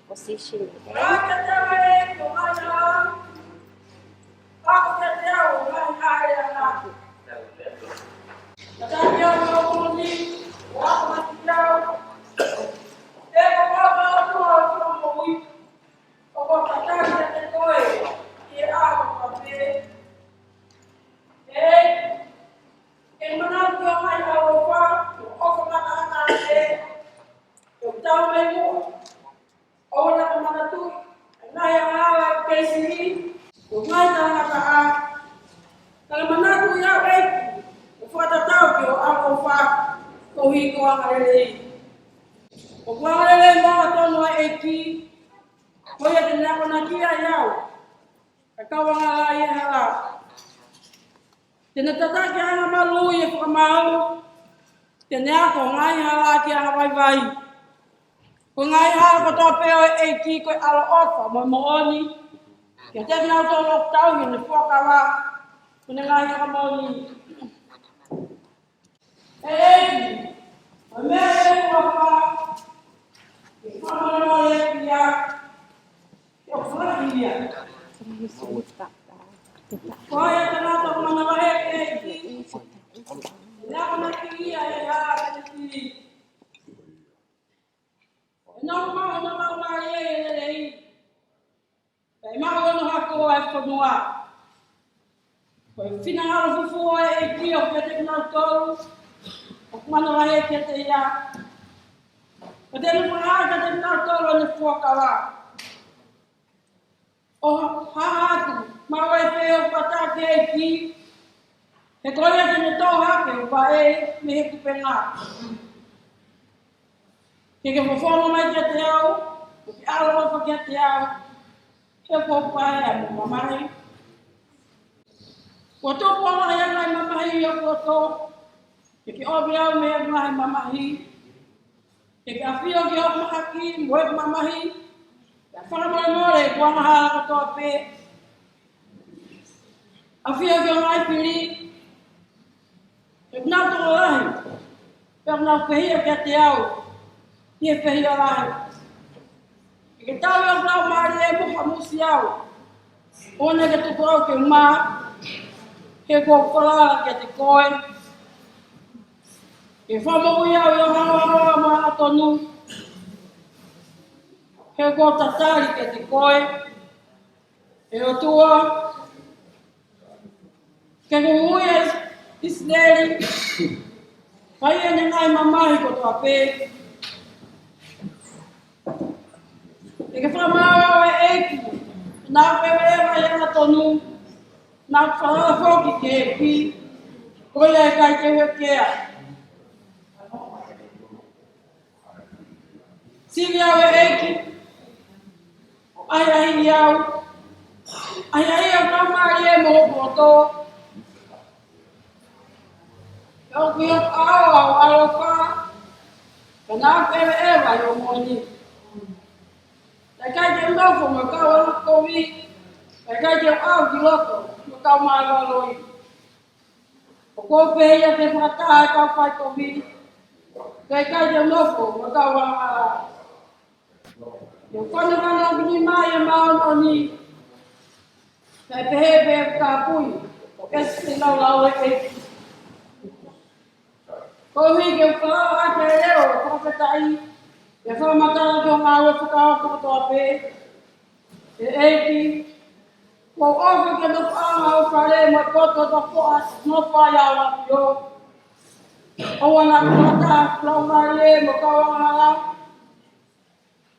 position. Tena tata ki ana malu e whamau, tena ako ngai hala ki ana vai. Ko ngai hala ko tō peo e ki koe alofa, Moimoi, kia te nau tō lok tau ni whakawa, kune ngai hala mauni. Eleni, o mea e whaka, e whamaro e kia, e o whakawhia. Koe e tana tō mana wahe e ki, nā kona ki ia e haa te ki. E nau mai e rei, e maho ono hako e whanua. Koe whina ngaro fufua e ki o kia te nau tōru, o kumana wahe kia te ia. Ko te nupunga kia te nau tōru ane whuakawa. O hahatu, mawa e peo patake e ki, he koe te ne tō hake o pa e me he kupenga. Ke ke whawhono mai kia te au, o ki alofa kia te au, he whaupae a mo mamahi. Ko tō pōna e ngai mamahi o koto, ke ke obi au me ngai mamahi, ke ke awhio ki o mahaki, mo e mamahi, ya whanamoe kua maha ko tō pē. Awhio ki o ngai piri, ke nau tō lahi, pe nau pehia kia te au, Ie whehi o lahi. E ke tau au rau maari e muha musi au. One ke tuku au ke mā. He kua whalala ke te koe. Ke whamui au i o hawa maa tonu. He kua tatari ke te koe. E o tua. Ke kuhui e isneri. Pai e ne ngai mamahi ko tua pē. E ke whamau e eiki, nā pewerewa i ana tonu, nā whanala whoki ke e ki, koe e kai te wekea. Siri au e eiki, ai ahi au, ai ahi au kaumari e mo poto. Au ki o au alofa, ka nā pewerewa i o moni. E kai te ngofo ma kau ana kowi, e kai te au ki loko, ma kau mai waloi. O kōpei a te whakata e kau whai kowi, e kai te ngofo ma kau ana. E whanakana o kini mai e maono ni, e pehepe e ka pui, o kesi te lau e eki. Kowi ke whakao ake e reo, whakatai, e whamatara ki o ngā ue whakaoko toa pē, e eiki, ko oku ke no whaanga o whare mo koto to whoa no whai au api o. O wana kata, lau mari e mo kawanga la.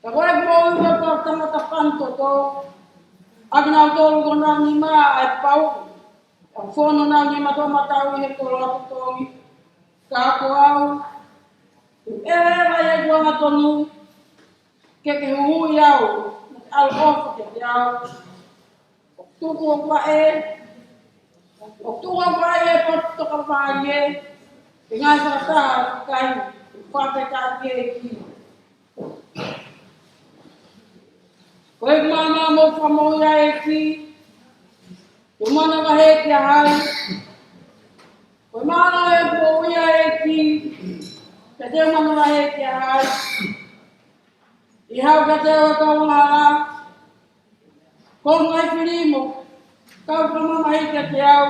Ka koe mō ua tō tangata whanto tō, aki nau tōru ko nau ni maa e pau, ka whono nau ni ma tō matau i he koro atu tōngi, ka ako au, vai e kua tonu, ke hui au, alofa ke te au. O tuku o kua e, o tuku o kua e poto ka whai e, e ngai whakata kai, whakata ke e ki. Koe mana mo whamoia e ki, koe mana wahe ki a hai, koe mana e moia e ki, Te te mana wahe ki a hai. I hau ka te o ka wangara, ko ngai whirimo, kau kamamahi ka te au,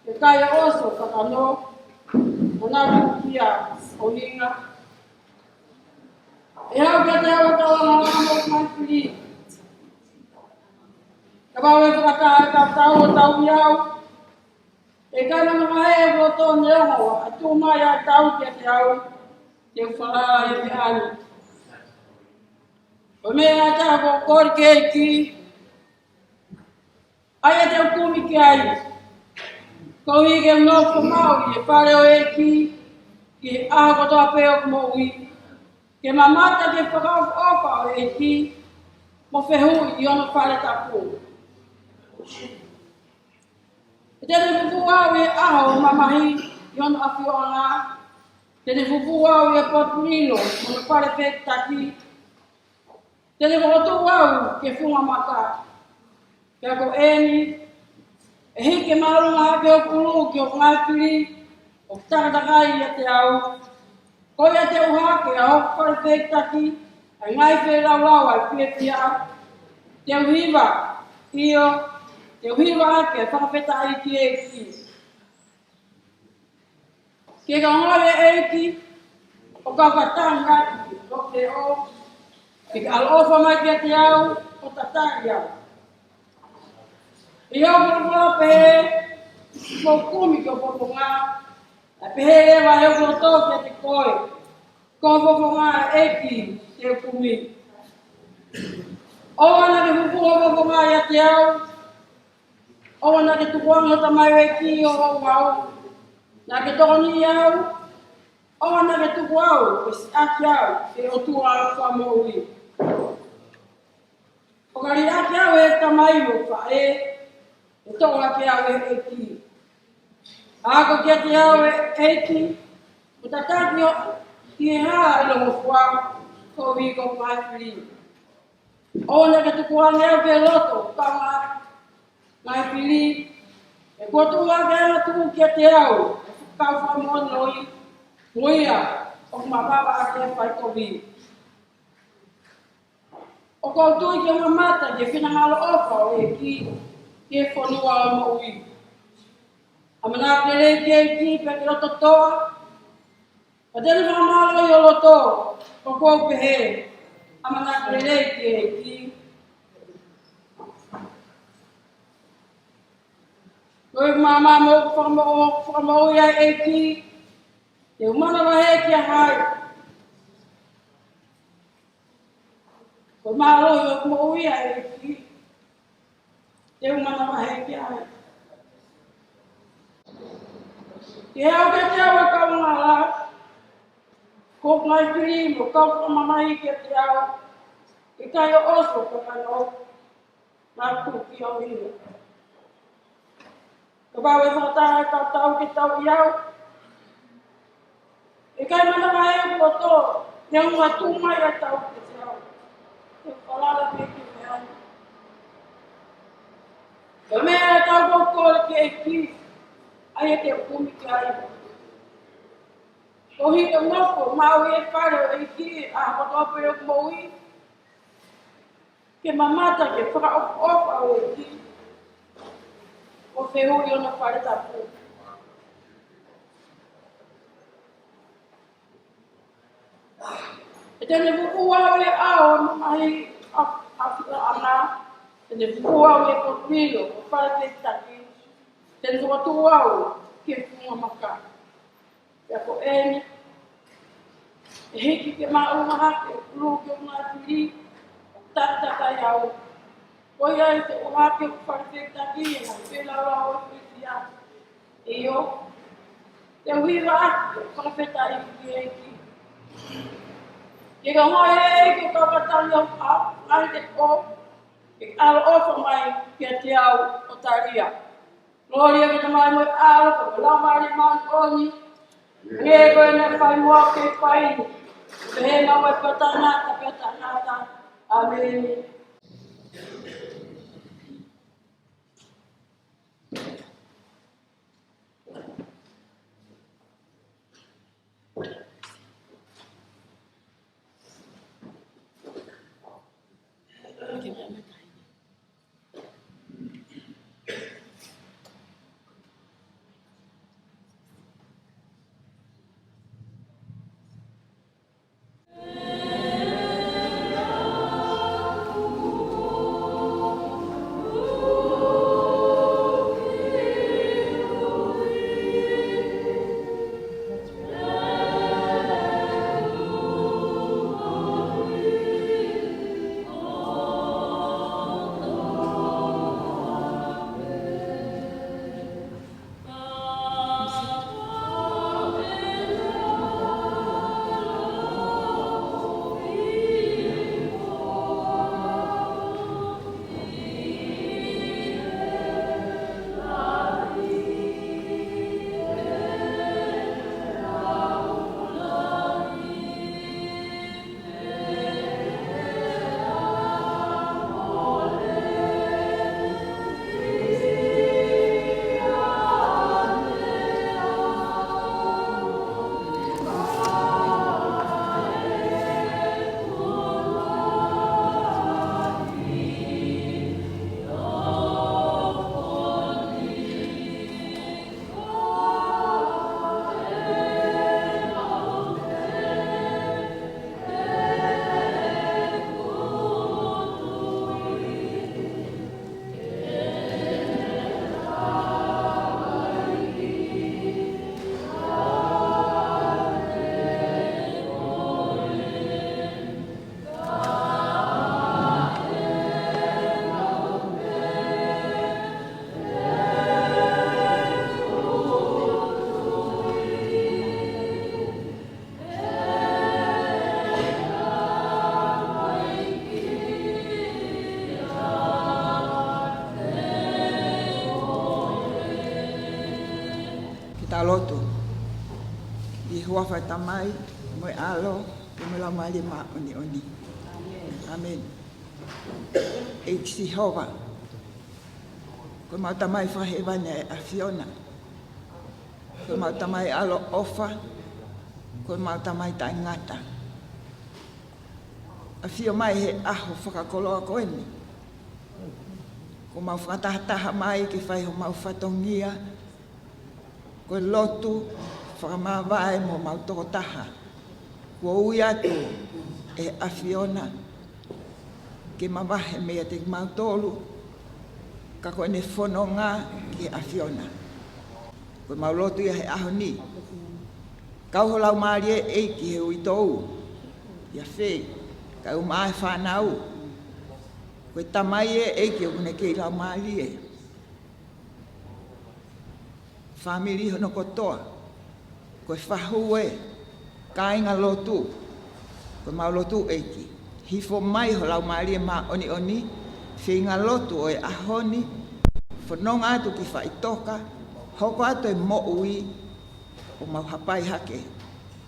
e kai oso whakano, ana rukia o hinga. E hau ka te o ka wangara mo ngai whirimo. Ka pau e whakataa ka tau o tau iau, e kai mana mai e roto neongo, a tū mai a tau ki a te au, te whalaa e te ani. O mea a tā ko kore ke ki, ai a te ukumi ki ai. Ko i ke mnoko maui e pare o e ki, ki aha kotoa peo kumo ui. Ke mamata ke whakau opa o e ki, mo whehui i ono pare tapu. E tene fufu au e aha o mamahi i ono awhi o ngā. Tene fufu au e potunino, mo pare pek taki. Tene whakotu au ke whunga maka. Kia ko Eleni, e hike marunga ke o kuru ki o ngāturi, o takatakai a te au. Koi a te uhake a hoku pare pek taki, ai ngai whi lau ai pia pia. Te uhiwa, io, te uhiwa ake whakapeta ai ki e ki. Ke ka ngare e ki, o ka katanga ki, o te o, ke ka alofa mai ki a te au, o tatari au. I au kura pehe, mo kumi ki o poponga, a pehe ewa e kura tō ki a te koe, ko poponga e ki te kumi. O ana ke fufu o poponga i a te au, o ana ke tukuanga ta mai e ki o au au, na ke tokoni au, o ana ke tuku au, e si aki au, e o tua au wha mo ui. O ka ri aki au e tamai mo wha e toa ke au e ki. Ako ke te au e ki, o tataki o ki e haa e longo wha, ko wiko mai whiri. O ana ke tukuanga au ke loto, kama mai whiri, e kua tunga ke ana tuku ke te au, e kau wha mo noi, muia, o kumababa ake whai kovi. O kau tui ke mamata ke whinangalo ofa o e ki, ke whanua o mo ui. Amana pere ke ki pe ke roto toa, o tene whamalo i o loto, o kou pehe, amana pere ke ki. Koe mama mo whamau ia e ki, te umana wahe ki a hai. Koe mahalo i o whamau ia e ki, te umana wahe ki a hai. Te hau ke te awa kaunga la, ko ngai whiri mo kau whamamahi ke te au, i kai o oso ka kano, Latu ki o hino. Ka pau e whakataha ka tau ke tau i au, e kai mana mai e kua tō, te unga tūmai a tau ke te au, te whalala me ki me au. Ka mea e tau kau kore ke e ki, ai e te kumi ki ai. Ko hika ngoko, mau e whare o e ki, a kotope o kumoi, ke mamata ke whakaofa o e ki, o whehui o na whare tapu. E tene wukua o e ao, mahi awhira ana, tene wukua o e kotwilo, o whare te taki, tene watu au, ke whunga maka. Ia ko Eleni, e hiki ke maunga hake, uru ke unga tiri, tataka iau. Koia e te uhake o whare te taki, e na whelara o e whitia. Iyo, te huiwa ake, whakawheta i ki e ki. Ke ka hoi e ke kakatari au au, ngai te ko, ke alo ofa mai ke te au o taria. Loria ke te mai moi alo, ko lau mari man oni, nge koe ne whai mua ke whai, ke he maua petanata, amen. lotu. I hua whai tamai, moi alo, ke me lau mai le ma oni oni. Amen. E kisi hova. Ko mau tamai whahe wane a Fiona. Ko mau tamai alo ofa. Ko mau tamai ta ngata. A fio mai he aho whakakoloa koeni. Ko mau whakataha mai ki whai ho mau whatongia. Ko lotu whakamawai mo mau tokotaha. Ko ui atu e a Fiona. Ke mawahe mea te mau tolu. Ka koe ne whanonga ki a Fiona. Ko mau lotu ia he aho ni. Kau ho lau maari e ki he ui tou. Ia whee. Kau mai whanau. Koe tamai e ki o kune kei lau maari e. Whamiri hono kotoa. Koe whahu e. Kainga lotu. Koe mau lotu e ki. Hifo mai ho lau maari e ma oni oni. Whinga lotu o e ahoni. Whanonga atu ki whaitoka. Hoko atu e mo ui. O mau hapai hake.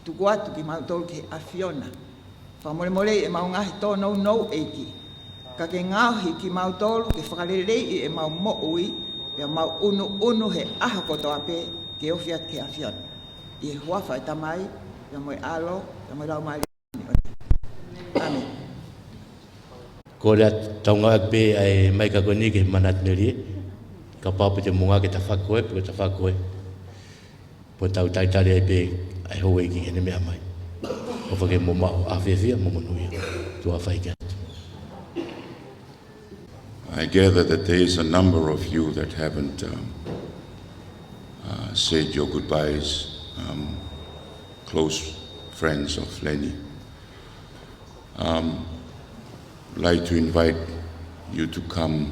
Tuku atu ki mau tolu ki a Fiona. Whamore e mau ngahi tō nou e ki. Ka ke ngauhi ki mau tolu ki whakarerei e mau mo ui. Pea mau unu he aho kotoa pe ke ofiat ki a Fiona. I e huafa e tamai. Pea moe alo. Pea moe lau maari. Amen. Ko rea taunga pe ai mai ka koni ke manat neri. Ka papa te munga ke ta whakoe, pe ta whakoe. Po tau taitare ai pe ai hoe ki hene mea mai. O whake mo mao awhewhia mo monuia. Tua whaikat. I gather that there is a number of you that haven't said your goodbyes, close friends of Eleni. Like to invite you to come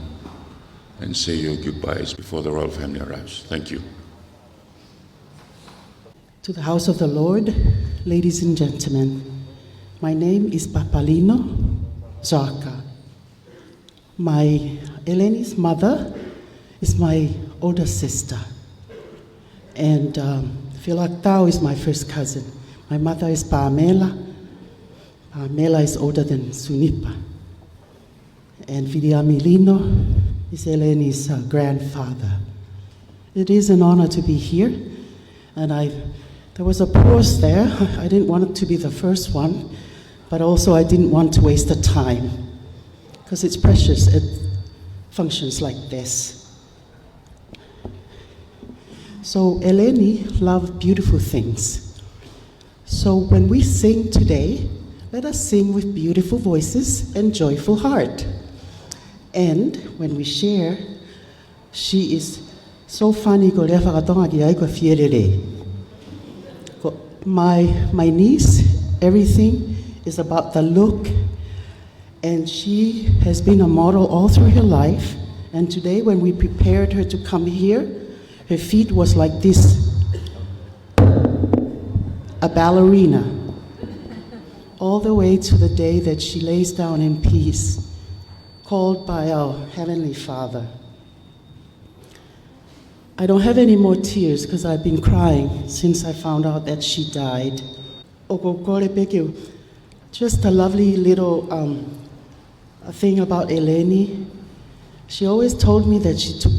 and say your goodbyes before the royal family arrives. Thank you. To the house of the Lord, ladies and gentlemen, my name is Papalino Zaka. My Eleni's mother is my older sister, and Filactau is my first cousin. My mother is Pamela. Pamela is older than Sunipa. And Vidiamilino is Eleni's grandfather. It is an honor to be here, and there was a pause there. I didn't want it to be the first one, but also I didn't want to waste the time, because it's precious at functions like this. So Eleni loved beautiful things. So when we sing today, let us sing with beautiful voices and joyful heart. And when we share, she is so funny. My niece, everything is about the look, and she has been a model all through her life. And today when we prepared her to come here, her feet was like this, a ballerina, all the way to the day that she lays down in peace, called by our Heavenly Father. I don't have any more tears because I've been crying since I found out that she died. Just a lovely little thing about Eleni. She always told me that she took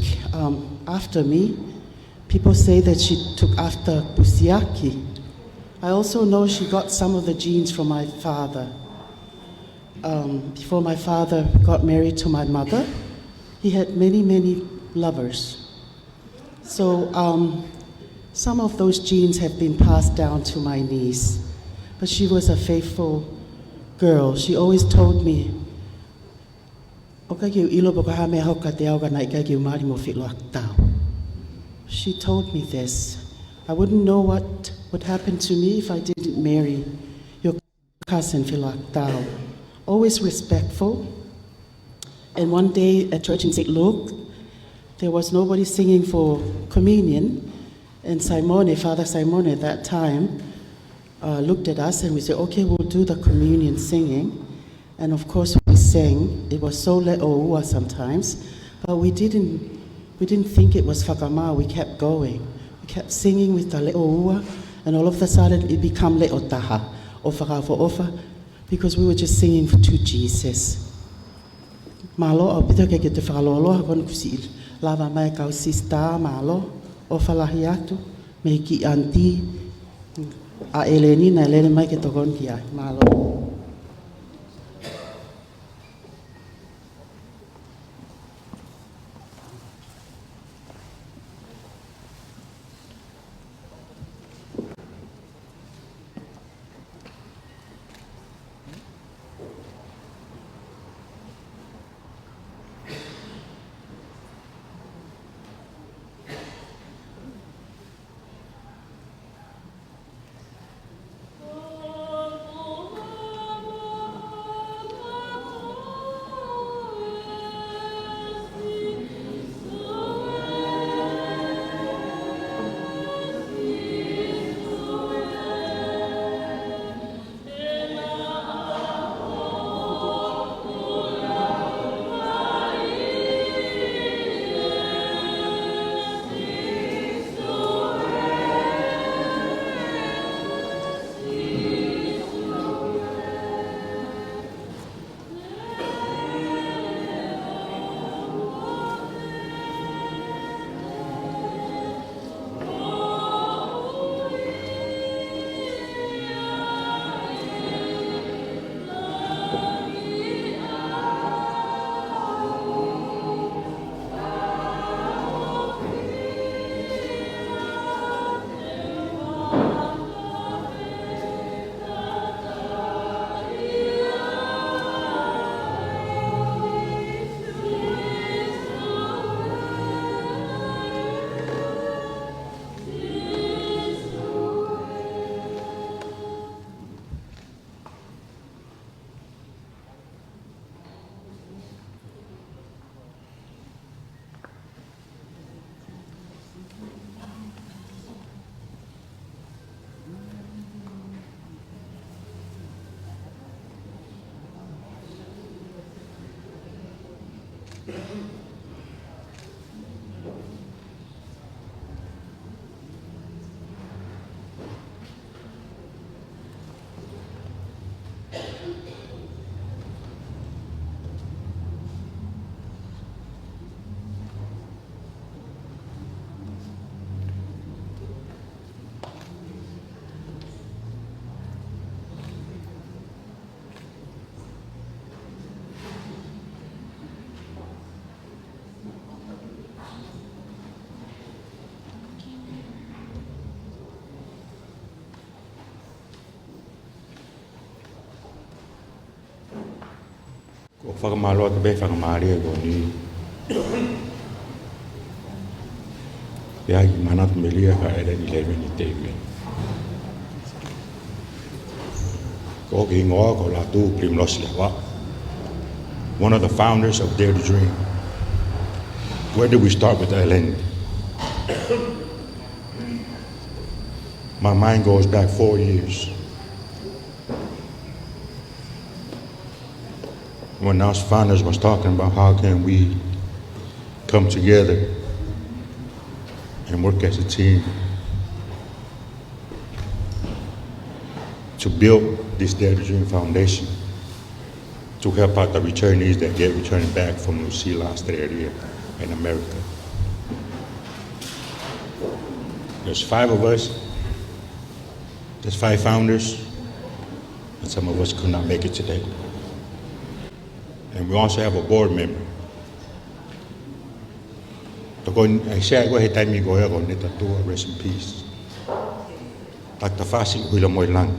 after me. People say that she took after Pusiaki. I also know she got some of the genes from my father. Before my father got married to my mother, he had many, many lovers. So some of those genes have been passed down to my niece. But she was a faithful girl. She always told me, she told me this. I wouldn't know what would happen to me if I didn't marry your cousin, Filactau. Always respectful. And one day at church in St. Luke, there was nobody singing for communion. And Simone, Father Simone at that time, looked at us and we said, okay, we'll do the communion singing. And of course we sang. It was so sometimes, but we didn't think it was whakama. We kept going. We kept singing with the leo ua, and all of a sudden it became leo taha, ofa kafa ofa, because we were just singing to Jesus. Malo au pita ke te whakaloloha kona kusi lava mai kau sista malo ofa lahi atu me ki auntie a Eleni na Eleni mai ke tokon ki ai malo. Ko whakamalo te be whakamari e ko ni. Pea ki manat melia ka Eleni Levin I Tevi. Ko ki ingoa ko Latu primlos lewa. One of the founders of Dare to Dream. Where did we start with Eleni? My mind goes back 4 years. When us founders was talking about how can we come together and work as a team to build this Dare to Dream Foundation to help out the returnees that get returned back from New Zealand, Australia, and America. There's 5 of us, there's 5 founders, and some of us could not make it today. And we also have a board member. I say I go ahead and go ahead and rest in peace. Dr. Fasi Hula Moilang,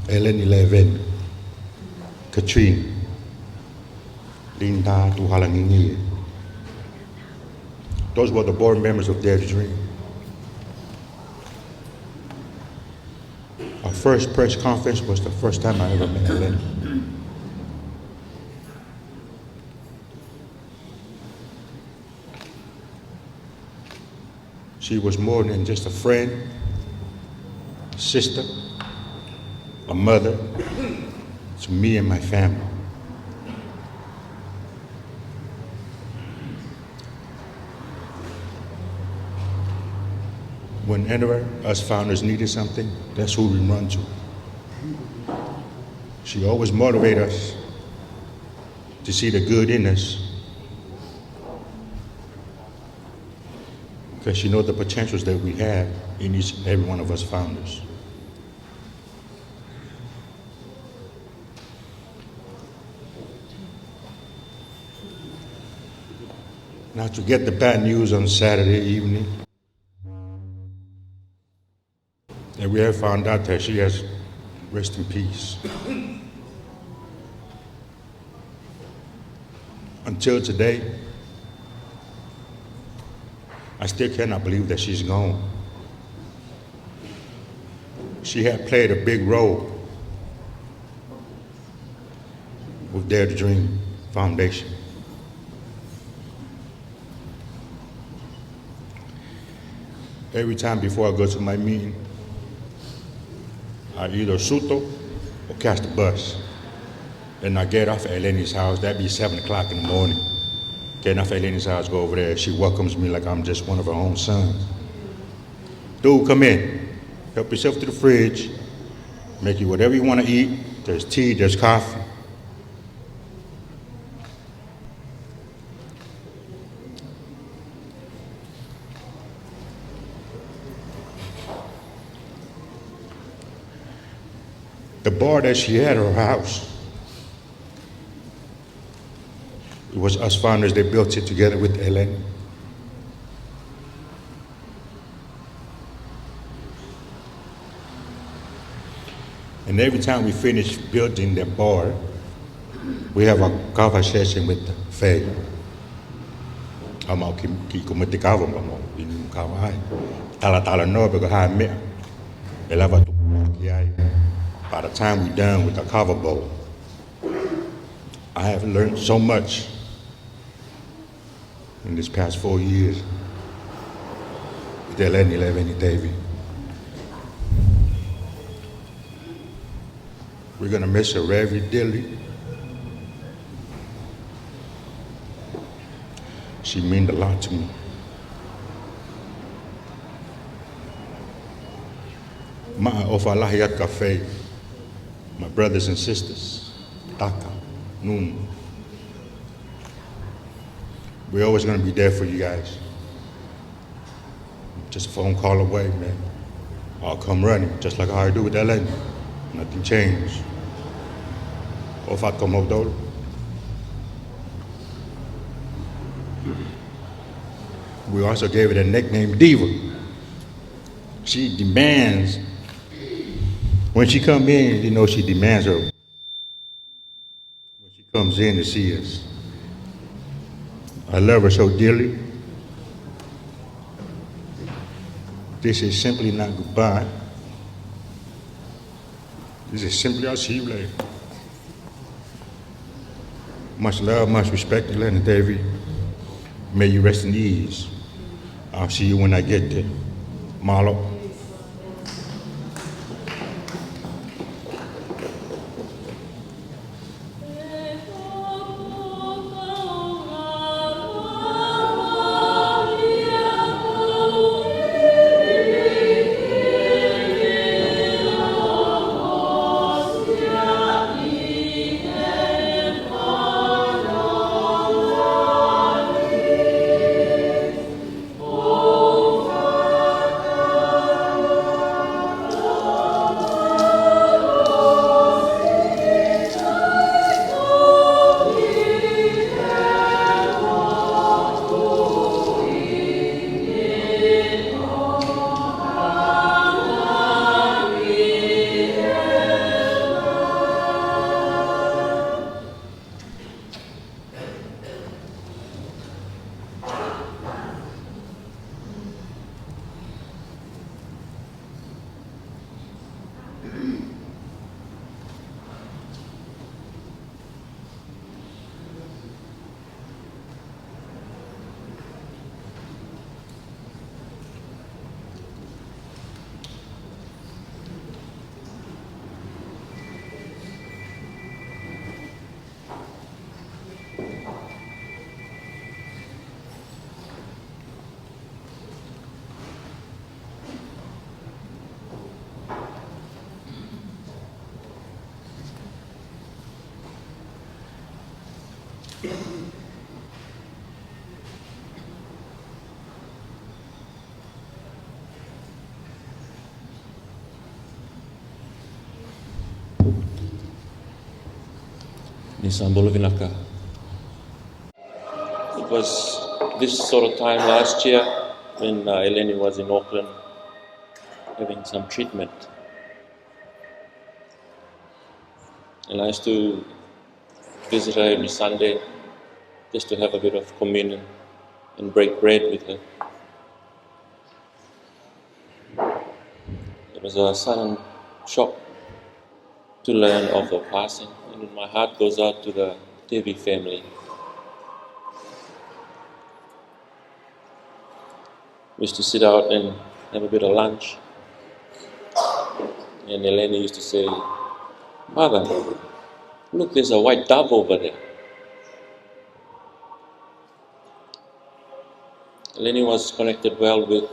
Eleni Levin, Katrine, Linda Tuhalangingi. Those were the board members of Dare to Dream. Our first press conference was the first time I ever met Eleni. She was more than just a friend, a sister, a mother to me and my family. Whenever us founders needed something, that's who we run to. She always motivated us to see the good in us, because she knows the potentials that we have in each and every one of us founders. Now, to get the bad news on Saturday evening, that we have found out that she has rest in peace. Until today, I still cannot believe that she's gone. She had played a big role with Dare to Dream Foundation. Every time before I go to my meeting, I either suto or catch the bus. Then I get off at Eleni's house. That'd be 7 o'clock in the morning. Getting off at Eleni's house, go over there. She welcomes me like I'm just one of her own sons. Dude, come in. Help yourself to the fridge. Make you whatever you want to eat. There's tea, there's coffee. The bar that she had at her house, it was us founders that built it together with Eleni. And every time we finish building that bar, we have a conversation with the faith. Amo ki kumiti kava mo in kawai. Tala no because I met. Elava tu kiai. By the time we're done with the kava bowl, I have learned so much in this past 4 years with Eleni, Levin, and Tevi. We're gonna miss her very dearly. She meant a lot to me. Ma'a lahiyat cafe, my brothers and sisters, Taka, Nuku. We're always gonna be there for you guys. Just a phone call away, man. I'll come running, just like how I do with Eleni. Nothing changed. Ofat como dolo. We also gave it a nickname, Diva. She demands, when she comes in, you know she demands her. When she comes in to see us. I love her so dearly. This is simply not goodbye. This is simply our see you later. Much love, much respect, Eleni and Tevi. May you rest in ease. I'll see you when I get there. Malo. It was this sort of time last year when Eleni was in Auckland having some treatment. And I used to visit her every Sunday just to have a bit of communion and break bread with her. It was a sudden shock to learn of her passing, and my heart goes out to the Tevi family. We used to sit out and have a bit of lunch, and Eleni used to say, "Father, look, there's a white dove over there." Eleni was connected well with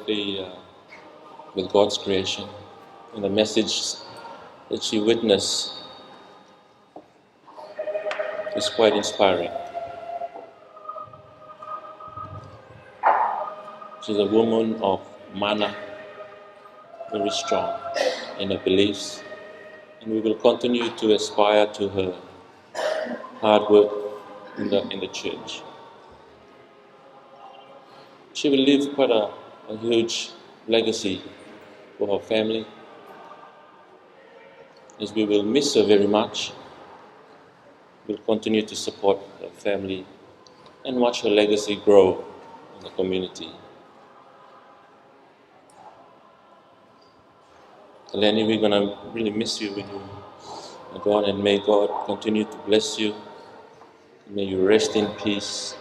God's creation, and the message that she witnessed is quite inspiring. She's a woman of mana, very strong in her beliefs, and we will continue to aspire to her hard work in the church. She will leave quite a huge legacy for her family, as we will miss her very much. We'll continue to support her family and watch her legacy grow in the community. Eleni, we're going to really miss you when you are gone, and may God continue to bless you. May you rest in peace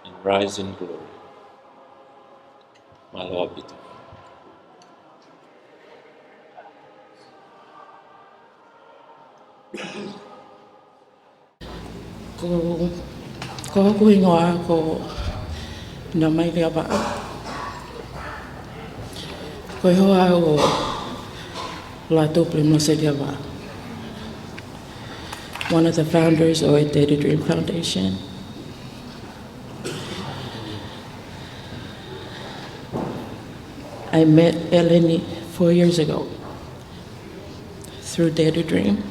and rise in glory. Malo abito. Ko haku ingoa ko na mai lea ba. Ko hoa o Latu ba. One of the founders of Tevi Dream Foundation. I met Eleni 4 years ago through Tevi Dream.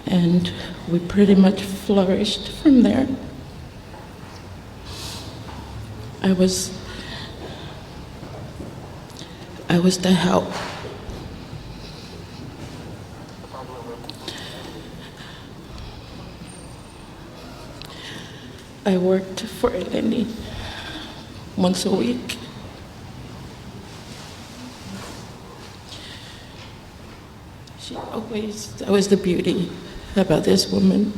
And we pretty much flourished from there. I was the help. I worked for Eleni once a week. That was the beauty about this woman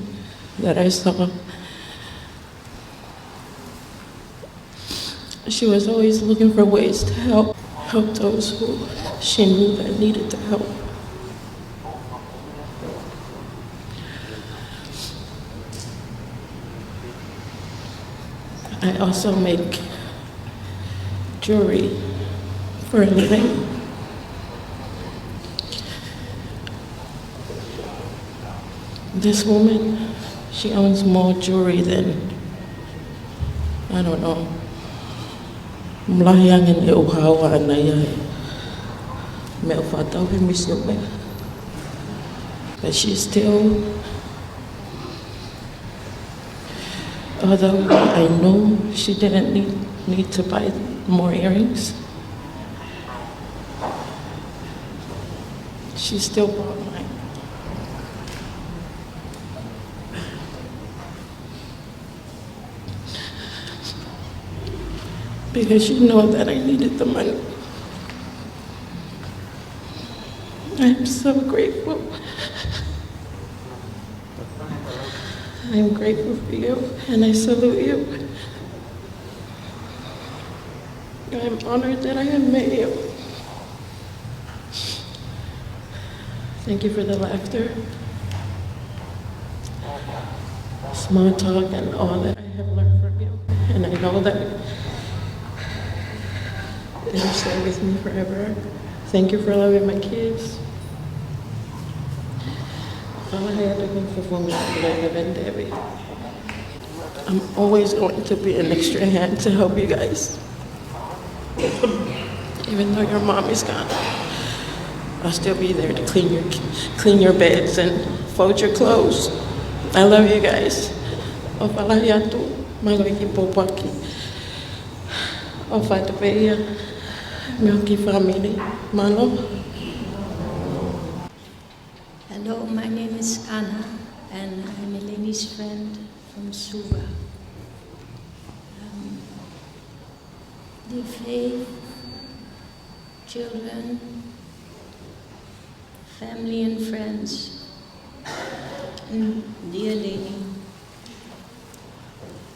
that I saw. She was always looking for ways to help those who she knew that needed the help. I also make jewelry for a living. This woman, she owns more jewelry than, I don't know, mlahiyangin e uhawa na yai. Me ufatau he misiume. But she still, although I know she didn't need to buy more earrings, she still bought mine. Because you know that I needed the money. I'm so grateful. I'm grateful for you, and I salute you. I'm honored that I have met you. Thank you for the laughter, small talk, and all that I have learned from you. And I know that you stay with me forever. Thank you for loving my kids. Levin, Tevi. I'm always going to be an extra hand to help you guys. Even though your mom is gone, I'll still be there to clean your beds and fold your clothes. I love you guys. O Palaiatu, Malaki Popaki. O Fatapeia, Milky family, Malo. Hello, my name is Anna, and I'm Eleni's friend from Suva. Dear faith, children, family and friends, and dear Eleni,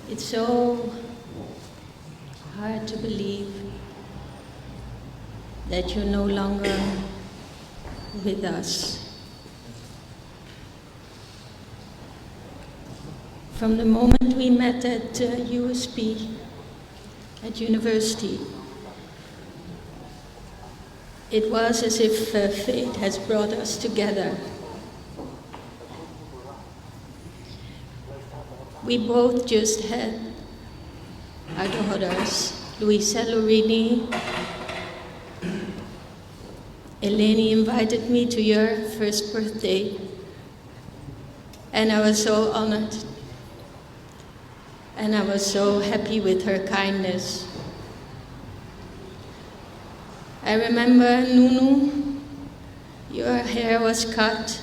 it's so hard to believe that you're no longer with us. From the moment we met at USP, at university, it was as if fate has brought us together. We both just had our daughters, Luisa Lorini. Eleni invited me to your first birthday, and I was so honored. And I was so happy with her kindness. I remember Nunu, your hair was cut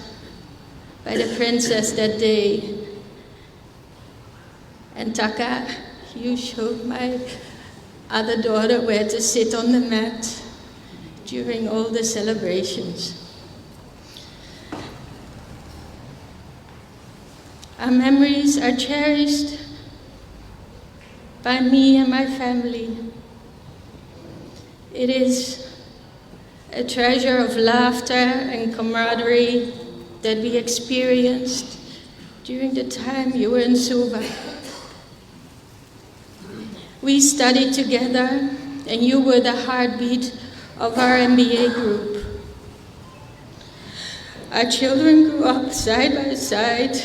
by the princess that day. And Taka, you showed my other daughter where to sit on the mat during all the celebrations. Our memories are cherished by me and my family. It is a treasure of laughter and camaraderie that we experienced during the time you were in Suva. We studied together, and you were the heartbeat of our MBA group. Our children grew up side by side,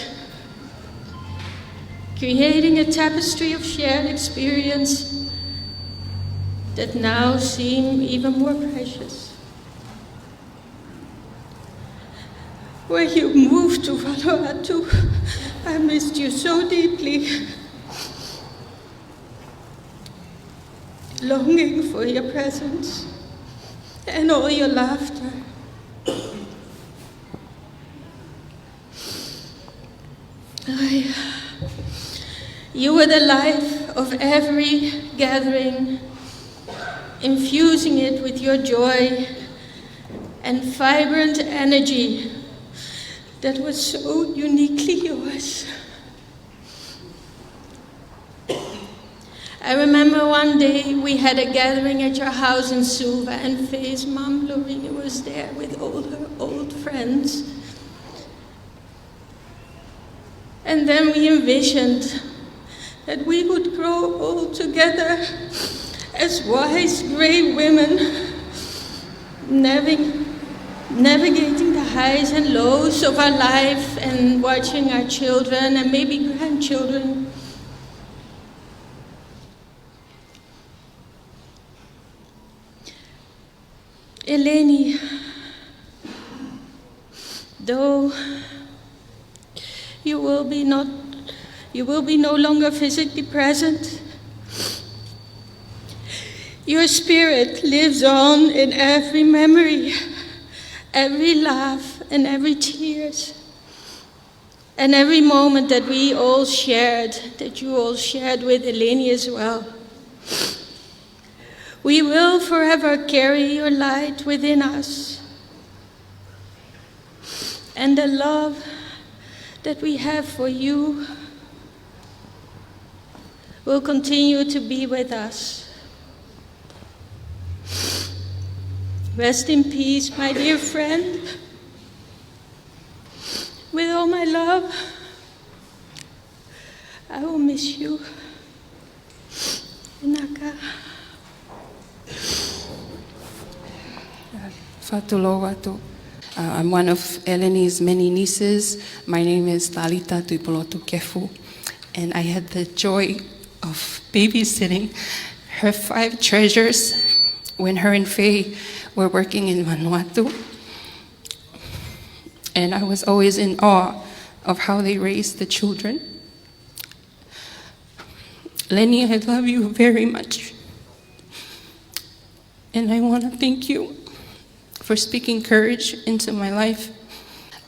creating a tapestry of shared experience that now seem even more precious. When you moved to Vanuatu, I missed you so deeply, longing for your presence and all your laughter. You were the life of every gathering, infusing it with your joy and vibrant energy that was so uniquely yours. I remember one day we had a gathering at your house in Suva, and Faye's mom, Lorena, was there with all her old friends. And then we envisioned that we would grow old together as wise, great women, navigating the highs and lows of our life and watching our children and maybe grandchildren. Eleni, though you will be no longer physically present, your spirit lives on in every memory, every laugh and every tears, and every moment that we all shared, that you all shared with Eleni as well. We will forever carry your light within us, and the love that we have for you will continue to be with us. Rest in peace, my dear friend. With all my love, I will miss you. Naka. Fatulo watu. I'm one of Eleni's many nieces. My name is Lalita Tuipolotu Kefu, and I had the joy of babysitting her 5 treasures when her and Faye were working in Vanuatu. And I was always in awe of how they raised the children. Lenny, I love you very much. And I want to thank you for speaking courage into my life.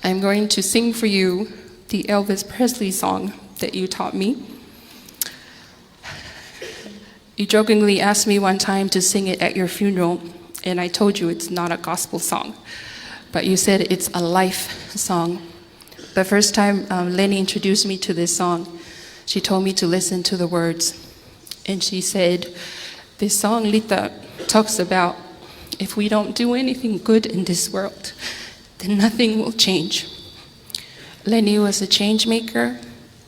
I'm going to sing for you the Elvis Presley song that you taught me. You jokingly asked me one time to sing it at your funeral, and I told you it's not a gospel song, but you said it's a life song. The first time Lenny introduced me to this song, she told me to listen to the words, and she said, this song, Lita, talks about if we don't do anything good in this world, then nothing will change. Lenny was a change maker,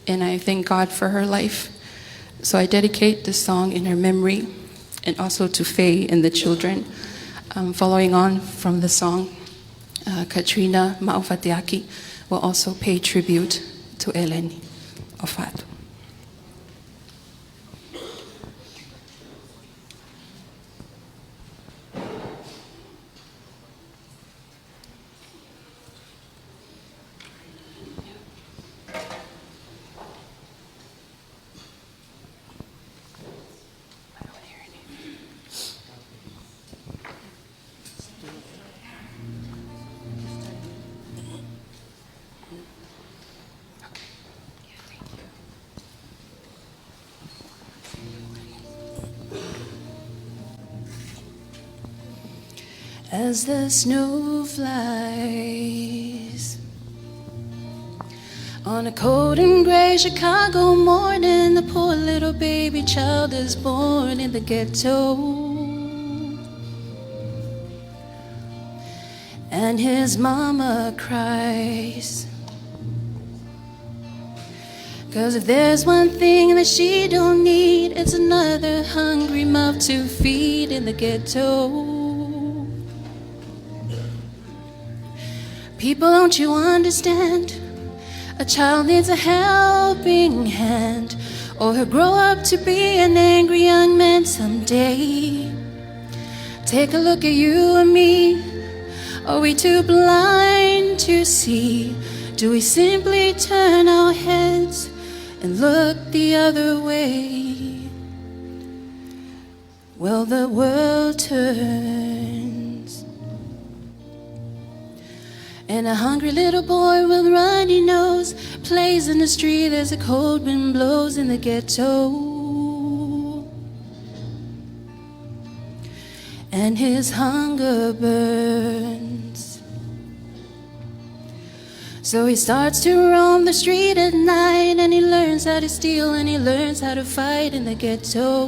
and I thank God for her life. So I dedicate this song in her memory, and also to Faye and the children. Following on from the song, Katrina Maufatiaki will also pay tribute to Eleni Ofatu. As the snow flies on a cold and gray Chicago morning, the poor little baby child is born in the ghetto, and his mama cries, 'cause if there's one thing that she don't need, it's another hungry mouth to feed in the ghetto. People, don't you understand? A child needs a helping hand, or he'll grow up to be an angry young man someday. Take a look at you and me. Are we too blind to see? Do we simply turn our heads and look the other way? Well, the world turns, and a hungry little boy with a runny nose plays in the street as the cold wind blows in the ghetto, and his hunger burns. So he starts to roam the street at night, and he learns how to steal, and he learns how to fight in the ghetto.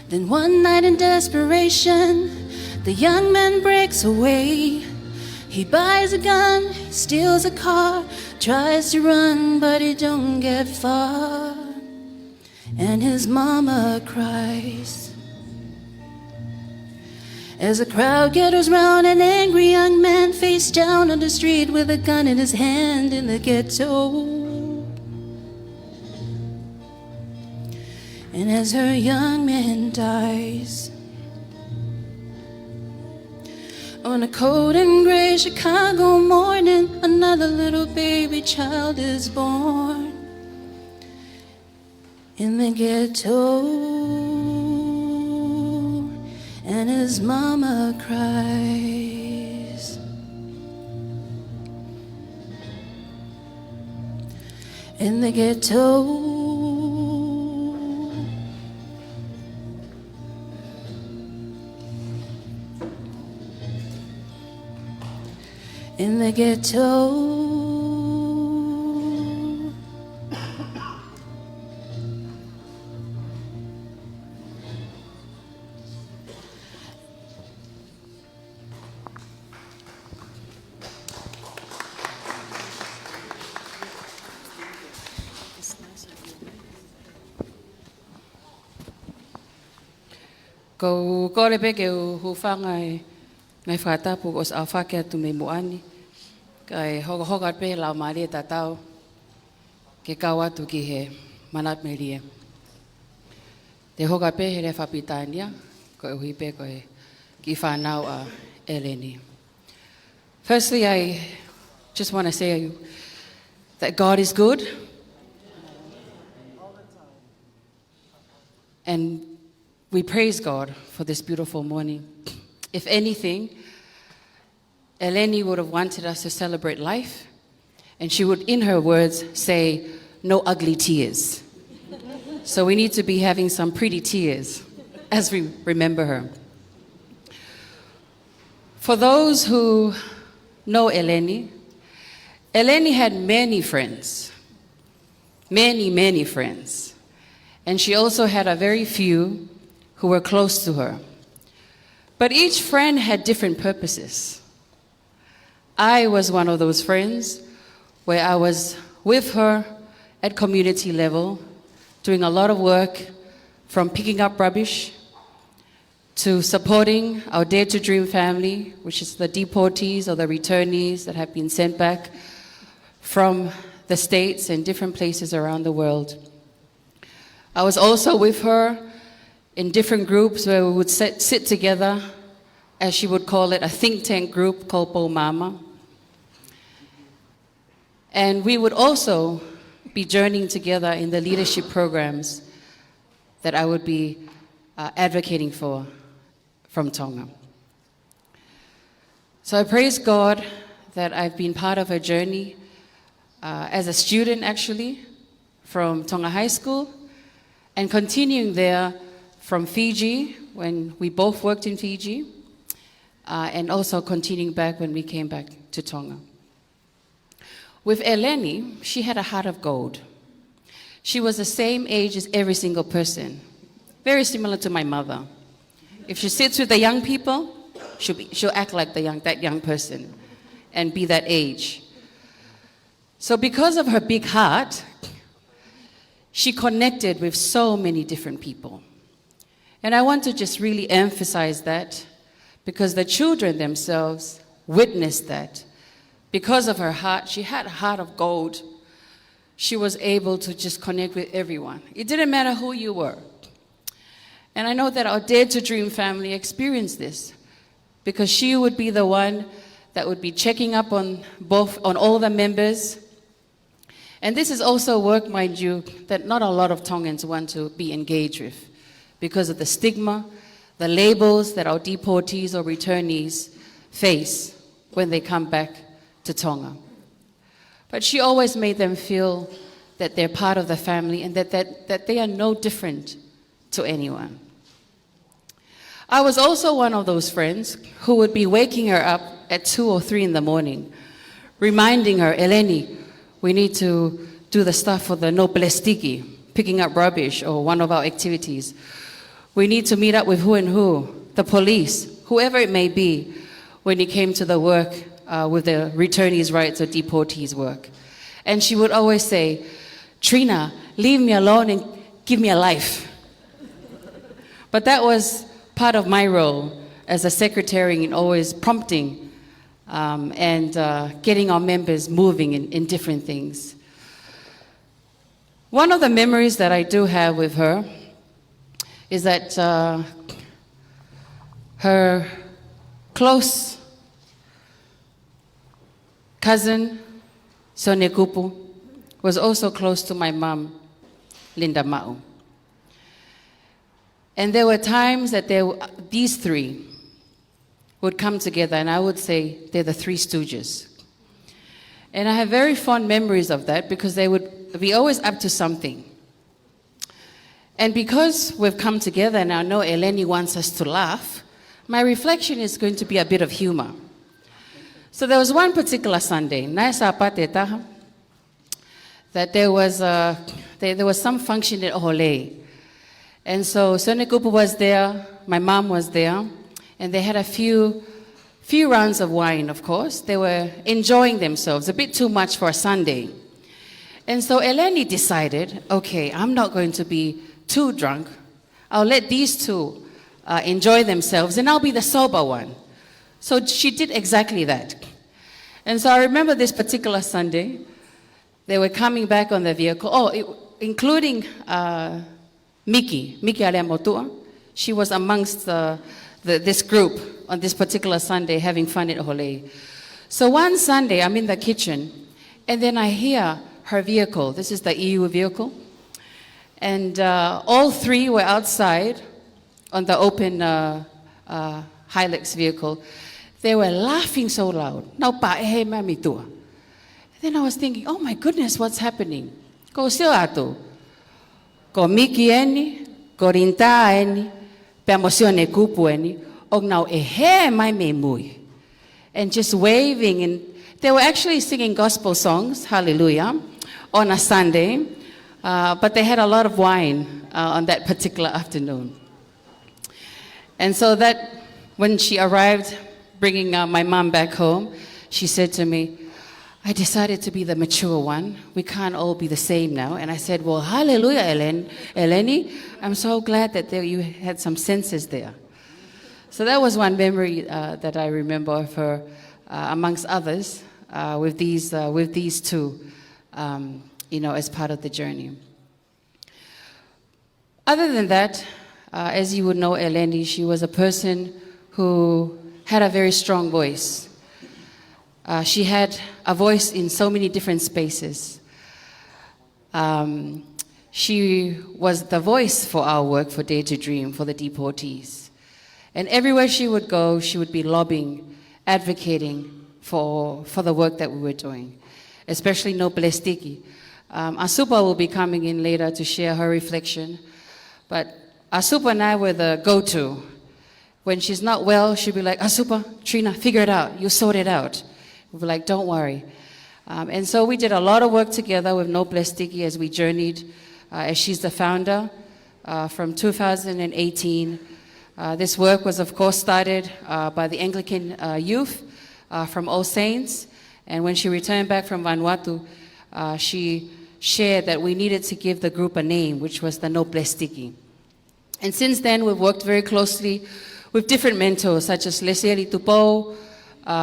Then one night in desperation, the young man breaks away. He buys a gun, he steals a car, tries to run, but he don't get far. And his mama cries as a crowd gathers round an angry young man face down on the street with a gun in his hand in the ghetto. And as her young man dies, on a cold and gray Chicago morning, another little baby child is born in the ghetto, and his mama cries. In the ghetto, in the ghetto. Ko korepe ke hufanga ngai whatapu os a whakea tu me moani. Kai hoka pe lau maria tatau ke kawatu ki he manat merie. Te hoka pe he re whapitania ko uhi pe ko he ki whanau a Eleni. Firstly, I just want to say that God is good. And we praise God for this beautiful morning. If anything, Eleni would have wanted us to celebrate life, and she would, in her words, say, no ugly tears. So we need to be having some pretty tears as we remember her. For those who know Eleni had many friends, many friends. And she also had a very few who were close to her. But each friend had different purposes. I was one of those friends where I was with her at community level, doing a lot of work, from picking up rubbish to supporting our Dare to Dream family, which is the deportees or the returnees that have been sent back from the States and different places around the world. I was also with her in different groups where we would sit together, as she would call it, a think tank group called Po Mama. And we would also be journeying together in the leadership programs that I would be advocating for from Tonga. So I praise God that I've been part of her journey as a student, actually, from Tonga High School, and continuing there from Fiji, when we both worked in Fiji, and also continuing back when we came back to Tonga. With Eleni, she had a heart of gold. She was the same age as every single person, very similar to my mother. If she sits with the young people, she'll act like that young person and be that age. So because of her big heart, she connected with so many different people. And I want to just really emphasize that, because the children themselves witnessed that. Because of her heart, she had a heart of gold. She was able to just connect with everyone. It didn't matter who you were. And I know that our Dare to Dream family experienced this, because she would be the one that would be checking up on all the members. And this is also work, mind you, that not a lot of Tongans want to be engaged with, because of the stigma, the labels that our deportees or returnees face when they come back to Tonga. But she always made them feel that they're part of the family and that they are no different to anyone. I was also one of those friends who would be waking her up at 2 or 3 in the morning, reminding her, Eleni, we need to do the stuff for the no plastiki, picking up rubbish, or one of our activities. We need to meet up with who and who, the police, whoever it may be, when it came to the work with the returnees' rights or deportees' work. And she would always say, Trina, leave me alone and give me a life. But that was part of my role as a secretary in always prompting and getting our members moving in different things. One of the memories that I do have with her is that her close cousin, Sonekupu, was also close to my mom, Linda Ma'u. And there were times that these three would come together, and I would say they're the Three Stooges. And I have very fond memories of that, because they would be always up to something. And because we've come together and I know Eleni wants us to laugh, my reflection is going to be a bit of humor. So there was one particular Sunday, that there was some function at Ohole. And so Sonekupu was there, my mom was there, and they had a few rounds of wine, of course. They were enjoying themselves, a bit too much for a Sunday. And so Eleni decided, okay, I'm not going to be too drunk. I'll let these two enjoy themselves, and I'll be the sober one. So she did exactly that. And so I remember this particular Sunday, they were coming back on the vehicle, including Miki Aleamotua. She was amongst this group on this particular Sunday having fun at Hole. So one Sunday, I'm in the kitchen, and then I hear her vehicle. This is the EU vehicle. And all three were outside on the open Hilux vehicle. They were laughing so loud. Then I was thinking, oh my goodness, what's happening? Ko sio atu. Ko Miki eni, ko rinta eni, pe emosione kupu eni, og nau ehe mai me mui. And just waving, and they were actually singing gospel songs, hallelujah, on a Sunday, but they had a lot of wine on that particular afternoon. And so that, when she arrived, bringing my mom back home, she said to me, I decided to be the mature one. We can't all be the same now. And I said, well, hallelujah, Eleni. I'm so glad that you had some senses there. So that was one memory that I remember of her, amongst others, with these two, as part of the journey. Other than that, as you would know, Eleni, she was a person who had a very strong voice. She had a voice in so many different spaces. She was the voice for our work for Dare to Dream, for the deportees. And everywhere she would go, she would be lobbying, advocating for the work that we were doing, especially No Plastiki. Asupa will be coming in later to share her reflection, but Asupa and I were the go-to. When she's not well, she'd be like, Asupa, Trina, figure it out, you sort it out. We'd be like, don't worry. And so we did a lot of work together with No Plastiki as we journeyed, as she's the founder, from 2018. This work was, of course, started by the Anglican youth from All Saints. And when she returned back from Vanuatu, she shared that we needed to give the group a name, which was the No Plastiki. And since then, we've worked very closely with different mentors, such as Lesieli Tupo,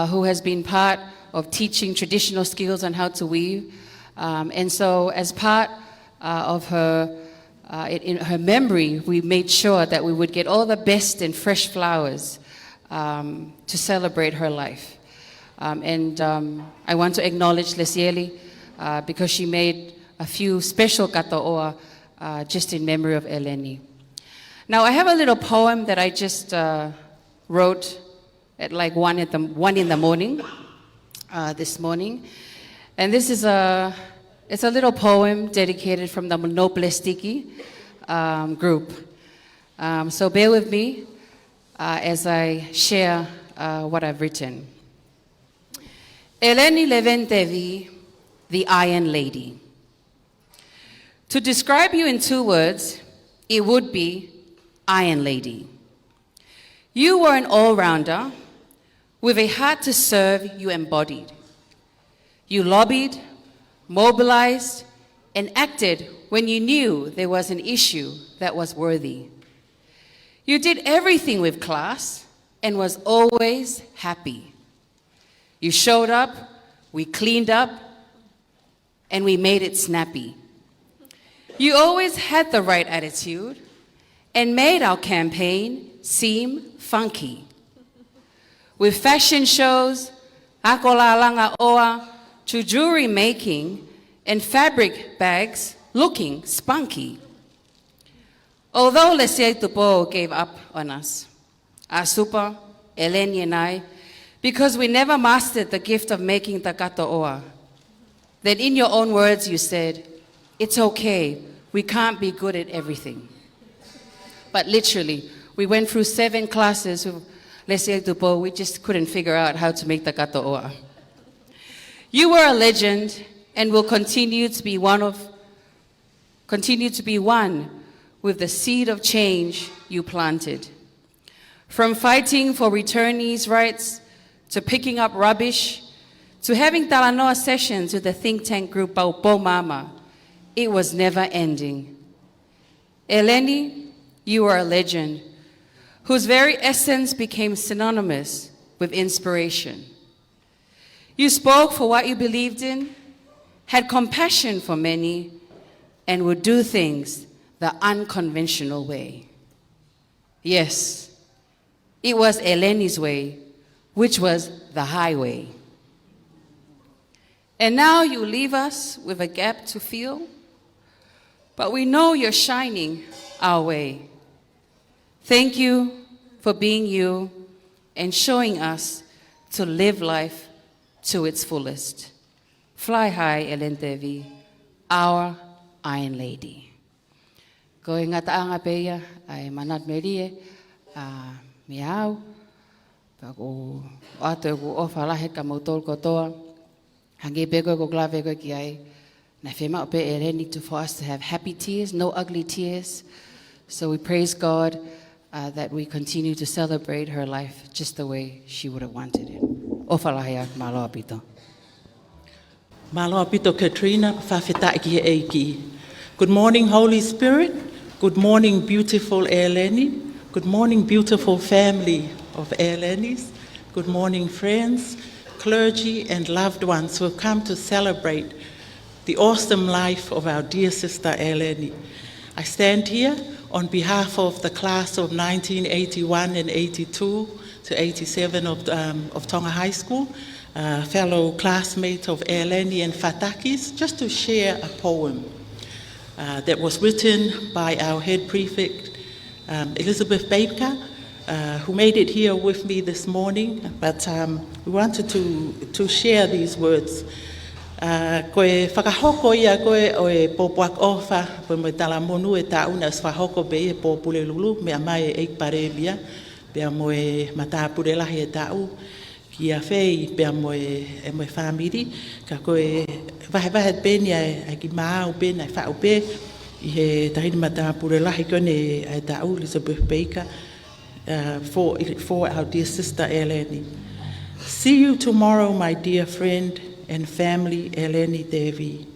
who has been part of teaching traditional skills on how to weave. And so as part of her, in her memory, we made sure that we would get all the best and fresh flowers to celebrate her life. I want to acknowledge Lesieli because she made a few special kato'oa just in memory of Eleni. Now, I have a little poem that I just wrote at like 1 in the morning, this morning. And this is it's a little poem dedicated from the No Plastiki group. So bear with me as I share what I've written. Eleni Levin Tevi, the Iron Lady. To describe you in 2 words, it would be Iron Lady. You were an all-rounder with a heart to serve you embodied. You lobbied, mobilized, and acted when you knew there was an issue that was worthy. You did everything with class and was always happy. You showed up, we cleaned up, and we made it snappy. You always had the right attitude and made our campaign seem funky. With fashion shows, akolalanga oa, to jewelry making, and fabric bags looking spunky. Although Lesiei Tupo gave up on us, Asupa, Eleni and I, because we never mastered the gift of making the kato'oa, then in your own words you said, it's okay, we can't be good at everything. But literally, we went through 7 classes with Lesiei Tupo, we just couldn't figure out how to make the kato'oa. You were a legend and will continue to be one with the seed of change you planted. From fighting for returnees' rights, to picking up rubbish, to having talanoa sessions with the think tank group Paupo Mama, it was never ending. Eleni, you are a legend whose very essence became synonymous with inspiration. You spoke for what you believed in, had compassion for many, and would do things the unconventional way. Yes, it was Eleni's way, which was the highway. And now you leave us with a gap to fill, but we know you're shining our way. Thank you for being you and showing us to live life to its fullest. Fly high, Eleni Tevi, our Iron Lady. Ko e ngata anga peia, ai manat merie, miau, pa ko ato e ko ofa lahe ka mautol kotoa, hangi peko ko klave ko ki ai, na fema ope Eleni for us to have happy tears, no ugly tears. So we praise God that we continue to celebrate her life just the way she would have wanted it. Ofa lahe ak malo apito. Malo apito Katrina, whawheta ki he eiki. Good morning, Holy Spirit. Good morning, beautiful Eleni. Good morning, beautiful family of Elenis. Good morning, friends, clergy, and loved ones who have come to celebrate the awesome life of our dear sister Eleni. I stand here on behalf of the class of 1981 and 82 to 87 of Tonga High School, fellow classmates of Eleni and Fatakis, just to share a poem that was written by our head prefect, Elizabeth Baker, who made it here with me this morning, but we wanted to share these words. Koe whakahoko ia koe o e pōpuak ofa, koe mo tala monu e tā una swahoko be e pōpule lulu, mea mai e eikpare mia, pea mo e matāpure lahi e tāu, ki a whei pea mo e whamiri, ka koe wahe peni ai ki maau peni ai whao pe, i he tahini matāpure lahi kone e tāu, Elizabeth Baker, for our dear sister Eleni. See you tomorrow, my dear friend and family Eleni Tevi,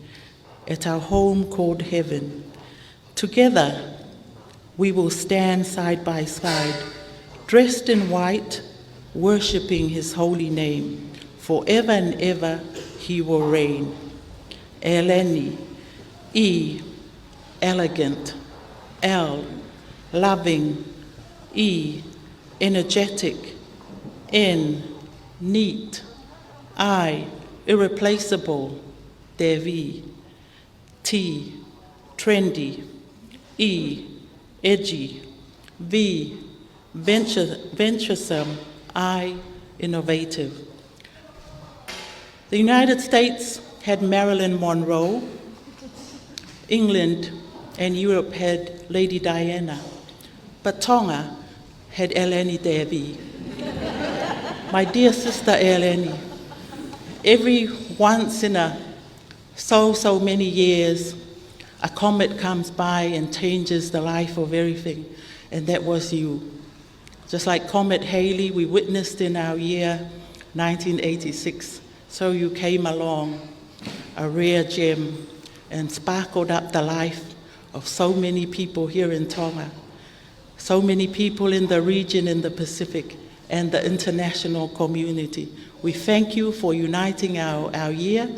at our home called heaven. Together, we will stand side by side, dressed in white, worshipping his holy name. Forever and ever, he will reign. Eleni, E, elegant, L, loving, E, energetic, N, neat, I, irreplaceable, Tevi, T, trendy, E, edgy, V, venturesome, I, innovative. The United States had Marilyn Monroe, England and Europe had Lady Diana, but Tonga had Eleni Tevi. My dear sister Eleni, every once in so many years, a comet comes by and changes the life of everything, and that was you. Just like Comet Halley, we witnessed in our year 1986, so you came along, a rare gem, and sparkled up the life of so many people here in Tonga, so many people in the region in the Pacific, and the international community. We thank you for uniting our year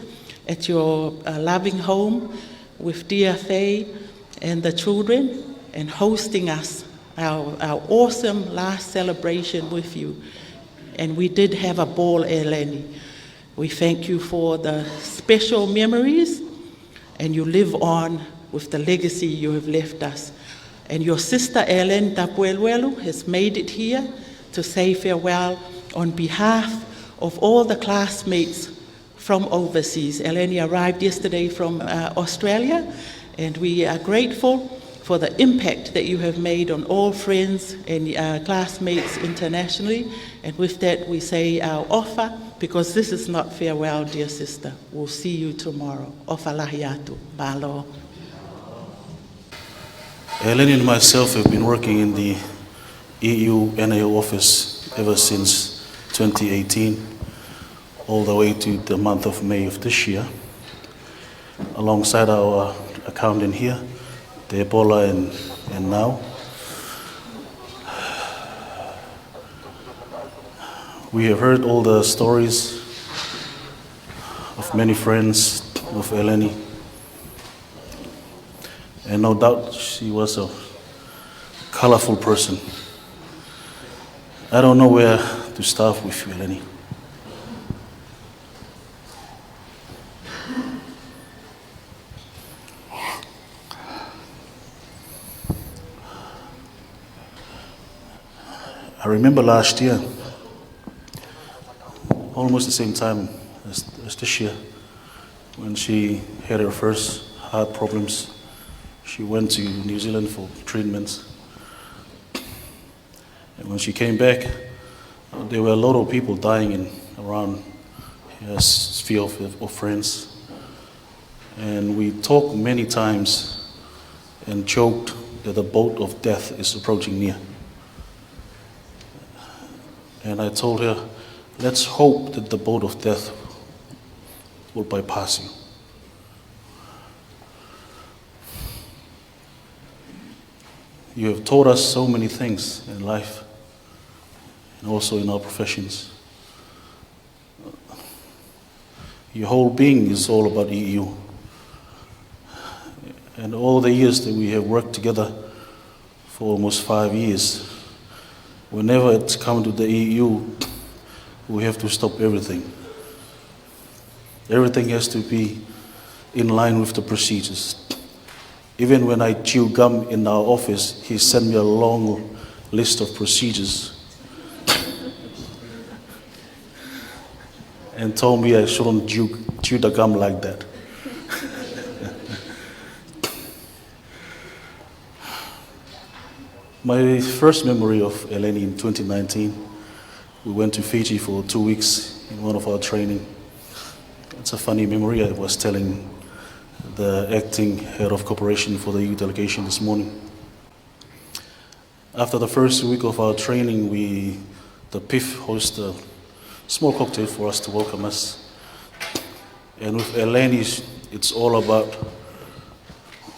at your loving home with dear Faye and the children, and hosting us, our awesome last celebration with you. And we did have a ball, Eleni. We thank you for the special memories, and you live on with the legacy you have left us. And your sister Eleni Tapueluelu has made it here to say farewell on behalf of all the classmates from overseas. Eleni arrived yesterday from Australia, and we are grateful for the impact that you have made on all friends and classmates internationally. And with that, we say our ofa, because this is not farewell, dear sister. We'll see you tomorrow. Ofa lahi atu. Malo. Eleni and myself have been working in the EU NAO office ever since 2018, all the way to the month of May of this year, alongside our accountant here, Paula and now. We have heard all the stories of many friends of Eleni. And no doubt she was a colorful person. I don't know where to start with you, Eleni. I remember last year, almost the same time as this year, when she had her first heart problems. She went to New Zealand for treatments. And when she came back, there were a lot of people dying around her sphere of friends. And we talked many times and joked that the boat of death is approaching near. And I told her, let's hope that the boat of death will bypass you. You have taught us so many things in life and also in our professions. Your whole being is all about EU. And all the years that we have worked together for almost 5 years, whenever it's come to the EU, we have to stop everything. Everything has to be in line with the procedures. Even when I chew gum in our office, he sent me a long list of procedures and told me I shouldn't chew the gum like that. My first memory of Eleni in 2019, we went to Fiji for 2 weeks in one of our training. It's a funny memory. I was telling the acting head of cooperation for the EU delegation this morning. After the first week of our training, the PIF hosted a small cocktail for us to welcome us. And with Eleni, it's all about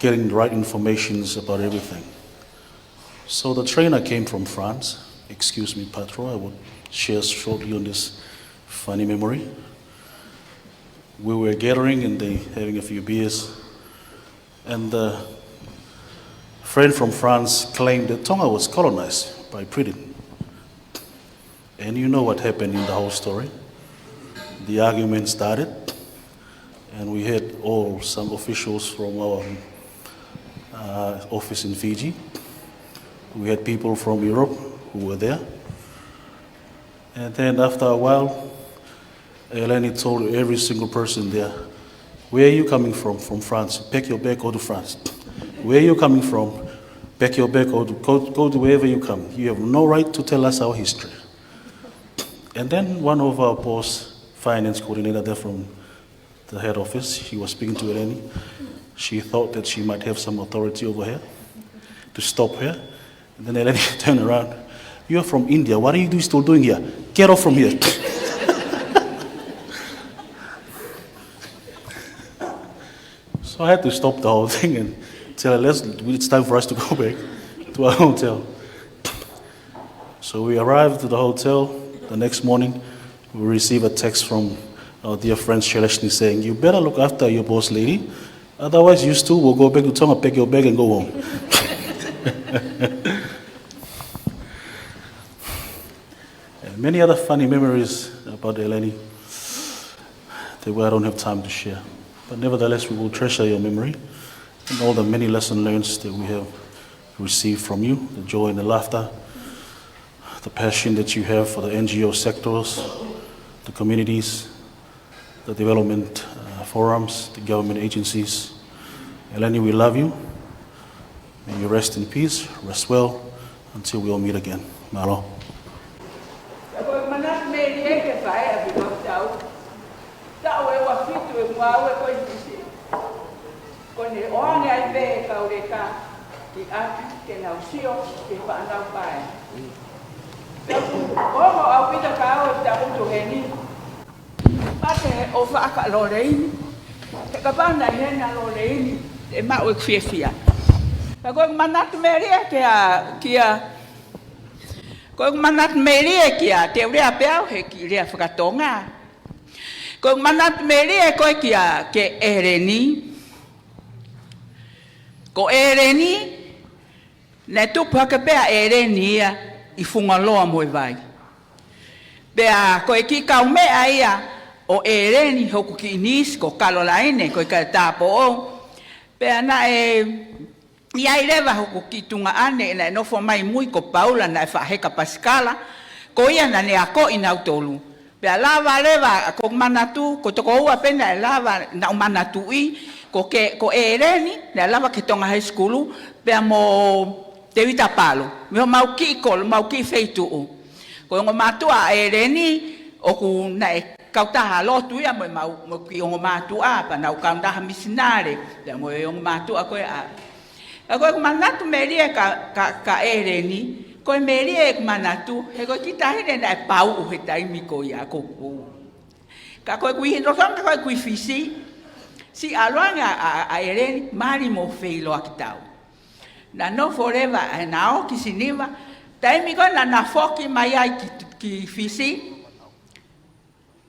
getting the right information about everything. So the trainer came from France. Excuse me, Patro, I will share shortly on this funny memory. We were gathering and having a few beers, and a friend from France claimed that Tonga was colonized by Britain. And you know what happened in the whole story. The argument started, and we had some officials from our office in Fiji. We had people from Europe who were there. And then after a while, Eleni told every single person there, where are you coming from? From France. Pack your bag, go to France. Where are you coming from? Pack your bag, go to wherever you come. You have no right to tell us our history. And then one of our boss, finance coordinator there from the head office, she was speaking to Eleni. She thought that she might have some authority over her to stop her. And then Eleni turned around. You're from India. What are you still doing here? Get off from here. So I had to stop the whole thing and tell her, it's time for us to go back to our hotel. So we arrived at the hotel. The next morning, we received a text from our dear friend Sheleshni saying, you better look after your boss lady, otherwise you two will go back to Tonga, pack your bag and go home. Many other funny memories about Eleni that I don't have time to share. But nevertheless, we will treasure your memory and all the many lessons learned that we have received from you, the joy and the laughter, the passion that you have for the NGO sectors, the communities, the development forums, the government agencies. Eleni, we love you. May you rest in peace, rest well, until we all meet again. Malo. Ko manat merie kia te rea peo he ki rea whakatonga. Ko manat merie koe kia ke Eleni. Ko Eleni, ne tupu hake pea Eleni ia I whungaloa moe vai. Pea koe ki kau mea ia o Eleni hoku ki inis ko kalolaine koe ka tāpo o. Pea na Iai rewa hoku ki tunga ane na nofo mai mui ko Paula na whaheka paskala. Ko ia na ne ako inau tolu. Pea lava rewa ko manatu, ko toko ua pena lava na manatu I. Ko Eleni, na lava ke Tonga High School. Pea mo Tevi Palo. Meo mau ki ikolo, mau ki feitu o. Ko ngo matua Eleni, oku na kautaha lotu ia mo mau ki ngo matua pa na ukaundaha misinare. Pea mo ngo matua koe a. Ako manatu merie ka Eleni, ko merie manatu, he ko kita hine na pau he taimi ko ia ko. Ka ko kui no sanga ko kui fisi. Si aloanga a Eleni mari mo feilo akitau. Na no forever na o kisiniva, taimi ko na foki mai ai ki fisi.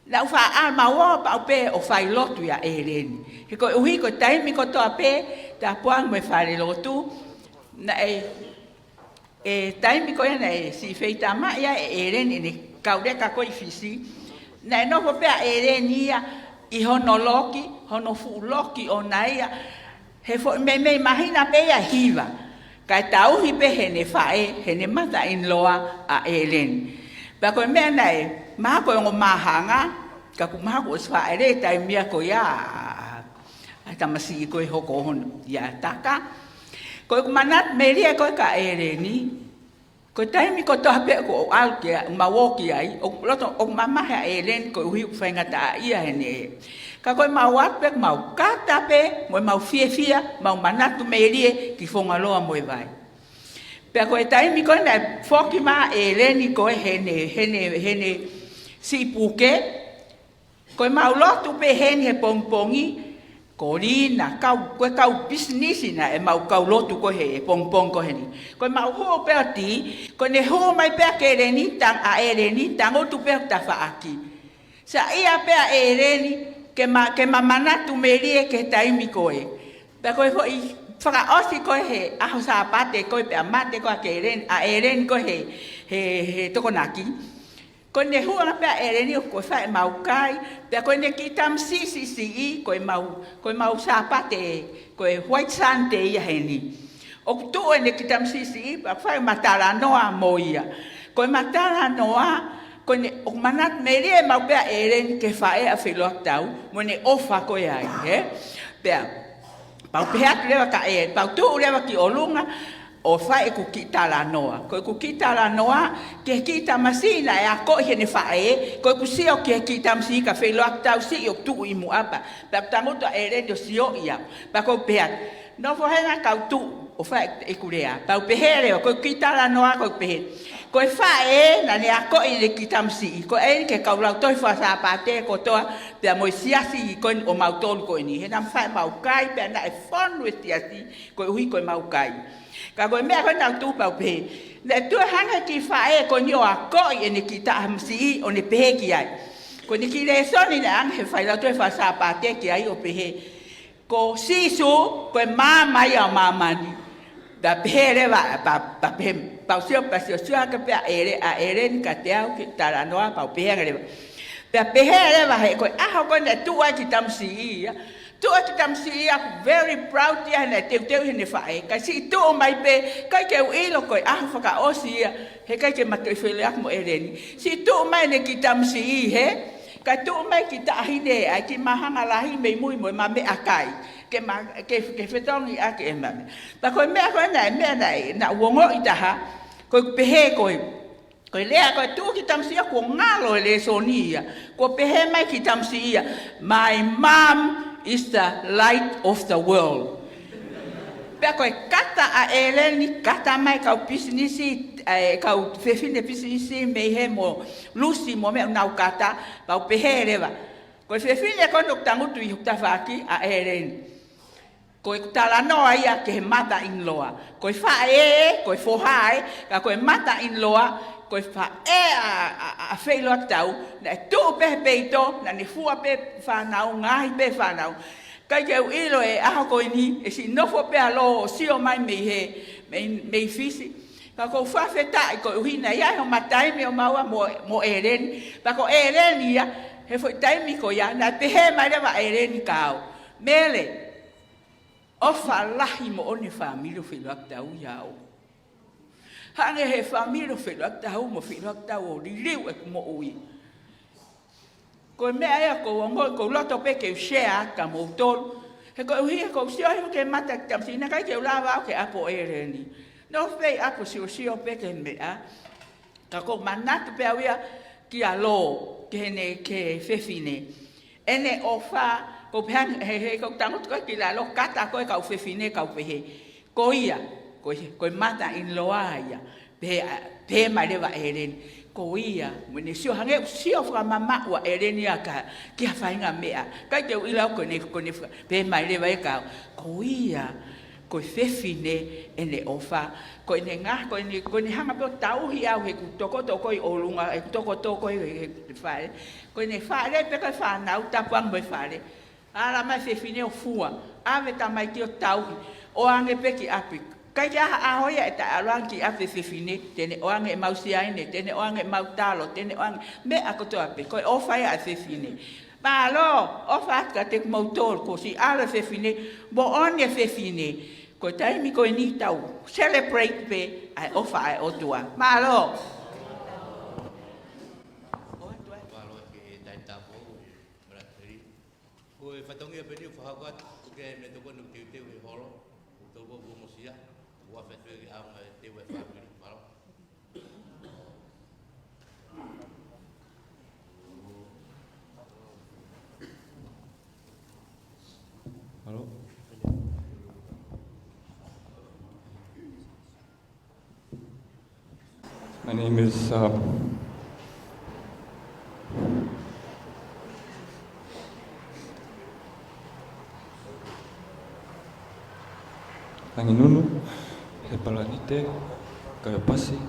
Na ufa alma wo pa pe o fai lotu ya Eleni. He ko uhi ko taimi ko to ape ta puang me fare lotu na taimi ko na si feita ma ya Eleni ni kaude ka ko ifisi. Na no po pe Eleni ya I hono fu loki o naia. He fo me imagina pe ya hiva. Ka tau hi pe hene fae hene mata in loa a Eleni. Pa ko me na ma ko ngo mahanga ka ku ma ko sfa ere tai mia ko ya ata masi ko hoko hon ya taka ko manat meria ko ka Eleni ko tai mi ko to pe ko al ke ma woki ai o loto o mama ha Eleni ko hui fenga ta ia hene ka ko ma wat pe ma kata pe mo ma fia ma manat meria ki fonga loa mo vai pe ko tai mi ko na foki ma Eleni ko hene si puke ko ma lotu pe hene pongpongi ko rina kau business na mau kau lotu ko he pong ko heni ko mau ho pe ati ko ne ho mai pe ke Eleni tang a Eleni tang o tu pe ta fa aki sa ia pe a Eleni ke ma manatu merie ke taimi ko e pe ko fo I fa osi ko he a sa pate ko pe mate ko ke Eleni ko he tokonaki ko ne hua pe Eleni ko fa mau kai pe ko ne kitam si ko mau sapate ko white sante ia heni o tu ne kitam si pa fa matala noa moia ko matala noa ko ne o manat merie mau pe Eleni ke fa a filo tau mo ne ofa ko ia he pe pa pe hat le ka pa tu le ki olunga o fai ku kita la noa ko ku kita la noa ke kita masina e ko hene fai ko ku sio ke kita msi ka fe lo tau si o tu I mu apa pa tango to ere do sio ia pa ko pe no fo hena ka tu o fai e ku rea pa pe hele ko kita la noa ko pe ko fai na ne ko I le kita msi ko e ke ka la to fa sa pa te ko to pe mo sia si ko o mau tol ko ni hena fai mau kai pe na e fon with sia si ko hui ko mau kai ka ko me ko na tu pa pe le tu hanga ki fa ko nyo a ko I ne kita amsi o ne pe ki ai ko ni ki le so ni na ang he fa la tu fa sa pa te ki ai o pe ko si su ko mama ya mama ni da pe le va pa pe pa sio ka pe ere ni ka te au ki ta la no pa pe le pe le va ko a ko ne tu ai ki tamsi ya tu ati tamsi aku very proud ya na te hene fai ka si tu mai pe ka ke ilo ko a fa ka osi he ka ke mato fele ak mo Eleni si tu mai ne ki tamsi he ka tu mai ki ta hine a ki mahanga lahi me mui mo ma me akai ke fetong I ak ema ta ko me ko na wongo itaha ko pe he ko lea ko tu ki tamsi ko ngalo le sonia ko pe he mai ki tamsi my mom is the light of the world. Peko kata a Eleni kata mai ka business ka fefine business me he mo Lucy mo me na kata pa pehereva. Ko fefine ko no tangu tu hukta faki a Eleni. Koe tala noa ia ke he mata in loa. Koe wha e, koe fohae, ka koe mata in loa, koe wha e a whailoa tau, na e tuu pehe peito, na ne fua pe whanau, ngahi pe whanau. Kai keu ilo e aho koe ni, e si nofo pe alo o sio mai mei fisi. Ka kou whawhetai, koe uhina ia ho mataimi o maua mo Eleni. Pa ko Eleni ia, he fwoi taimi ko ia, na pehe mai rewa Eleni kao. Mele, o whalahi mo one whamiro wheluak tau iau. Hange he whamiro wheluak tau mo wheluak tau o ririu e mo ui. Koe mea ea ko ngoi ko loto pe ke share ka mo tolu. He koe uhi ko sio he ke mata tamsina kai ke ulawa ke apo Eleni. No fei apo sio pe ke mea. Ka ko manatu pe awia ki alo ke ne ke fefine. Ene ofa ko phan he ko tangut ko ki la lo kata ko ka fefine ka pehe. Ko ia ko mata in loa ia. Pe mai le va Eleni. Ko ia, mene sio hange sio fra mama wa Eleni aka ki fainga mea. Kai te ila ko ne pe mai le vai ka. Ko ia, ko fefine ene ofa, ko ne nga ko ne hanga pe tau hi au he ku toko i olunga e toko i fale. Ko ne fale pe ka fa na uta pang mai fale. Ala mai fefine o fua, ave ta mai tio tau o ange pe ki apik. Kai ja ahoya eta alangi ape fefine tene oange mausiaine tene oange mautalo tene oange me akoto ape ko ofa ya fefine ba lo ofa ka tek motor ko si ala fefine bo onye fefine ko taimi ko ni tau celebrate pe ai ofa ai otua ma lo ko e fatongi pe ni fa ka ke me to ko no te we holo to bo mo sia. Hello. My name is Nunu, he palanite, Kayopasi,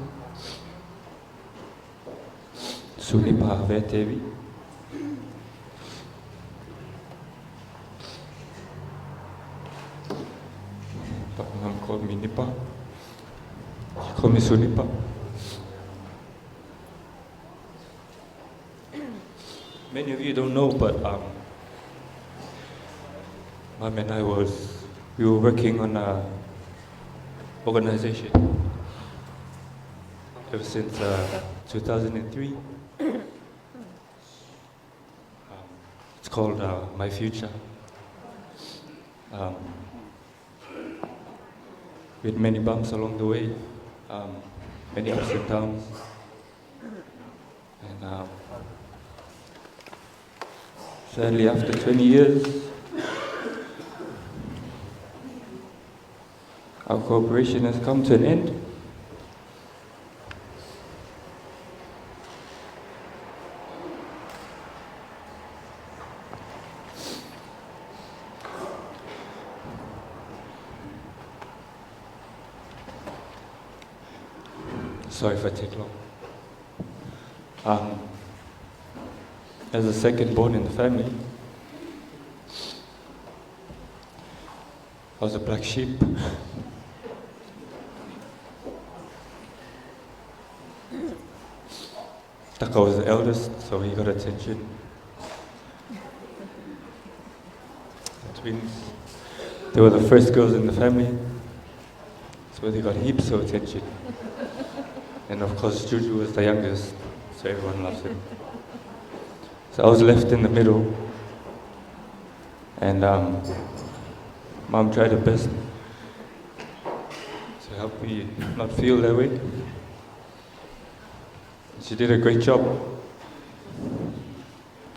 Sulipa Ave Tevi. But mom called me Nipa. She called me Sulipa. Many of you don't know, but Mom and I we were working on a organization ever since 2003. It's called My Future. With many bumps along the way, many ups and downs, and sadly, after 20 years, our cooperation has come to an end. Sorry if I take long. As the second born in the family, I was a black sheep. Taka was the eldest, so he got attention. The twins, they were the first girls in the family, so they got heaps of attention. And of course, Juju was the youngest, so everyone loves him. So I was left in the middle, and Mom tried her best to help me not feel that way. She did a great job.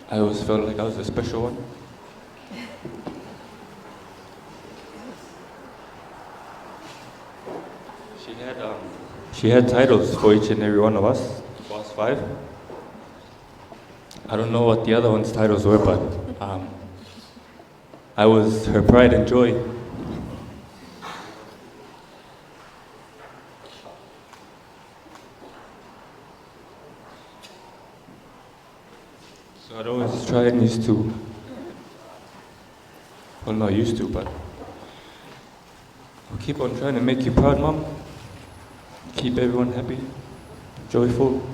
I always felt like I was a special one. She had titles for each and every one of us, boss 5. I don't know what the other ones' titles were, but I was her pride and joy. So I'd always try and used to, well, not used to, but I'll keep on trying to make you proud, Mom. Keep everyone happy, joyful.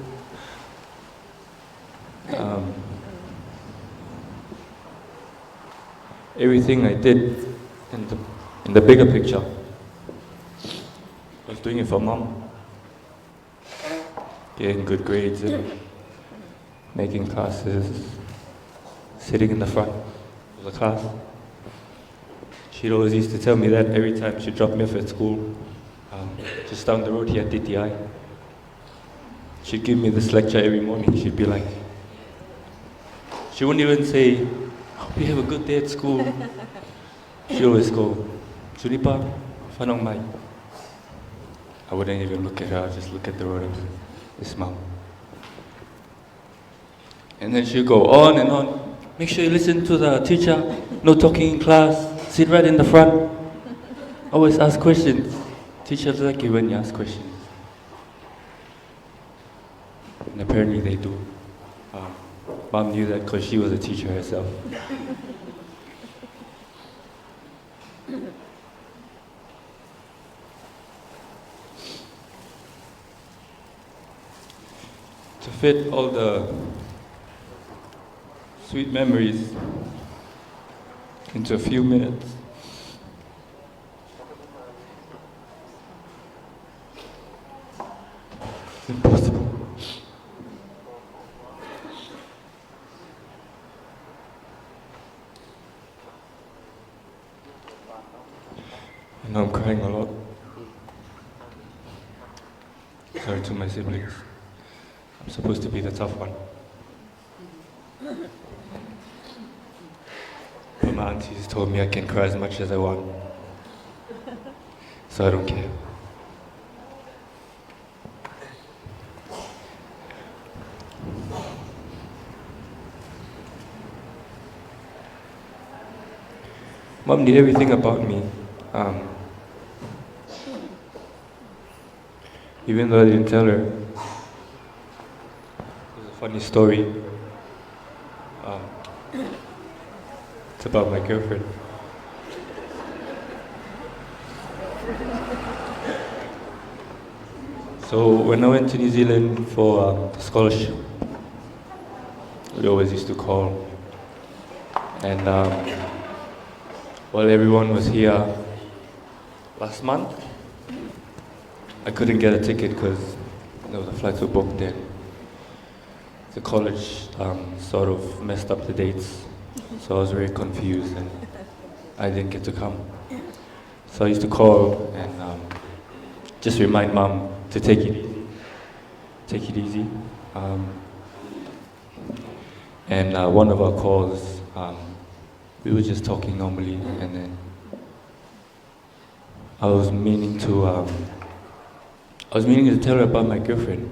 Everything I did in the bigger picture, I was doing it for Mom. Getting good grades and making classes, sitting in the front of the class. She'd always used to tell me that every time she dropped me off at school, just down the road here at TTI. She'd give me this lecture every morning. She'd be like, she wouldn't even say, hope you have a good day at school. She'd always go, Churipa, whanong mai. I wouldn't even look at her, I'd just look at the road and say, this Mom. And then she'd go on and on. Make sure you listen to the teacher, no talking in class, sit right in the front. Always ask questions. Teachers like it when you ask questions. And apparently they do. Mom knew that because she was a teacher herself. To fit all the sweet memories into a few minutes, it's impossible. I know I'm crying a lot. Sorry to my siblings. I'm supposed to be the tough one. But my aunties told me I can cry as much as I want. So I don't care. Mom knew everything about me. Even though I didn't tell her. There's a funny story. It's about my girlfriend. So when I went to New Zealand for the scholarship, we always used to call. And while everyone was here last month, I couldn't get a ticket because the flights were booked then. The college sort of messed up the dates, so I was very confused and I didn't get to come. So I used to call and just remind Mom to take it easy. Take it easy. And one of our calls, we were just talking normally, and then I was meaning to tell her about my girlfriend.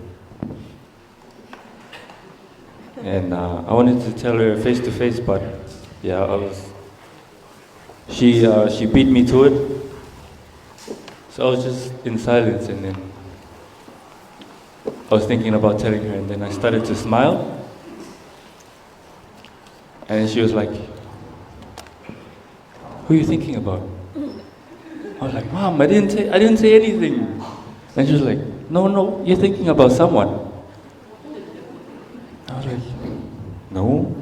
And I wanted to tell her face to face, but yeah, she beat me to it. So I was just in silence, and then I was thinking about telling her, and then I started to smile. And she was like, who are you thinking about? I was like, Mom, I didn't say anything. And she was like, no, you're thinking about someone. I was like, no.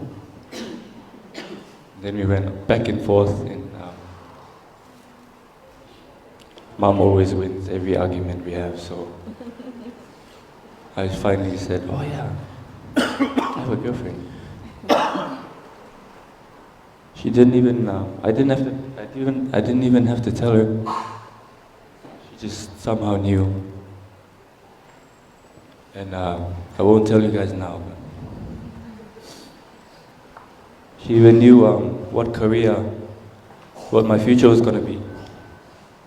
Then we went back and forth, and Mom always wins every argument we have, so I finally said, oh yeah, I have a girlfriend. She didn't even, I didn't even have to tell her. She just somehow knew. And I won't tell you guys now, but she even knew what my future was going to be.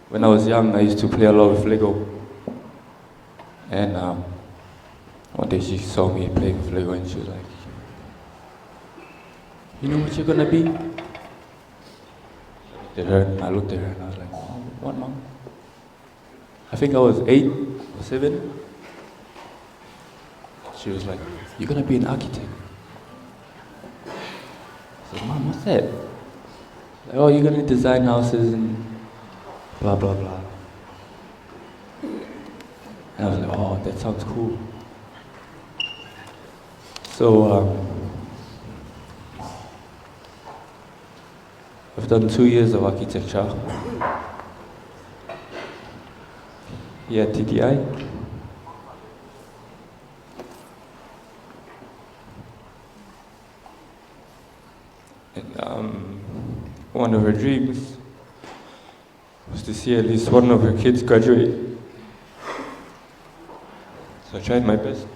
When I was young, I used to play a lot with Lego. And one day she saw me playing with Lego and she was like, you know what you're going to be? I looked at her and I was like, what, Mom? I think I was 8 or 7. She was like, you're going to be an architect. said, Mom, what's that? Like, oh, you're going to design houses and blah, blah, blah. And I was like, oh, that sounds cool. So I've done 2 years of architecture here at TDI. And one of her dreams was to see at least one of her kids graduate. So I tried my best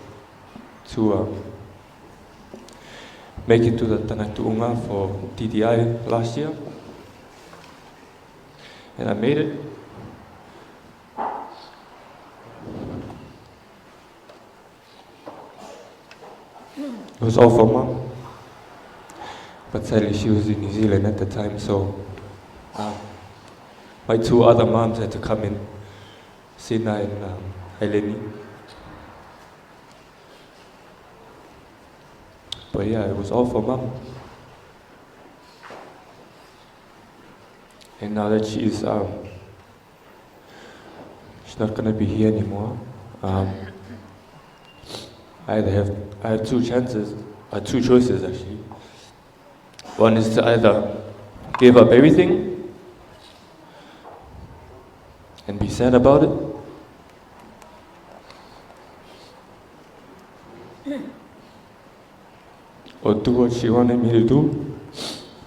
to make it to the Tonga for TDI last year. And I made it. It was all for Mom. But sadly she was in New Zealand at the time, so my 2 other moms had to come in, Sina and Eleni. But yeah, it was all for Mom. And now that she's not gonna be here anymore, I had 2 choices actually. One is to either give up everything and be sad about it, or do what she wanted me to do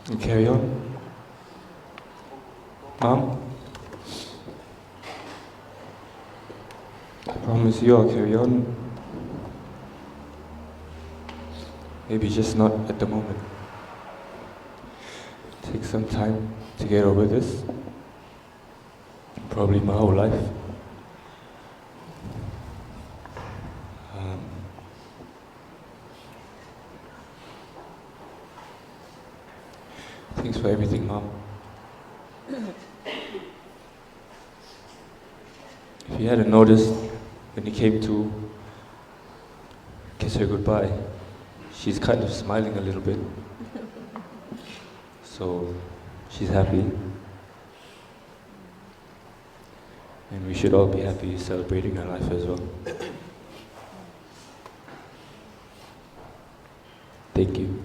and carry on. Mom, I promise you I'll carry on. Maybe just not at the moment. Take some time to get over this. Probably my whole life. Thanks for everything, Mom. If you hadn't noticed, when you came to kiss her goodbye, she's kind of smiling a little bit. So she's happy. And we should all be happy celebrating her life as well. Thank you.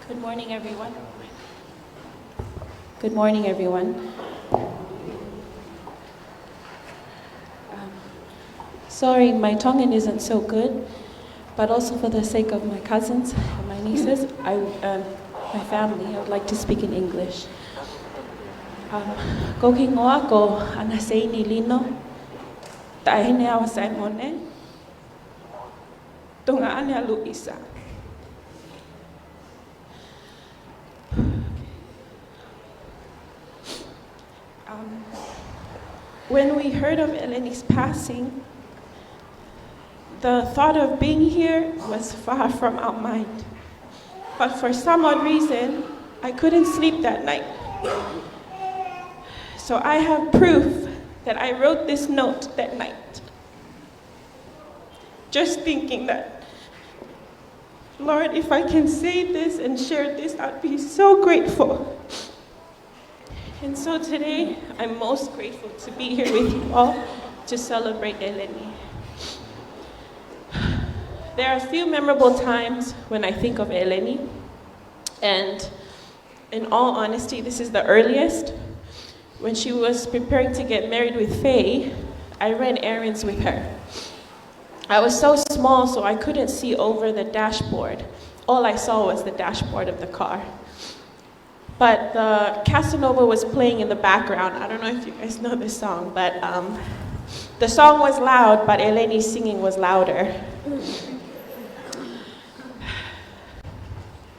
Good morning, everyone. Good morning, everyone. Sorry, my Tongan isn't so good, but also for the sake of my cousins and my nieces, my family, I would like to speak in English. Ko kingoa ko anasei ni lino, taene awa Simone, tonga ane alu isa. When we heard of Eleni's passing, the thought of being here was far from our mind. But for some odd reason, I couldn't sleep that night. So I have proof that I wrote this note that night, just thinking that Lord, if I can say this and share this, I'd be so grateful. And so today, I'm most grateful to be here with you all to celebrate Eleni. There are a few memorable times when I think of Eleni, and in all honesty, this is the earliest. When she was preparing to get married with Faye, I ran errands with her. I was so small, so I couldn't see over the dashboard. All I saw was the dashboard of the car. But the Casanova was playing in the background. I don't know if you guys know this song, but the song was loud, but Eleni's singing was louder.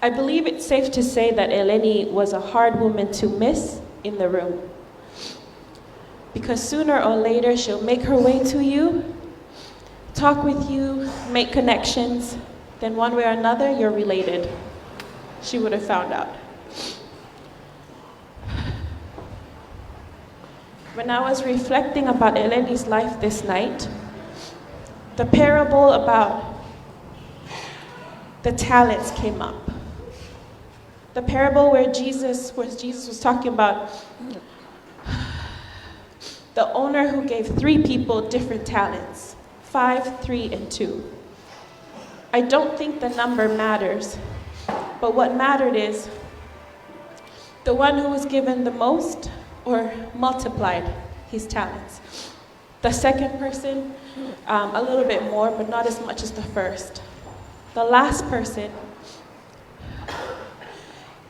I believe it's safe to say that Eleni was a hard woman to miss in the room. Because sooner or later, she'll make her way to you, talk with you, make connections, then one way or another, you're related. She would have found out. When I was reflecting about Eleni's life this night, the parable about the talents came up. The parable where Jesus was talking about the owner who gave 3 people different talents, 5, 3, and 2. I don't think the number matters, but what mattered is the one who was given the most or multiplied his talents. The second person, a little bit more, but not as much as the first. The last person,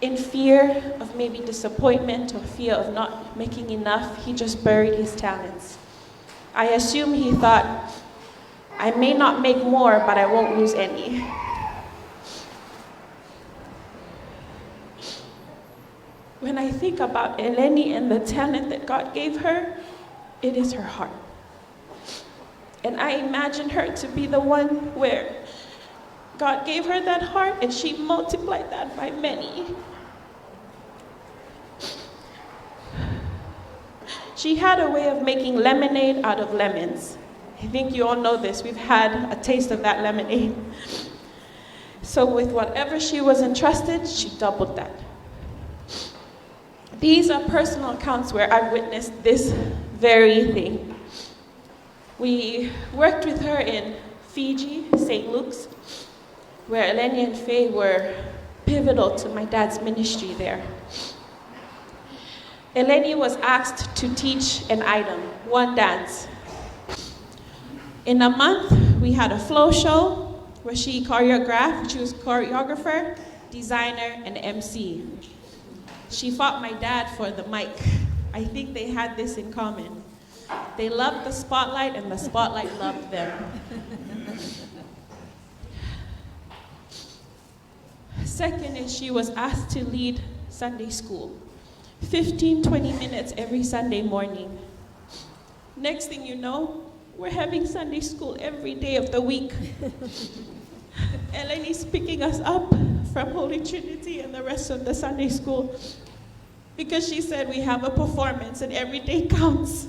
in fear of maybe disappointment or fear of not making enough, he just buried his talents. I assume he thought, I may not make more, but I won't lose any. When I think about Eleni and the talent that God gave her, it is her heart. And I imagine her to be the one where God gave her that heart and she multiplied that by many. She had a way of making lemonade out of lemons. I think you all know this. We've had a taste of that lemonade. So with whatever she was entrusted, she doubled that. These are personal accounts where I've witnessed this very thing. We worked with her in Fiji, St. Luke's, where Eleni and Faye were pivotal to my dad's ministry there. Eleni was asked to teach an item, one dance. In a month, we had a flow show where she choreographed. She was choreographer, designer, and MC. She fought my dad for the mic. I think they had this in common. They loved the spotlight, and the spotlight loved them. Second is she was asked to lead Sunday school. 15, 20 minutes every Sunday morning. Next thing you know, we're having Sunday school every day of the week. Eleni's picking us up from Holy Trinity and the rest of the Sunday school because she said we have a performance and every day counts.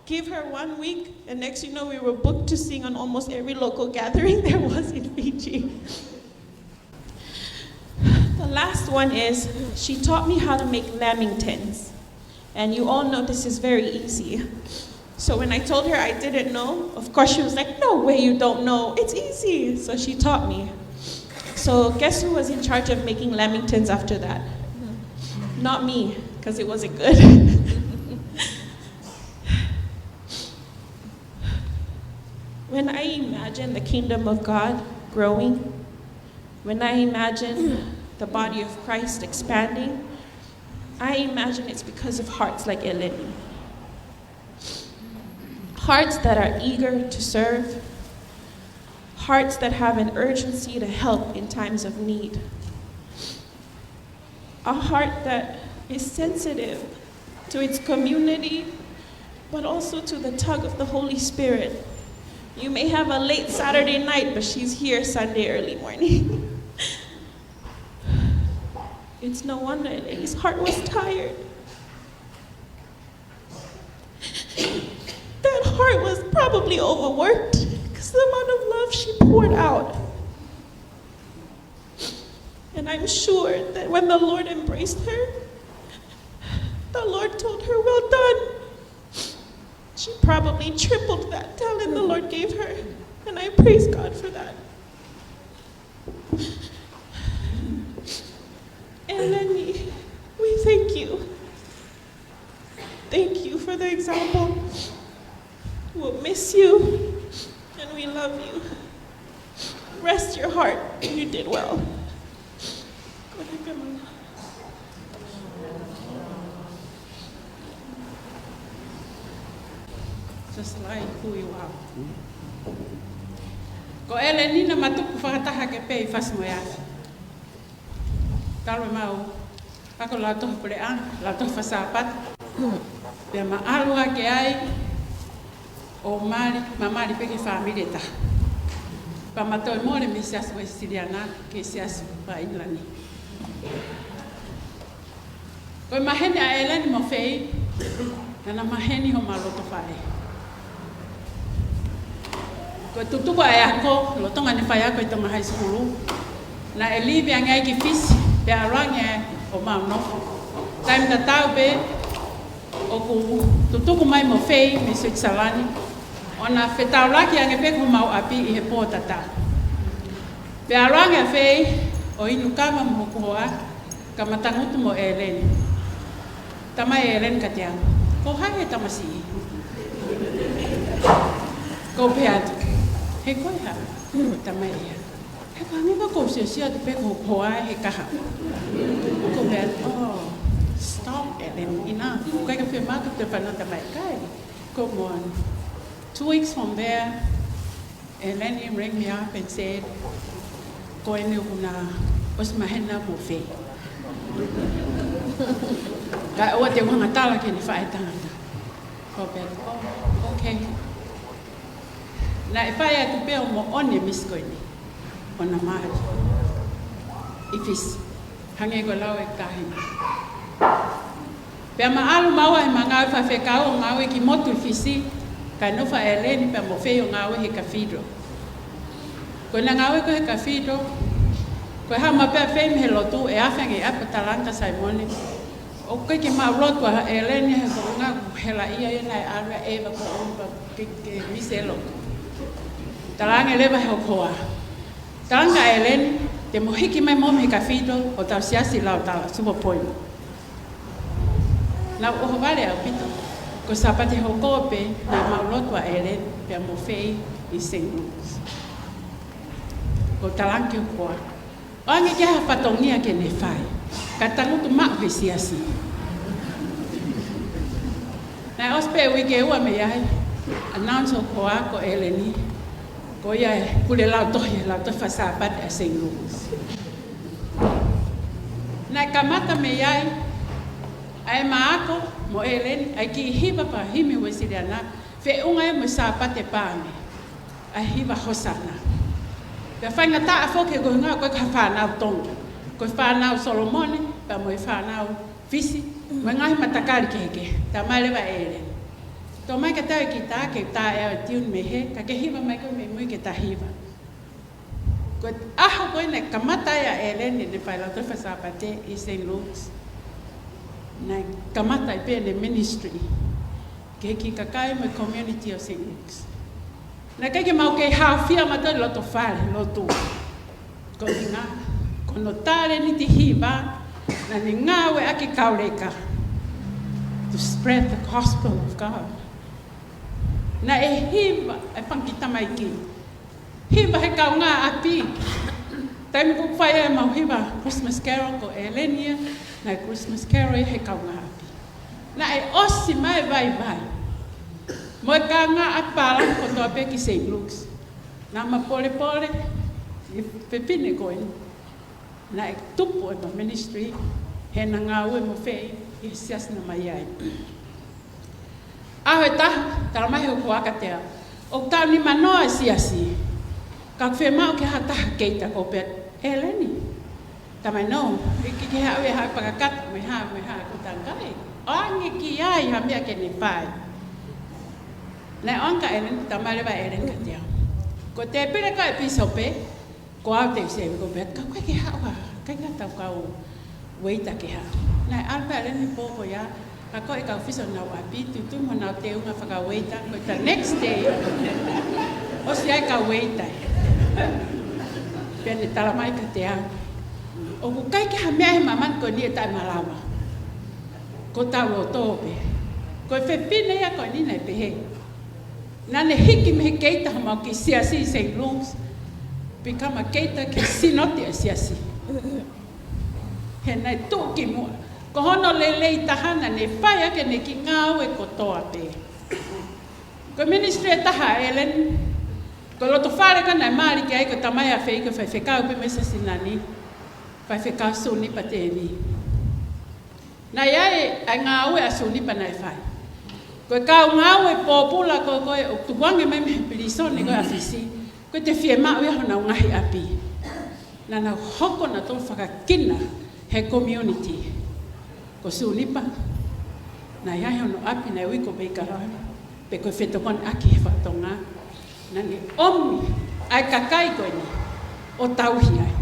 Give her 1 week, and next you know we were booked to sing on almost every local gathering there was in Fiji. The last one is, she taught me how to make lamingtons. And you all know this is very easy. So when I told her I didn't know, of course she was like, no way you don't know, it's easy. So she taught me. So guess who was in charge of making lamingtons after that? Not me, because it wasn't good. When I imagine the kingdom of God growing, when I imagine the body of Christ expanding, I imagine it's because of hearts like Eleni. Hearts that are eager to serve, hearts that have an urgency to help in times of need. A heart that is sensitive to its community, but also to the tug of the Holy Spirit. You may have a late Saturday night, but she's here Sunday early morning. It's no wonder Eleni's heart was tired. That heart was probably overworked, because That's the amount of love she poured out. And I'm sure that when the Lord embraced her, the Lord told her, well done. She probably tripled that talent the Lord gave her. And I praise God for that. Eleni, we thank you. Thank you for the example. We'll miss you, and we love you. Rest your heart, you did well. Just like who you are. Ko Eleni na matuku whakataha ke pei whasmoiasi. Talo mau, ako Latu purean, Latu whasapat. Pea maalua ke ai, o mamari peke whamire ta. Pa matoi more me siasu e Siriana ke siasu pa Inlani. Koe mahene a Eleni mo whei, na maheni ho maloto whae. Koe tutuko e ako, lo tonga ni whai ako i tonga high school. Na e liwi angai ki fisi, pe arange o maunofo. Time ta tau pe, o ku tutuku mai mo whei me Switzerland. O na whetau laki ange pe ku mau api i he pōtata. Pe arange whei, o inu kama mo kuhoa, ka matangutu mo Eleni. Tamai Eleni ka te anga. Ko hai e tamasi i. Ko pe atu. He koe ha, tamai ia. He koe ngiwa ko sia te pe ko hoa he kaha. Ko pe atu, oh, stop Eleni, enough. Koe ka whia maka te whanau tamai kai. Ko moan. 2 weeks from there, Eleni rang me up and said, ko e neu kuna, os mahena mo whei. Ka oa te wanga tala ke ni whae tangata. Ko pe atu, oh, okay. Na e whae atu peo mo one miskoini, o na mahi. Ifis, hange ko lau e kahini. Pea maalu maua e mangau whawhekau o ngau e ki motu ifisi, ka nofa Eleni pea mo whei o ngau e he cathedral. Ko na ngau e ko he cathedral, ko ha ma pea whei me he lotu e awhengi e apa talanta Simone. O koe ki mau lotu a Eleni he ko ngau hela ia e nai arua eva ko umpa ke mise lotu. Talanga leva he okoa. Talanga Eleni, te mohiki mai momi he cathedral o tau siasi lau tala, sumo poimo. Na oho vale au pito, ko sapate ho kope na maulotu a Eleni pe mo whei i St. Louis. Ko talanki o koa. O ange kia ha patongia ke ne whai, ka tangutu mak he siasi. Na ospe wike ua me iai, announce o koa ko Eleni, ko ia kule lau tohi, lau tohi whasapat a St. Louis. Na kamata me iai, ai maako mo Eleni, ai ki hiva pa himi we Siriana, fe unga e mo sapate pane, ai hiva hosana. Pe whainga taa whoke ko ngā koe ka whanau Tonga, koe whanau Solomone, pa mo i whanau Fisi, mo ngahi matakari keke, ta mai lewa Eleni. Tō mai ka tau ki tā, ke tā e au tiun me he, ka ke hiva mai koe me mui ke tā hiva. Koe aho koe ne kamata e a Eleni ne whai lau te whasapate i St. Louis. Nei kamata i pēne ministry, ke ki kakai mo community o St. Louis. Nei keke mau ke hawhia matai loto whare, loto. Ko ni ngā, kono tāre ni te hiva, na ni ngā we ake kaureka. To spread the gospel of God. Na e hiva, e whankita mai ki. Hiva he kau ngā api. Taimi ko whai e mau hiva Christmas Carol ko Eleni, na Christmas Carol he kau ngā api. Na e osi mai vai. Mo e ka ngā apara ko toa pe ki St. Louis. Na ma pole, i pepine koe. Na e tupu e ma ministry, he na ngā ue mo whei, i sias na mai ai. Aho e taha, tala mai ho kuaka tea. O tau ni manoa siasi. Ka whē mau ke hataha keita ko pet, Eleni. Tamai no, iki ke hau e hau pakakata, me hau ko tangai. O ange ki ai ha mea ke ni pai. Nei onka Eleni, tamai lewa Eleni ka tea. Ko te pere ka e piso pe, ko au te se ko bet ka koe ki hawa, kai nga tau kau weita ki ha. Nai alpa Eleni popo ya, ka koe kau fiso na wapi, tutu mo na te unga whaka weita, ko ta next day, o si ai ka weita. Pia ne tala mai ka te au. O ku kai ki ha mea he maman ko ni e tai malawa. Ko tau o tōpe. Ko e whepine ia ko ni nei pehe. Nane hiki me keita hamau ki siasi St. Luke's, become a keita ki sinoti a siasi. He nei tūki mua. Ko hono lelei tahana ne whai ake ne ki ngāu e kotoa pe. Ko ministry e taha Eleni, ko loto whare ka nei maari ki ai ko tamai a whei ko whai whekau pe mesa sinani, whai whekau suni pa Tevi. Nai ai ngāu e a suni pa nei whai. Ko kau ngau e popula ko ko o tuange mai me pilisoni ko afisi ko te fie mau ia hona ngahi api na na hoko na to whakakina he community ko sunipa na ia hono api na wiko be karau pe ko feto kon aki fa tonga na ni omi ai kakai ko ni o tauhi ai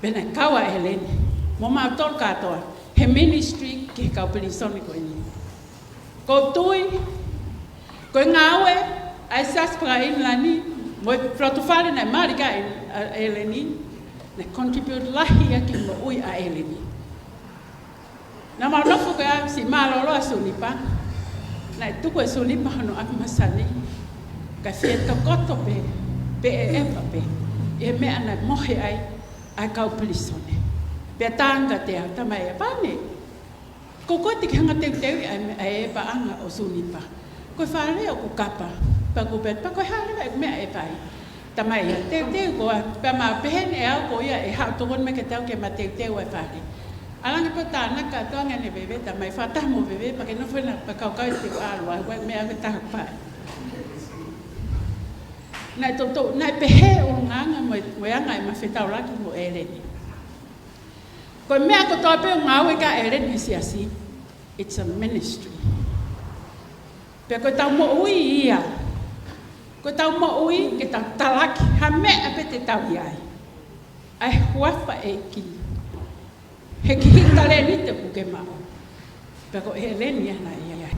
bena kawa Eleni mo ma tol katoa he ministry ki ka pilisoni ko ni ko tui, ko ngawe, ai sas para Eleni, mo protofale na marika Eleni, na contribute lahi ki mo ui a Eleni. Na malofo ka si malolo sunipa, na tuko sunipa no ap masani, ka fieto koto pe e me ana mohe ai kau pilisone. Pe tanga te tamai pane. Ko ko te hanga te ai pa anga o sunipa. Ko whare o ku kapa. Pa ko bet pa ko hare me e pai. Tamai te ko pa ma pehen e au ko ia e ha to kon me ke tau ke ma te e whare. Alanga pa tana ka to anga ne bebe tamai fata mo bebe pa ke no foi na pa ka ka te alu ai me a ta pa. Na to na pehe o nganga mo anga ma fetau la ki mo Eleni. Ko mea ko tope ngawe ka Eleni siasi, it's a ministry. Pe ko tau mo ui ia, ko tau mo ui ke tau talaki, ha mea pe te tau iai. Ai huafa e ki, he ki hitale ni te puke mao. Pe ko Eleni ana iai.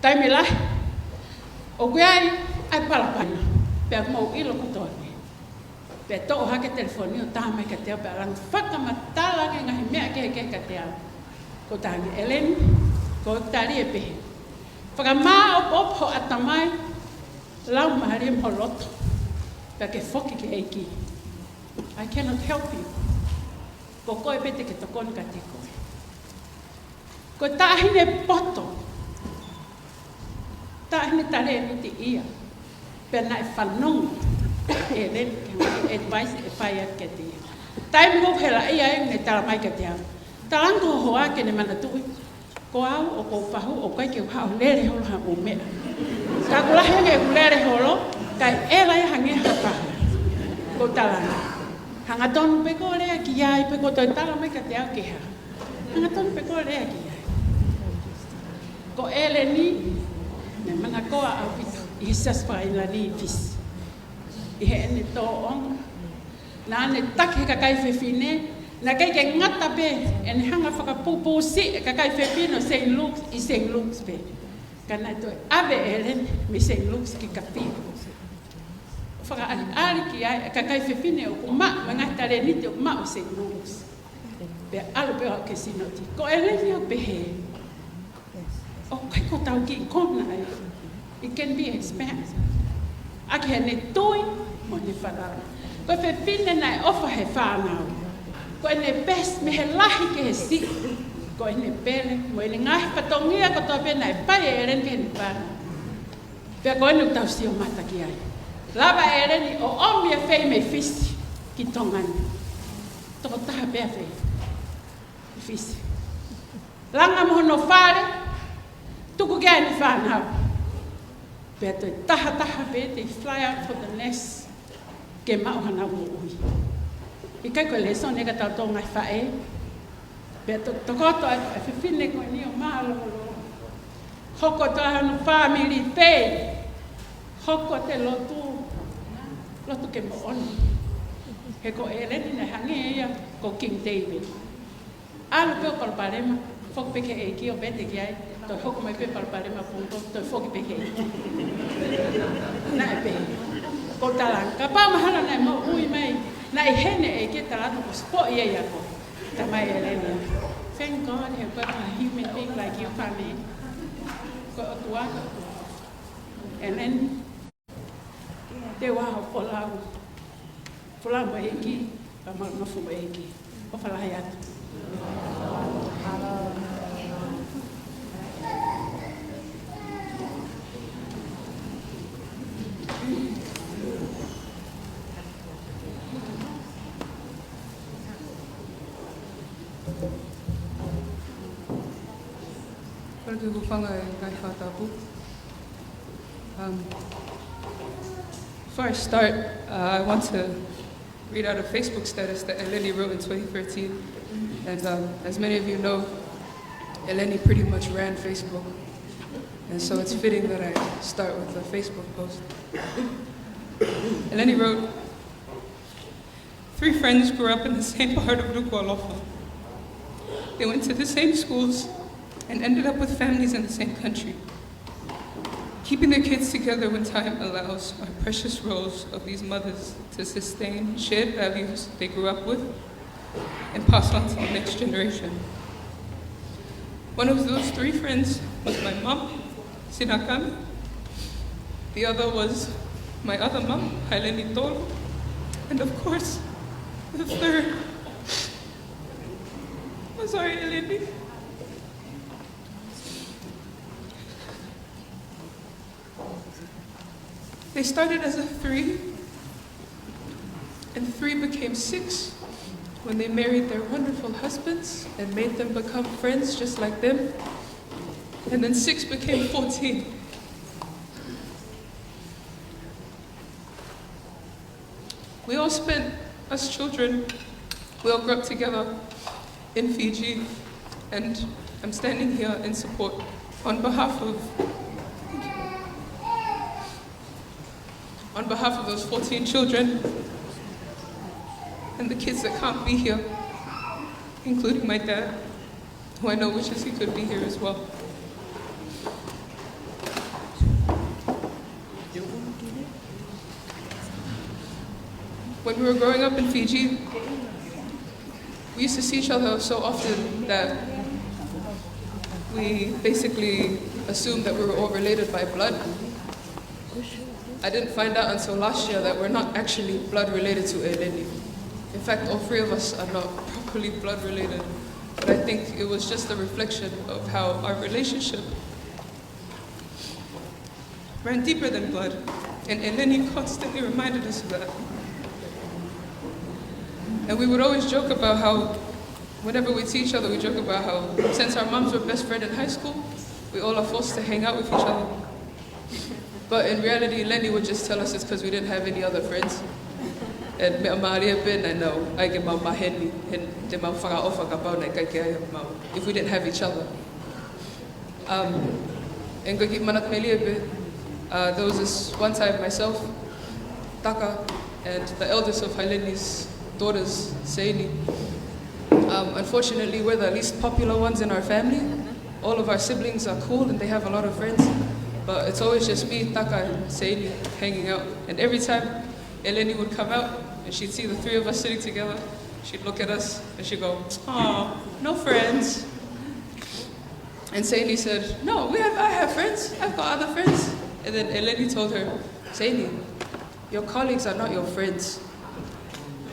Taimi lai, o kuai ai palapana, pe mo ilo ko tope. Pe to ha ke telefoni o tama ke te pa lang faka matala ke ngai mea ke ka te ko tangi Eleni ko tari e pe faka ma op ho atamai lau mahari mo loto pe ke foki ke eki I cannot help you ko ko e pete ke to kon ka te ko tahine poto tahine tare ni ti ia pe na fanong Eleni advice e pai ke te. Tai mo phela ia ne tala mai ke te. Talang ko hoa ke ne mana tu. Ko au o ko pahu o kai ke ha lere ho ha o me. Ka kula he ke lere ho lo kai e lai hange ha pa. Ko tala. Hanga ton pe ko le ki ai pe ko to tala mai ke te ke ha. Hanga ton pe ko le ki ai. Ko Eleni ne mana ko a pito. Isas pa ila ni fis. He ene to on na ne tak he ka kai fefine na kai ke ngata pe en hanga faka pupu si ka kai fefino St. Luke's I St. Luke's pe kana to ave Eleni mi St. Luke's ki kapi faka ali ki ai ka kai fefine o ma ngata le ni te ma o St. Luke's pe alu pe ke sinoti ko Eleni o pe he o kai ko tau ki kona it can be expensive ake ne toi mo ni whanau. Ko fe pine nai ofa he whanau. Ko ene best me he lahi ke he si. Ko ene pele, mo ene ngahi patongia ko toa pena e pai e eren ke he ni whanau. Pea ko ene utau si o mata ki ai. Lava e ereni o omi e fei me fisi ki tongani. Toko taha pea fei. Fisi. Langa mo no whare, tuku kia ni whanau. Pea toi taha pe te fly out for the nest. Ke mau hana ui. I kai koe leso nega tau tō ngai whae. Pea to koto a whiwhine koe ni o mālo. Hoko to hano family pe. hoko te lotu ke mo oni. He ko Eleni na hange ia ko King David. Alu pe o palema, fok peke e ki o bete ki ai, to hoko mai pe palema punto, to foki peke e ki. Na e pe. Ko talang, ka pa mahana na mo ui mai, na i hene e ki talatu ko spo ia ia ko. Ta mai Eleni. Thank God he got a human being like you, Pami. Ko atua. And then te wa ho polau. Polau mo e ki, pa ma no fu mo e ki. O fala atu. Before I start, I want to read out a Facebook status that Eleni wrote in 2013. And as many of you know, Eleni pretty much ran Facebook. And so it's fitting that I start with a Facebook post. Eleni wrote, 3 friends grew up in the same part of Nuku, alofa. They went to the same schools and ended up with families in the same country. Keeping their kids together when time allows are precious roles of these mothers to sustain shared values they grew up with and pass on to the next generation. One of those 3 friends was my mom, Sinakami. The other was my other mom, Eleni Tolo. And of course, the third, I'm sorry, Eleni. They started as a 3, and 3 became 6 when they married their wonderful husbands and made them become friends just like them. And then 6 became 14. We all spent, us children, we all grew up together in Fiji, and I'm standing here in support on behalf of those 14 children and the kids that can't be here, including my dad, who I know wishes he could be here as well. When we were growing up in Fiji, we used to see each other so often that we basically assumed that we were all related by blood. I didn't find out until last year that we're not actually blood related to Eleni. In fact, all 3 of us are not properly blood related. But I think it was just a reflection of how our relationship ran deeper than blood. And Eleni constantly reminded us of that. And we would always joke about how, whenever we see each other, we joke about how, since our moms were best friends in high school, we all are forced to hang out with each other. But in reality, Eleni would just tell us it's because we didn't have any other friends. And if we didn't have each other. There was this one time myself, Taka, and the eldest of Eleni's daughters, Seini. Unfortunately, we're the least popular ones in our family. All of our siblings are cool and they have a lot of friends. But it's always just me, Taka, and Seini hanging out. And every time Eleni would come out and she'd see the 3 of us sitting together, she'd look at us and she'd go, "Oh, no friends." And Seini said, "No, I have friends. I've got other friends." And then Eleni told her, "Seini, your colleagues are not your friends."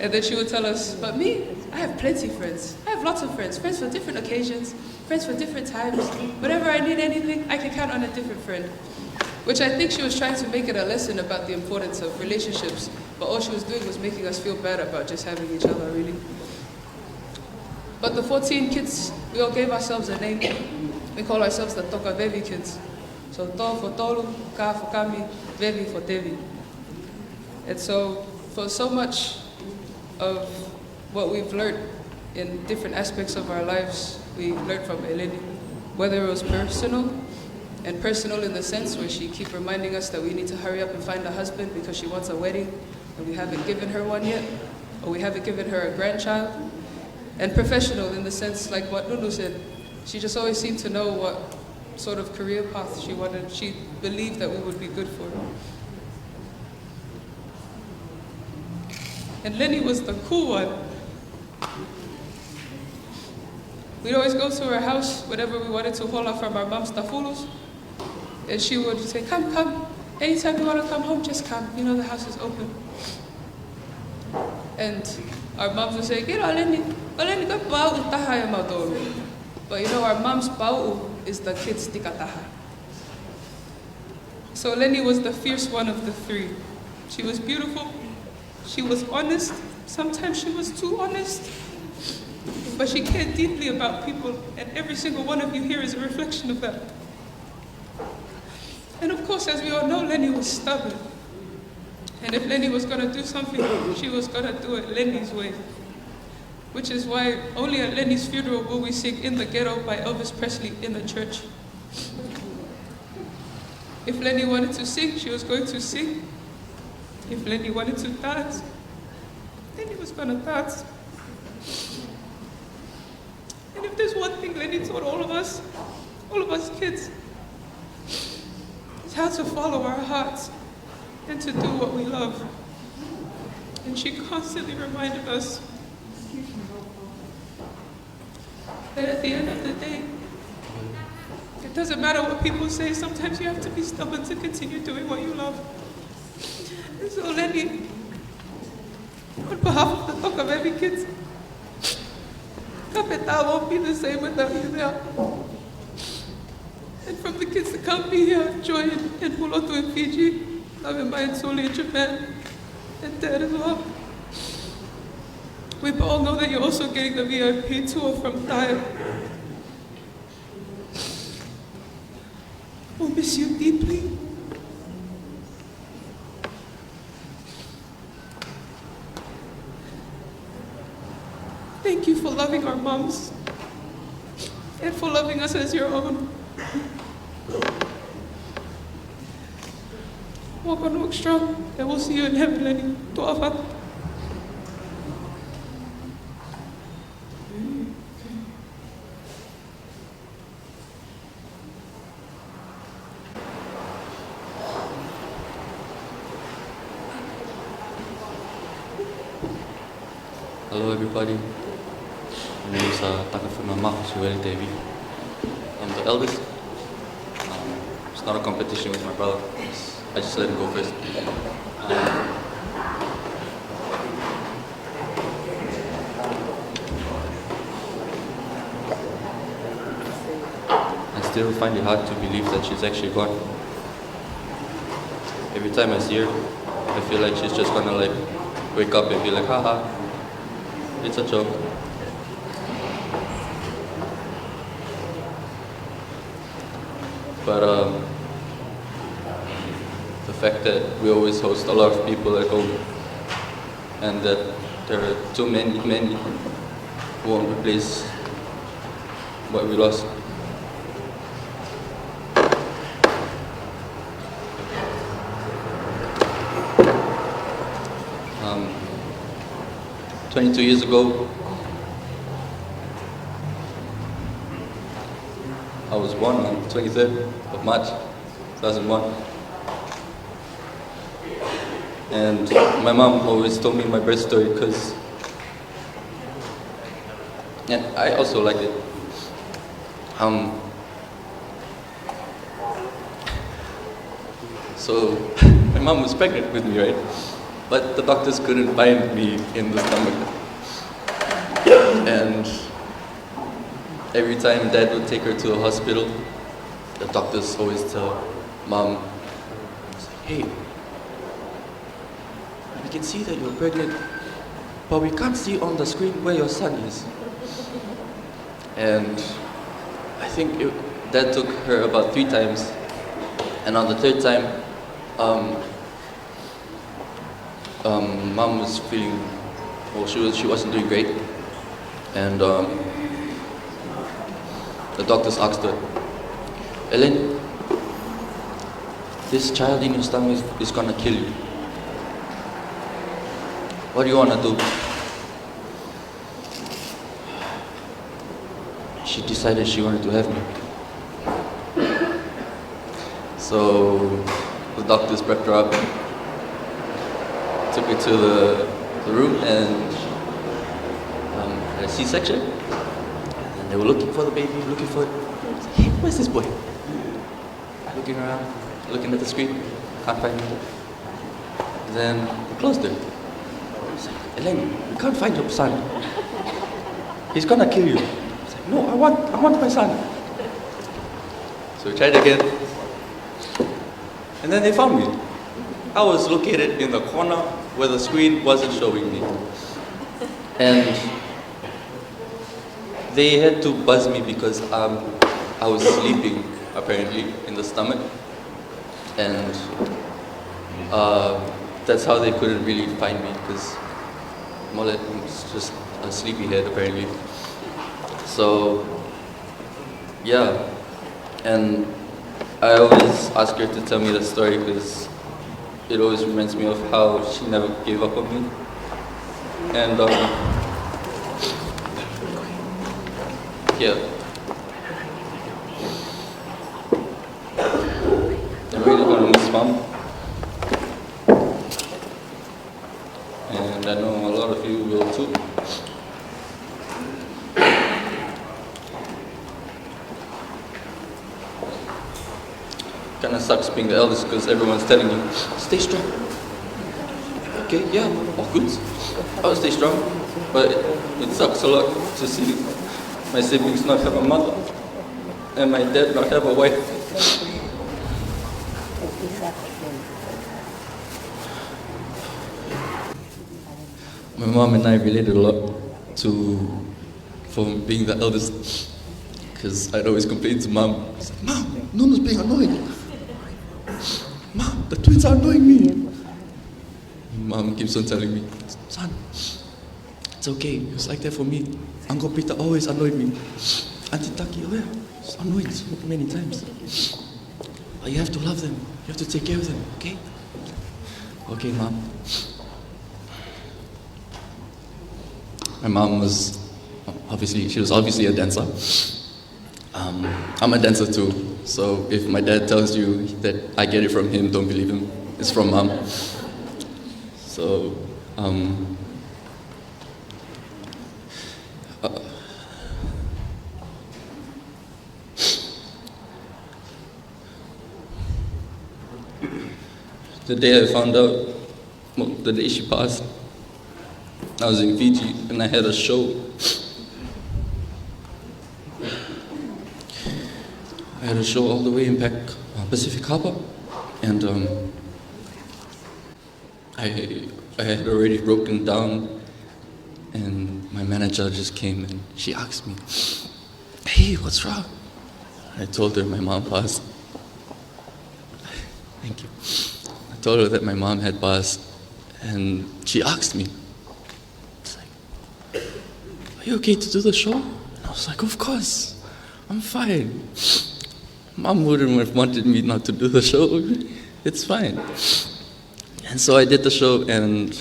And then she would tell us, "But me, I have plenty of friends. I have lots of friends. Friends for different occasions, friends for different times. Whenever I need anything, I can count on a different friend." Which I think she was trying to make it a lesson about the importance of relationships, but all she was doing was making us feel bad about just having each other, really. But the 14 kids, we all gave ourselves a name. We call ourselves the Tongatapu kids. So To for Tolu, Ka for Kami, Vevi for Tevi. And so for so much of what we've learned in different aspects of our lives, we learned from Eleni. Whether it was personal, and personal in the sense where she keep reminding us that we need to hurry up and find a husband because she wants a wedding and we haven't given her one yet, or we haven't given her a grandchild. And professional in the sense, like what Lulu said, she just always seemed to know what sort of career path she wanted. She believed that we would be good for her. And Lenny was the cool one. We'd always go to her house whenever we wanted to hola from our mom's tafulos. And she would say, come, come. Anytime you want to come home, just come. You know the house is open. And our moms would say, Kira, Eleni, ka pau taha e mautoro. But you know, our mom's pau is the kids' tikataha. So Eleni was the fierce one of the three. She was beautiful. She was honest. Sometimes she was too honest. But she cared deeply about people, and every single one of you here is a reflection of that. And of course, as we all know, Eleni was stubborn. And if Eleni was going to do something, she was going to do it Eleni's way. Which is why only at Eleni's funeral will we sing In the Ghetto by Elvis Presley in the church. If Eleni wanted to sing, she was going to sing. If Eleni wanted to dance, Eleni was going to dance. And if there's one thing Eleni taught all of us kids, it's how to follow our hearts and to do what we love. And she constantly reminded us that at the end of the day, it doesn't matter what people say, sometimes you have to be stubborn to continue doing what you love. And so Eleni, on behalf of the Tonga baby kids, Kapeta won't be the same without you there. And from the kids that can't be here, Joy and Pulotu in Fiji, Lavimai and Soli in Japan, and Dad as well. We all know that you're also getting the VIP tour from Thailand. We'll miss you deeply. Thank you for loving our moms and for loving us as your own. Walk on, walk strong, and we'll see you in heaven, Eleni. Tu'afa. Hello everybody, my name is Tevi. I'm the eldest. It's not a competition with my brother, I just let him go first. I still find it hard to believe that she's actually gone. Every time I see her, I feel like she's just gonna like wake up and be like, haha, it's a joke. But the fact that we always host a lot of people at home and that there are too many who won't replace what we lost. 22 years ago, I was born on 23rd of March, 2001. And my mom always told me my birth story because, and I also liked it. So my mom was pregnant with me, right? But the doctors couldn't find me in the stomach. And every time Dad would take her to a hospital, the doctors always tell Mom, hey, we can see that you're pregnant, but we can't see on the screen where your son is. And I think Dad took her about 3 times, and on the 3rd time, Mom was feeling, well, she wasn't doing great, and the doctors asked her, Eleni, this child in your stomach is gonna kill you. What do you wanna do? She decided she wanted to have me. So the doctors prepped her up, took her to the room and had a C-section. And they were looking for the baby, looking for it. Hey, where's this boy? Looking around, looking at the screen, can't find him. Then they closed it. It's like, Eleni, we can't find your son. He's gonna kill you. It's like, no, I want my son. So we tried again. And then they found me. I was located in the corner where the screen wasn't showing me. And they had to buzz me because I was sleeping, apparently, in the stomach. And that's how they couldn't really find me, because Molet was just a sleepyhead, apparently. So, yeah. And I always ask her to tell me the story because it always reminds me of how she never gave up on me. And yeah. I'm really gonna miss Mom. And I know a lot of you will too. Kinda sucks being the eldest because everyone's telling you, stay strong. Okay, yeah, all good. I'll stay strong. But it sucks a lot to see my siblings not have a mother and my dad not have a wife. My mom and I related a lot from being the eldest, because I'd always complain to Mom, Mom, Nono's being annoying. Mom, the twins are annoying me. Mom keeps on telling me, son, it's okay, it was like that for me. Uncle Peter always annoyed me. Auntie Taki, oh yeah, it's annoyed so many times. But you have to love them, you have to take care of them, okay? Okay, Mom. My mom was obviously a dancer. I'm a dancer too, so if my dad tells you that I get it from him, don't believe him. It's from Mom. So, the day I found out, the day she passed, I was in Fiji and I had a show. I had a show all the way in Pacific Harbor, and I had already broken down, and my manager just came and she asked me, hey, what's wrong? I told her my mom passed. Thank you. I told her that my mom had passed, and she asked me, are you okay to do the show? And I was like, of course, I'm fine. Mom wouldn't have wanted me not to do the show. It's fine. And so I did the show, and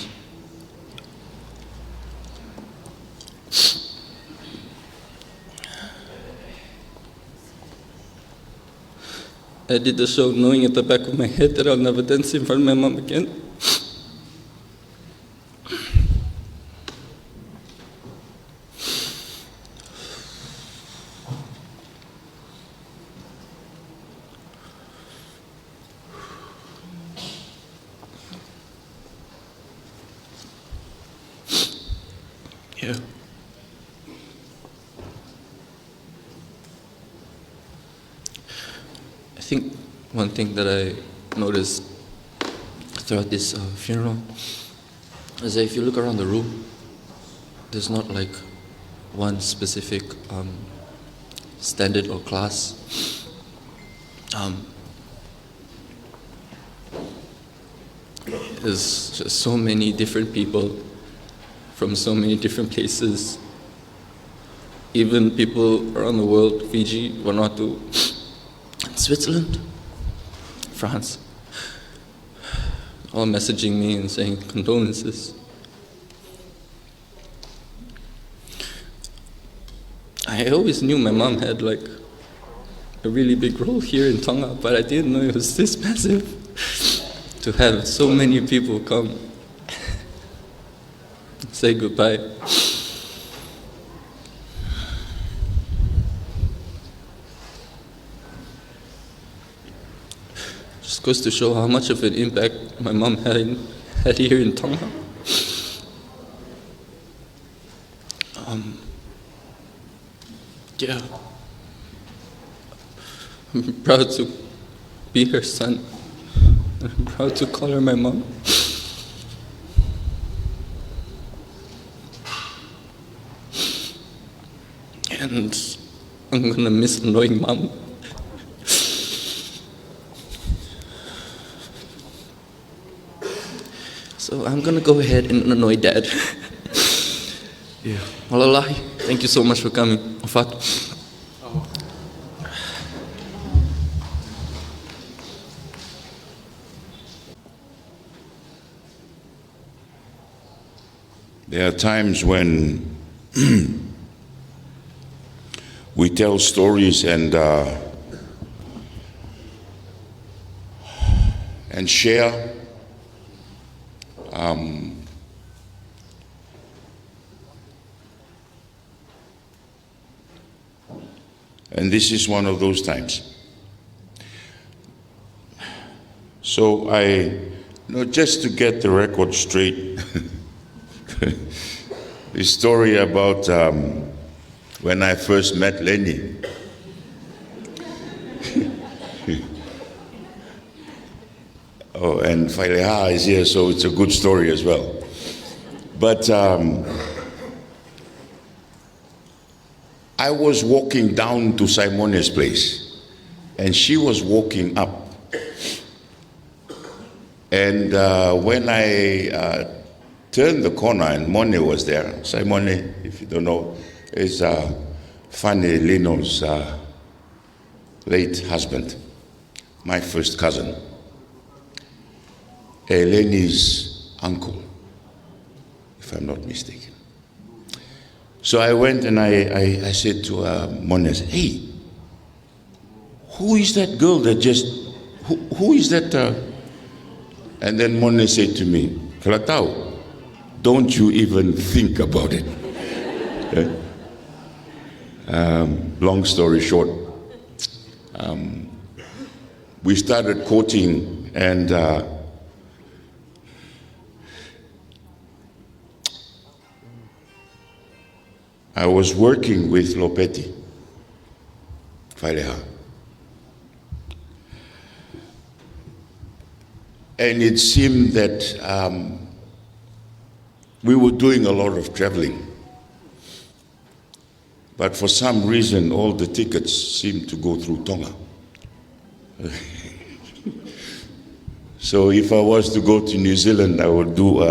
I did the show knowing at the back of my head that I'll never dance in front of my mom again. Yeah. I think one thing that I noticed throughout this funeral is that if you look around the room, there's not like one specific standard or class. There's just so many different people from so many different places. Even people around the world, Fiji, Vanuatu, Switzerland, France, all messaging me and saying condolences. I always knew my mom had like a really big role here in Tonga, but I didn't know it was this massive to have so many people come say goodbye. Just goes to show how much of an impact my mom had here in Tonga. Yeah, I'm proud to be her son. I'm proud to call her my mom. And I'm gonna miss annoying mom. So I'm gonna go ahead and annoy dad. Yeah. Malalahi, thank you so much for coming. Ofat. There are times when we tell stories and share and this is one of those times. So just to get the record straight, the story about when I first met Eleni. Oh, and Faileha is here, so it's a good story as well. But I was walking down to Simone's place, and she was walking up. And when I turned the corner, and Mone was there. Simone, if you don't know, is Fanny Lino's late husband, my first cousin, Eleni's uncle, if I'm not mistaken. So I went and I said to Mone, I said, hey, who is that girl that just, who is that? And then Mone said to me, Kalatau, don't you even think about it. Long story short, we started courting, and I was working with Lopeti, Faileha. And it seemed that we were doing a lot of traveling. But for some reason, all the tickets seemed to go through Tonga. So if I was to go to New Zealand, I would do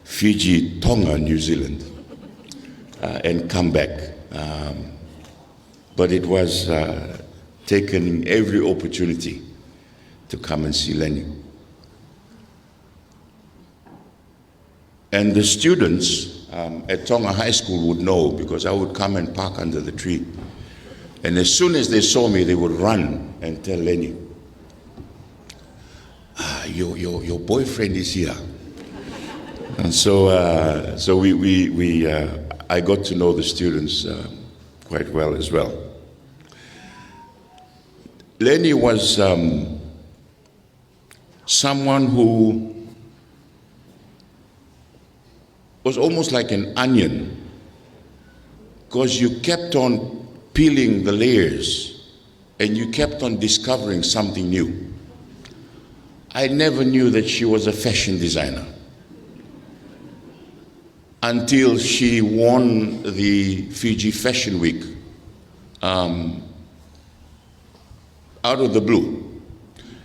Fiji, Tonga, New Zealand, and come back. But it was taken every opportunity to come and see Eleni. And the students at Tonga High School would know, because I would come and park under the tree. And as soon as they saw me, they would run and tell Eleni, your boyfriend is here. And so I got to know the students quite well as well. Eleni was someone who was almost like an onion, because you kept on peeling the layers and you kept on discovering something new. I never knew that she was a fashion designer until she won the Fiji Fashion Week out of the blue.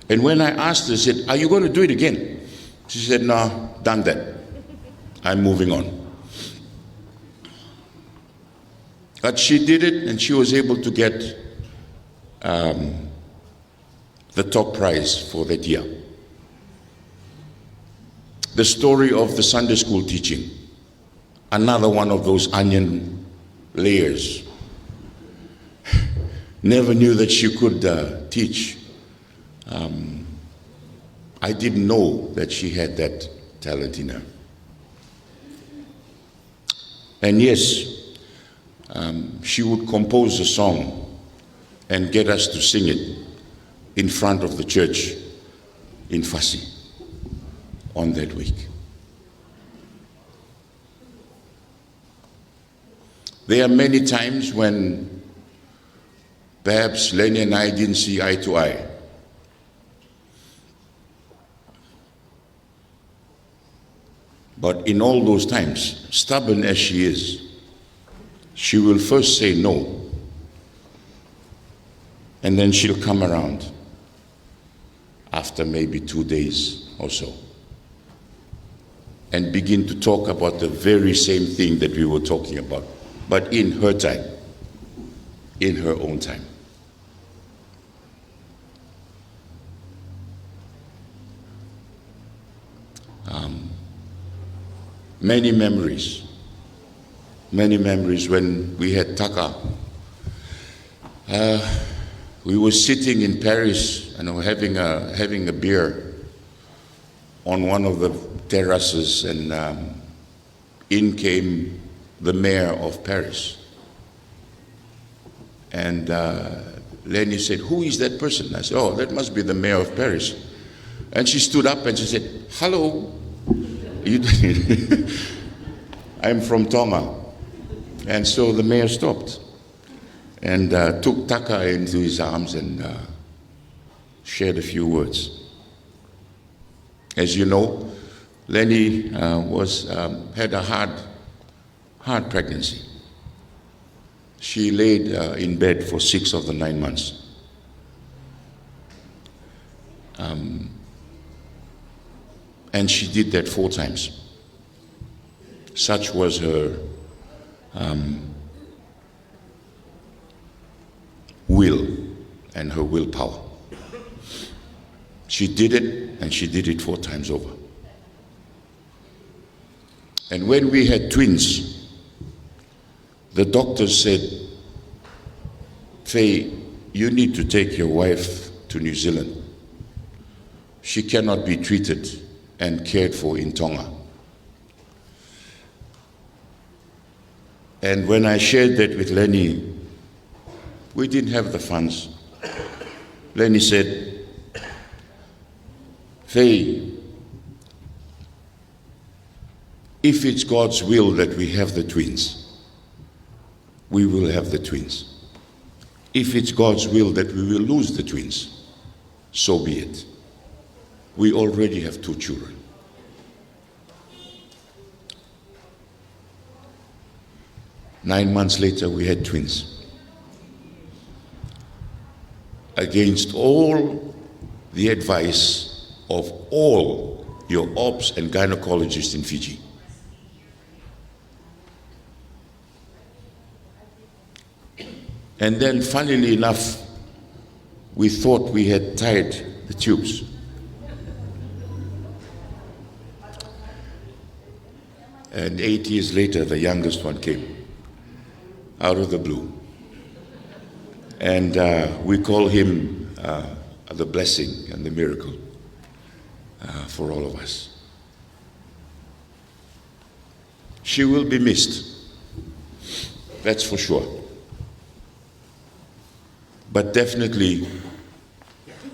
And when I asked her, I said, are you going to do it again? She said, no, done that. I'm moving on. But she did it, and she was able to get the top prize for that year. the story of the Sunday school teaching, another one of those onion layers. Never knew that she could teach. I didn't know that she had that talent in her. And yes, she would compose a song and get us to sing it in front of the church in Fasi on that week. There are many times when perhaps Lenny and I didn't see eye to eye. But in all those times, stubborn as she is, she will first say no, and then she'll come around after maybe 2 days or so and begin to talk about the very same thing that we were talking about, but in her time, in her own time. Many memories when we had taka. We were sitting in Paris and having a beer on one of the terraces, and in came the mayor of Paris. And Lenny said, "Who is that person?" I said, "Oh, that must be the mayor of Paris." And she stood up and she said, "Hello, I'm from Tonga." And so the mayor stopped and took Taka into his arms and shared a few words. As you know, Lenny had a hard pregnancy. She laid in bed for 6 of the 9 months. And she did that 4 times. Such was her will and her willpower. She did it, and she did it 4 times over. And when we had twins, the doctors said, "Faye, you need to take your wife to New Zealand. She cannot be treated and cared for in Tonga." And when I shared that with Lenny, we didn't have the funds. Lenny said, "Faye, if it's God's will that we have the twins, we will have the twins. If it's God's will that we will lose the twins, so be it. We already have 2 children." Nine months later, we had twins. Against all the advice of all your obs and gynecologists in Fiji. And then, funnily enough, we thought we had tied the tubes. And 8 years later, the youngest one came out of the blue. And we call him the blessing and the miracle for all of us. She will be missed, that's for sure. But definitely,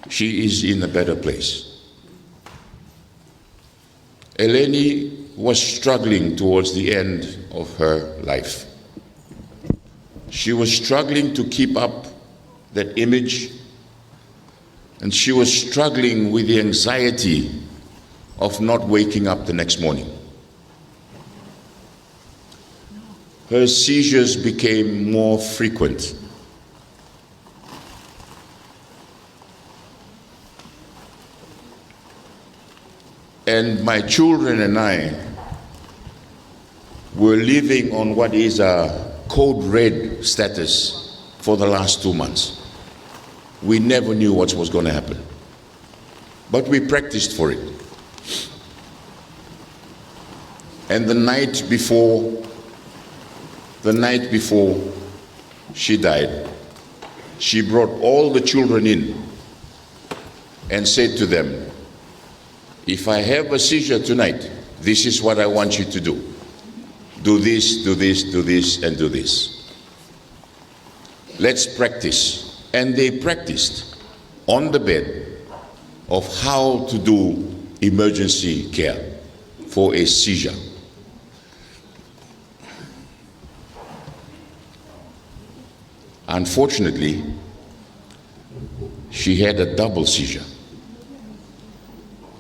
she is in a better place. Eleni was struggling towards the end of her life. She was struggling to keep up that image, and she was struggling with the anxiety of not waking up the next morning. Her seizures became more frequent. And my children and I were living on what is a code red status for the last 2 months. We never knew what was going to happen, but we practiced for it. And the night before she died, she brought all the children in and said to them, if I have a seizure tonight, this is what I want you to do. Do this, do this, do this, and do this. Let's practice. And they practiced on the bed of how to do emergency care for a seizure. Unfortunately, she had a double seizure,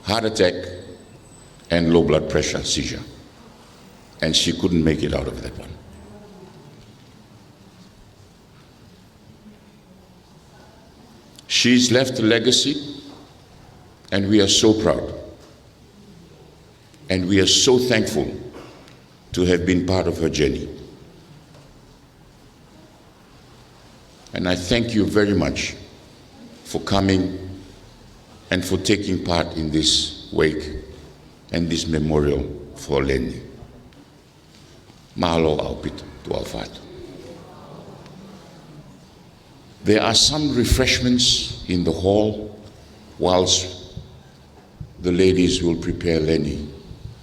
heart attack and low blood pressure seizure, and she couldn't make it out of that one. She's left a legacy, and we are so proud, and we are so thankful to have been part of her journey. And I thank you very much for coming and for taking part in this wake and this memorial for Eleni. Mahalo aupito tu alfatu. There are some refreshments in the hall whilst the ladies will prepare Eleni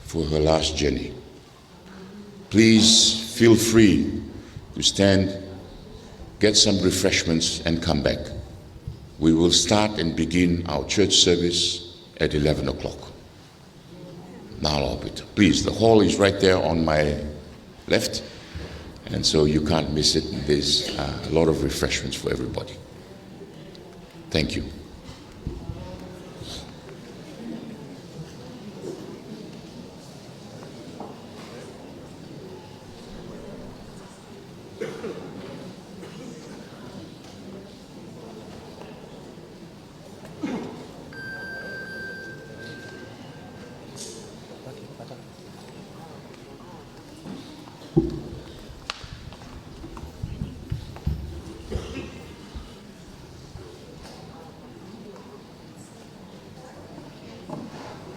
for her last journey. Please feel free to stand, get some refreshments and come back. We will start and begin our church service at 11 o'clock. Please, the hall is right there on my left, and so you can't miss it. There's a lot of refreshments for everybody. Thank you.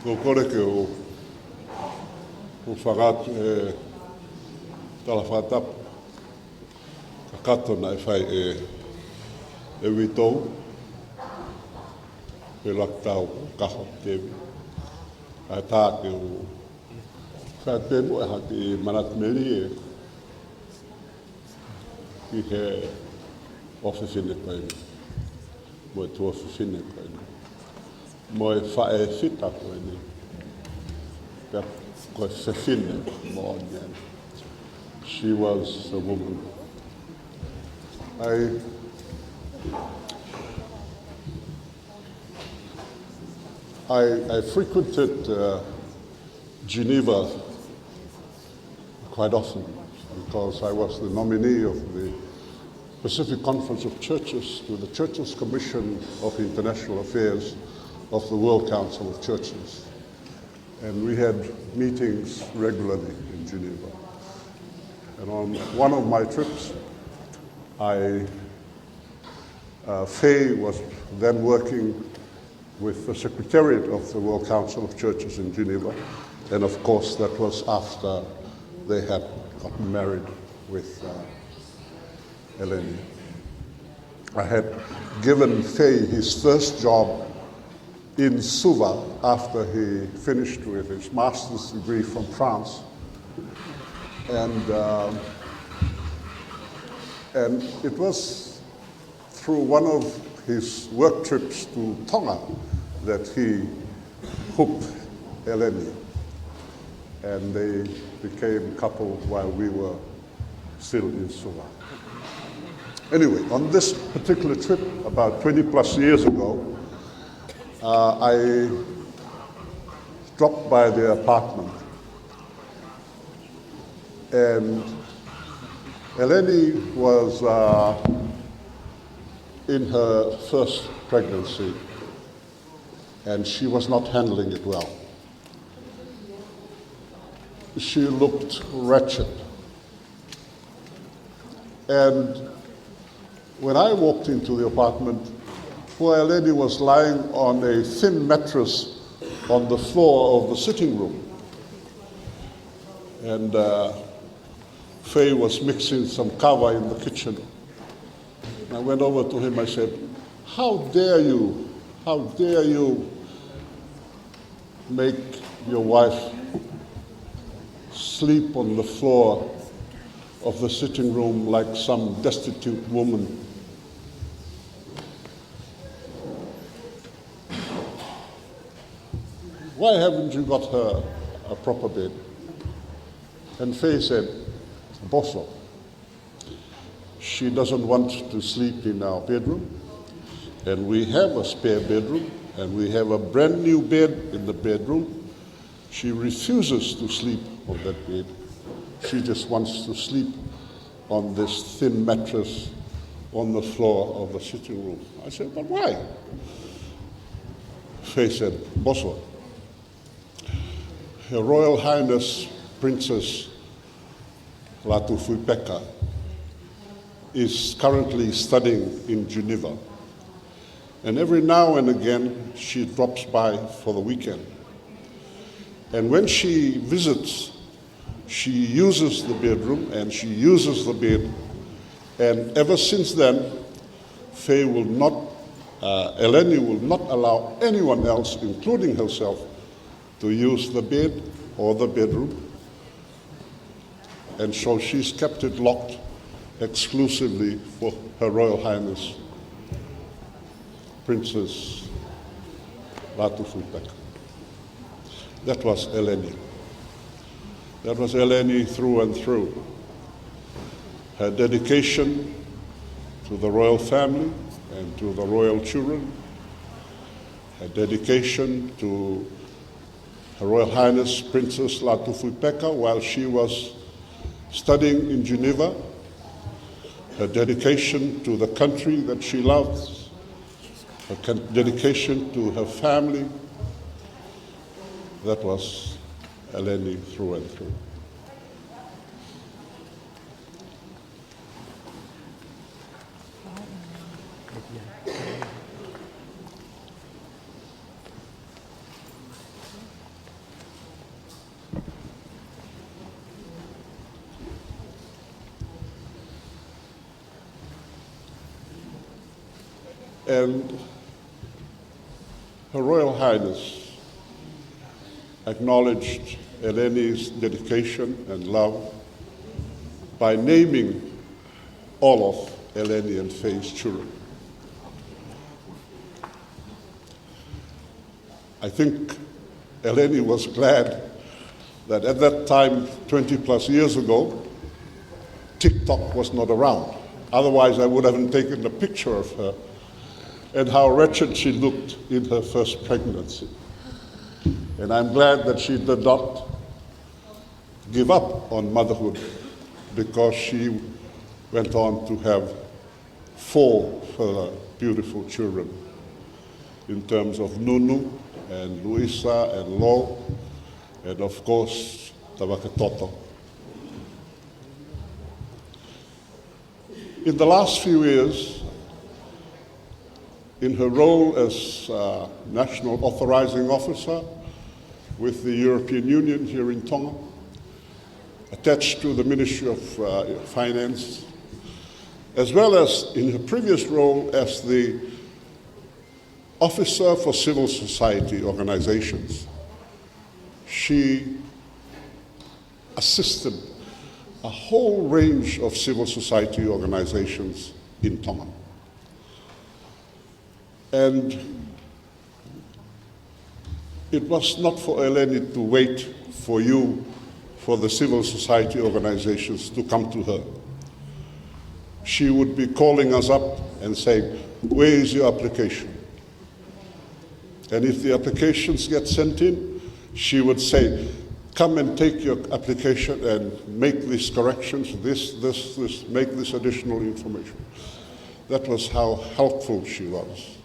Ko kore ke o whagat tala whatapu ka kato na whai e witou e laktau kaho Tevi a tā ke o whai tēmu e haki manat meri ki he ofisine koe mo e tu ofisine koe mo e whae whita koe ni. Pea koe whewhine mo onian. She was a woman. I frequented Geneva quite often because I was the nominee of the Pacific Conference of Churches to the Churches Commission of International Affairs of the World Council of Churches. And we had meetings regularly in Geneva. And on one of my trips, Faye was then working with the Secretariat of the World Council of Churches in Geneva. And of course, that was after they had gotten married with Eleni. I had given Faye his first job in Suva after he finished with his master's degree from France. And it was through one of his work trips to Tonga that he hooked Eleni. And they became a couple while we were still in Suva. Anyway, on this particular trip, about 20 plus years ago, I dropped by their apartment, and Eleni was in her first pregnancy, and she was not handling it well. She looked wretched. And when I walked into the apartment, poor Eleni was lying on a thin mattress on the floor of the sitting room. and Faye was mixing some kava in the kitchen. And I went over to him, I said, how dare you make your wife sleep on the floor of the sitting room like some destitute woman? Why haven't you got her a proper bed? And Faye said, Bosso, she doesn't want to sleep in our bedroom, and we have a spare bedroom, and we have a brand new bed in the bedroom. She refuses to sleep on that bed. She just wants to sleep on this thin mattress on the floor of the sitting room. I said, but why? Faye said, Bosso, Her Royal Highness Princess Latu is currently studying in Geneva. And every now and again, she drops by for the weekend. And when she visits, she uses the bedroom and she uses the bed. And ever since then, Faye will not, Eleni will not allow anyone else, including herself, to use the bed or the bedroom. And so she's kept it locked exclusively for Her Royal Highness Princess Latu. That was Eleni. That was Eleni through and through. Her dedication to the royal family and to the royal children, her dedication to Her Royal Highness Princess Latu while she was studying in Geneva, her dedication to the country that she loves, her dedication to her family. That was Eleni through and through. And Her Royal Highness acknowledged Eleni's dedication and love by naming all of Eleni and Faye's children. I think Eleni was glad that at that time, 20 plus years ago, TikTok was not around. Otherwise, I would have taken a picture of her and how wretched she looked in her first pregnancy. And I'm glad that she did not give up on motherhood, because she went on to have 4 further beautiful children in terms of Nunu and Luisa and Lo, and of course, Tawakatoto. In the last few years, in her role as National Authorizing Officer with the European Union here in Tonga, attached to the Ministry of Finance, as well as in her previous role as the Officer for Civil Society Organizations, she assisted a whole range of civil society organizations in Tonga. And it was not for Eleni to wait for you, for the civil society organizations to come to her. She would be calling us up and saying, where is your application? And if the applications get sent in, she would say, come and take your application and make these corrections, this, make this additional information. That was how helpful she was.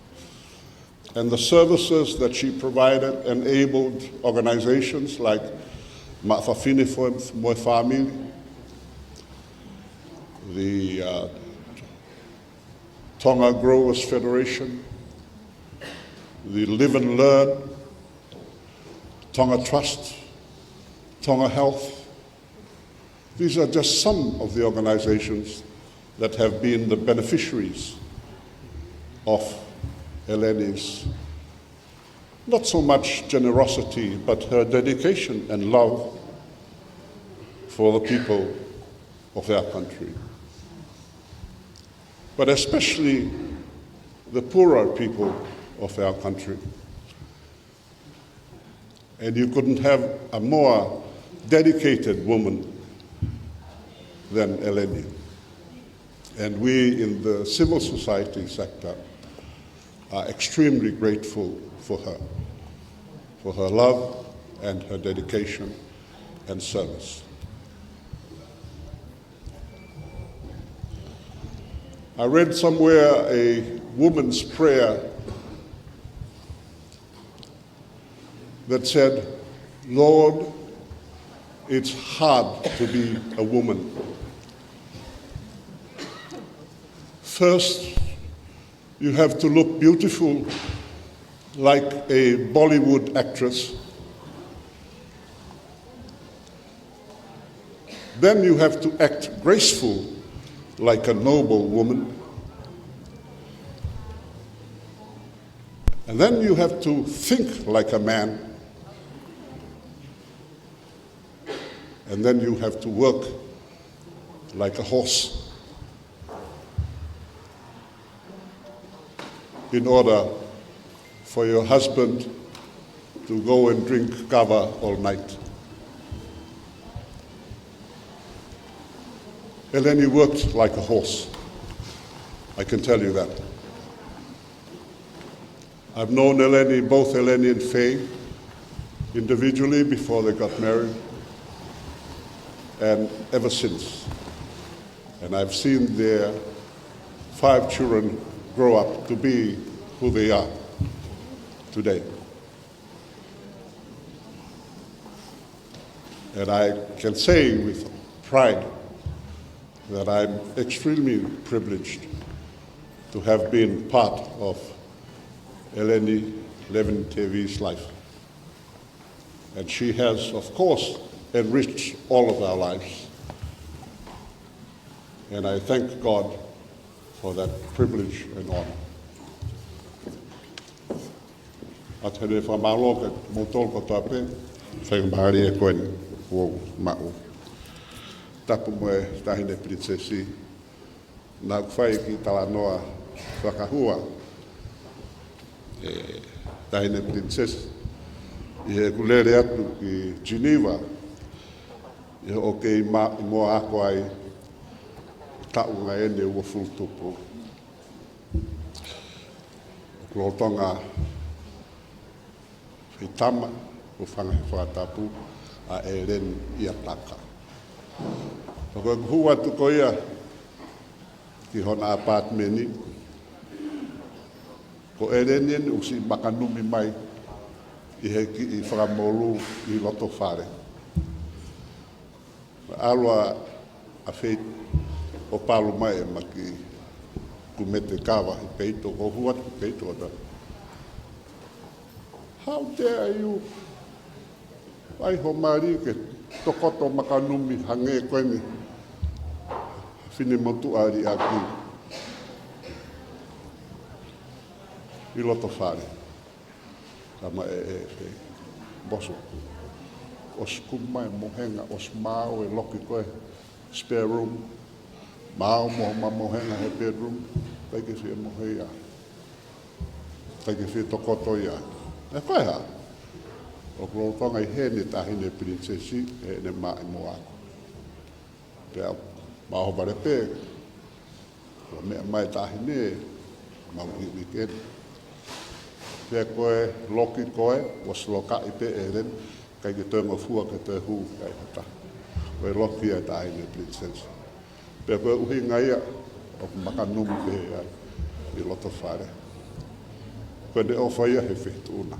And the services that she provided enabled organizations like Ma'afafine for Moimoi Family, the Tonga Growers Federation, the Live and Learn, Tonga Trust, Tonga Health, These are just some of the organizations that have been the beneficiaries of Eleni's not so much generosity, but her dedication and love for the people of our country. But especially the poorer people of our country. And you couldn't have a more dedicated woman than Eleni. And we in the civil society sector are extremely grateful for her love and her dedication and service. I read somewhere a woman's prayer that said, Lord, it's hard to be a woman. First, you have to look beautiful like a Bollywood actress. Then you have to act graceful like a noble woman. And then you have to think like a man. And then you have to work like a horse in order for your husband to go and drink kava all night. Eleni worked like a horse, I can tell you that. I've known Eleni, both Eleni and Faye, individually before they got married, and ever since. And I've seen their 5 children grow up to be who they are today. And I can say with pride that I'm extremely privileged to have been part of Eleni Levin Tevi's life. And she has, of course, enriched all of our lives. And I thank God for that privilege and honor. Atene whamaloka motolko tape, whakamahari e koeni, o ma'u. Tapu moe tahine princesi, nā kwhai ki talanoa whakahua, tahine princesi, I he kulere atu ki Geneva, I o kei mo ako ai tau ngā ene ua fultupu. Klo Tonga i tama, o whanga he whakatapu, a Eleni I ataka. Ko hua tu ko ia ki hona apartmeni ko Eleni ni usi makanumi mai I he ki I whakamolu I loto whare. Alua a wheit o palu mai ma ki kumete kawa I peito ko hua tu peito ata. How dare you? Ai ho mari ke tokoto makanumi hange koeni. Fine motu ari aki. I loto whare. Kama boso. Os kumai mohenga, os mao e loki koe spare room. Mao mohenga he bedroom. Taike whia mohea. Taike whia tokoto ia. E koe ha. O klo Tonga I hene tahine princesi e ne mai mo ako. Pea maho barepe, o mea mai tahine, mau I weekend. Pea koe, loki koe, was loka I pe eren, kai ke tōnga fua ke te hu kai hata. Koe loki ai tahine princesi. Pea koe uhi ngaia, o makanumu pe ai, I loto whare. Koe ne o whaia he whituna.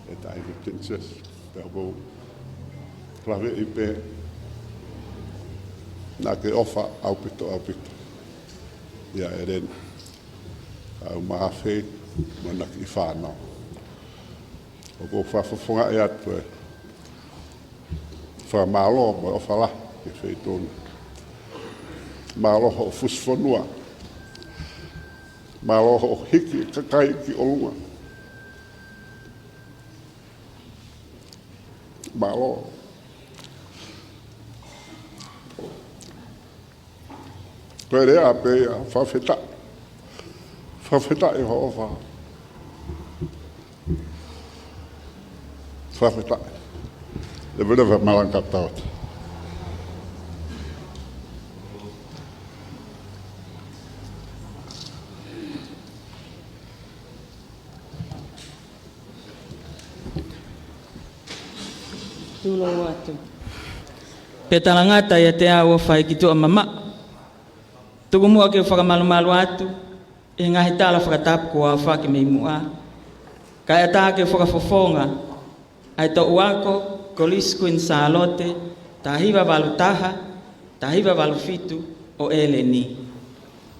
E tahine princesi. Pea koe, klawe I pe, nā ke ofa aupito. Ia Eleni. Au mahawhi, mana ki whānau. O ko whawhawhunga e atu e. Whamalo mo ofa la. ke whaitonu. Māloho o fusfonua. Māloho o hiki kakai ki olunga. Māloho. Koe rea pēia whawheta. Whawheta e ho'ofa. Whawheta. Le vile wa malanga taut. Tūlo atu. Pe talangata ia te awa whai ki tua mama. Tuku mua ke whakamalu atu, e ngahi tala whakatapu ko a whaki mei mua. Ka e tā ke whakafofonga, ai tō uako, kolis kuin salote, tā hiwa walu taha, tā hiwa walu fitu o Eleni.